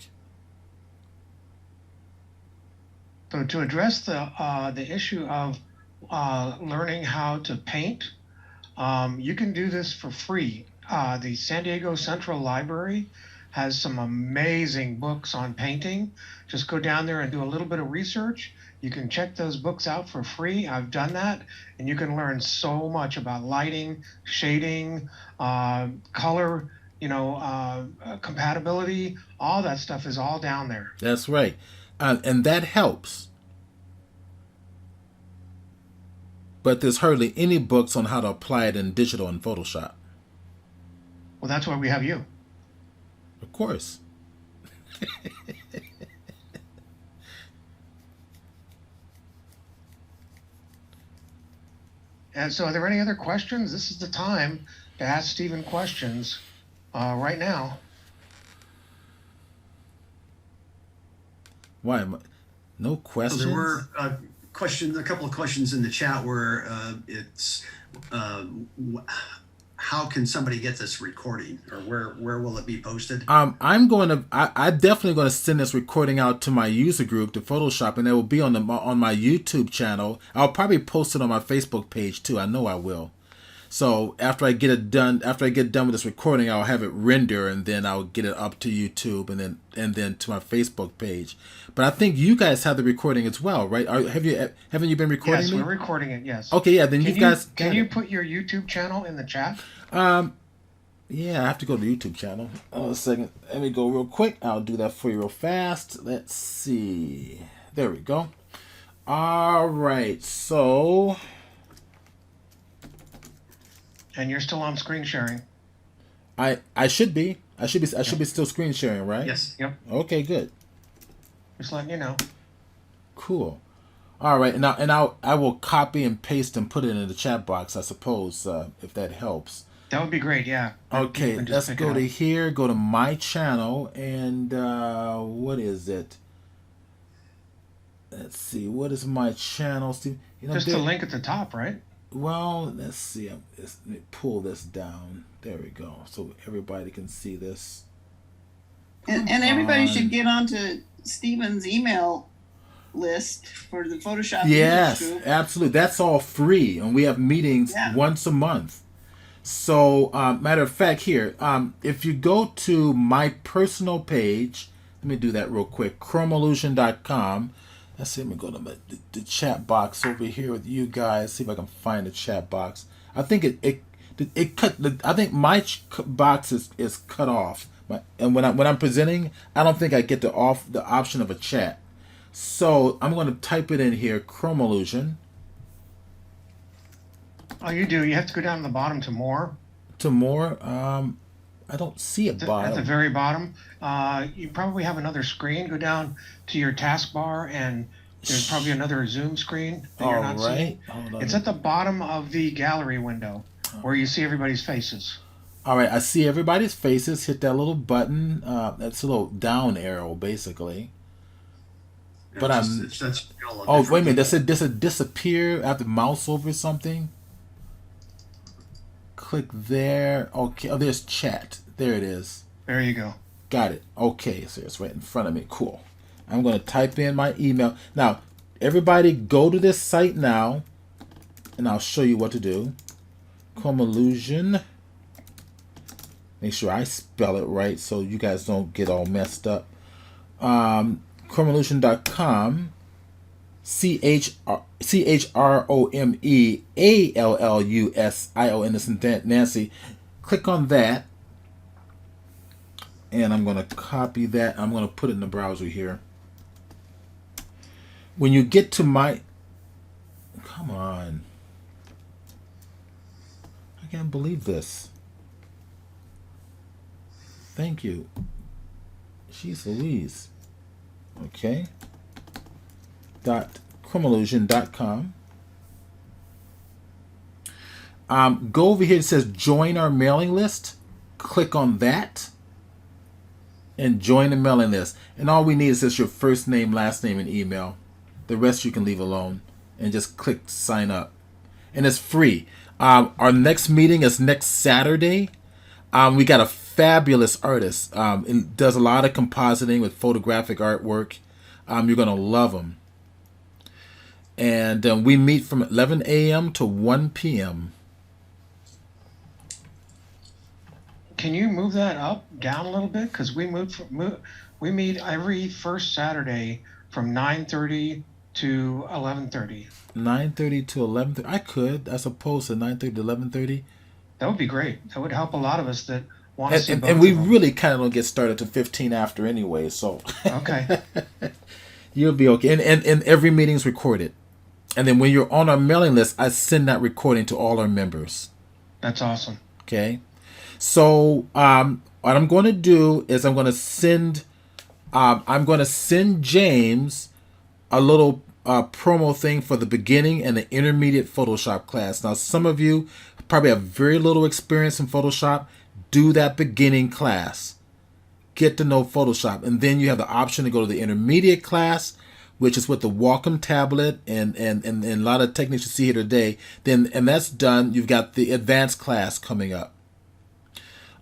So to address the issue of learning how to paint, you can do this for free. The San Diego Central Library has some amazing books on painting. Just go down there and do a little bit of research. You can check those books out for free. I've done that, and you can learn so much about lighting, shading, color, compatibility. All that stuff is all down there. That's right. And that helps. But there's hardly any books on how to apply it in digital and Photoshop. Well, that's why we have you. Of course. And so, are there any other questions? This is the time to ask Stephen questions right now. Why am I? No questions? So there were a couple of questions in the chat where how can somebody get this recording, or where will it be posted? I'm definitely going to send this recording out to my user group, to Photoshop, and it will be on my YouTube channel. I'll probably post it on my Facebook page too. I know I will. So after I get done with this recording, I'll have it render, and then I'll get it up to YouTube, and then to my Facebook page. But I think you guys have the recording as well, right? Haven't you been recording? Yes, me? we're recording it. Yes. Okay, yeah. Then Can you put your YouTube channel in the chat? Yeah, I have to go to the YouTube channel. Hold on a second. Let me go real quick. I'll do that for you real fast. Let's see. There we go. All right. So. And you're still on screen sharing. I should be. I should be still screen sharing, right? Yes. Yep. Okay, good. Just letting you know. Cool. All right, and I will copy and paste and put it in the chat box, I suppose, if that helps. That would be great. Yeah. Okay, let's go to here. Go to my channel, and what is it? Let's see. What is my channel, Steve? Just the link at the top, right? Well, let's see. Let me pull this down. There we go. So everybody can see this. And everybody should get onto Stephen's email list for the Photoshop. Yes, group. absolutely. That's all free, and we have meetings once a month. So, matter of fact, here, if you go to my personal page, let me do that real quick. Chromillusion.com. Let's see. Let me go to the chat box over here with you guys. See if I can find the chat box. I think it cut. I think my box is cut off. And when I'm presenting, I don't think I get the option of a chat. So I'm going to type it in here. Chromillusion. Oh, you do. You have to go down to the bottom to more. To more. I don't see a bottom. At the very bottom. You probably have another screen. Go down to your taskbar, and there's probably another zoom screen that you're not seeing. Hold on. It's at the bottom of the gallery window where you see everybody's faces. All right, I see everybody's faces. Hit that little button. That's a little down arrow, basically. But oh, wait a minute. Does it disappear? I have to mouse over something. Click there. Okay. Oh, there's chat. There it is. There you go. Got it. Okay, so it's right in front of me. Cool. I'm going to type in my email. Now, everybody go to this site now, and I'll show you what to do. Chrome Illusion. Make sure I spell it right so you guys don't get all messed up. ChromeIllusion.com. ChromeAllusion. This is Nancy. Click on that. And I'm going to copy that. I'm going to put it in the browser here. When you get to my... Come on. I can't believe this. Thank you. Jeez Louise. Okay. .chromeillusion.com. Go over here. It says join our mailing list. Click on that. And join the mailing list. And all we need is just your first name, last name, and email. The rest you can leave alone. And just click sign up. And it's free. Our next meeting is next Saturday. We got a fabulous artist. It does a lot of compositing with photographic artwork. You're going to love him. And we meet from 11 a.m. to 1 p.m. Can you move that up, down a little bit? Because we we meet every first Saturday from 9:30 to 11:30. 9:30 to 11:30. I could, as opposed to 9:30 to 11:30. That would be great. That would help a lot of us that want to see both and we of them. really kind of don't get started to 15 after anyway, so Okay. you'll be okay. And every meeting's recorded. And then when you're on our mailing list, I send that recording to all our members. That's awesome. Okay. So what I'm going to do is I'm going to send James a little promo thing for the beginning and the intermediate Photoshop class. Now, some of you probably have very little experience in Photoshop. Do that beginning class. Get to know Photoshop. And then you have the option to go to the intermediate class, which is with the Wacom tablet and a lot of techniques you see here today. And that's done. You've got the advanced class coming up.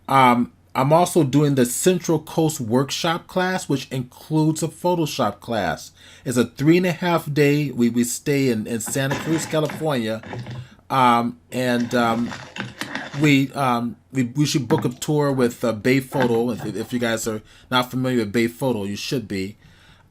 I'm also doing the Central Coast Workshop class, which includes a Photoshop class. It's a 3.5 day. We stay in Santa Cruz, California, we should book a tour with Bay Photo. If you guys are not familiar with Bay Photo, you should be.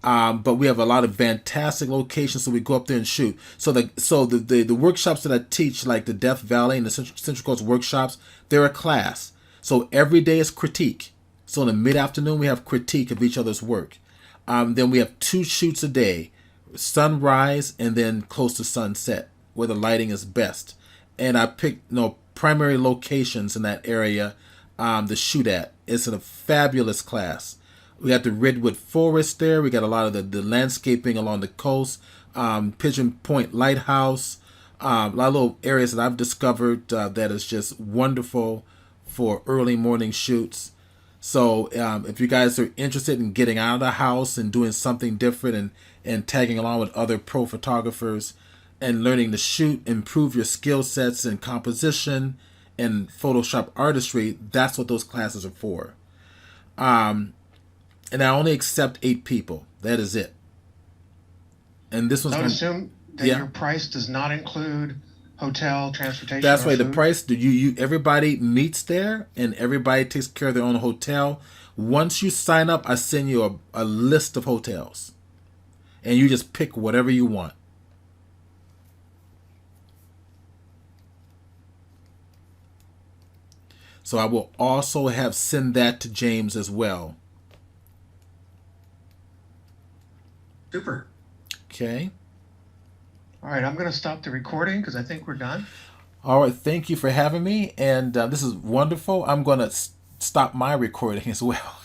But we have a lot of fantastic locations, so we go up there and shoot. So the workshops that I teach, like the Death Valley and the Central Coast workshops, they're a class. So every day is critique. So in the mid-afternoon, we have critique of each other's work. Then we have 2 shoots a day, sunrise and then close to sunset, where the lighting is best. And I picked primary locations in that area to shoot at. It's a fabulous class. We got the Redwood Forest there. We got a lot of the landscaping along the coast, Pigeon Point Lighthouse, a lot of little areas that I've discovered that is just wonderful for early morning shoots. So if you guys are interested in getting out of the house and doing something different and tagging along with other pro photographers and learning to shoot, improve your skill sets in composition and Photoshop artistry, that's what those classes are for. And I only accept 8 people. That is it. And this one's I would going assume that your price does not include hotel, transportation. That's right. The food? price, everybody meets there and everybody takes care of their own hotel. Once you sign up, I send you a list of hotels. And you just pick whatever you want. So I will also send that to James as well. Super. Okay. All right, I'm going to stop the recording because I think we're done. All right, thank you for having me, and this is wonderful. I'm going to stop my recording as well.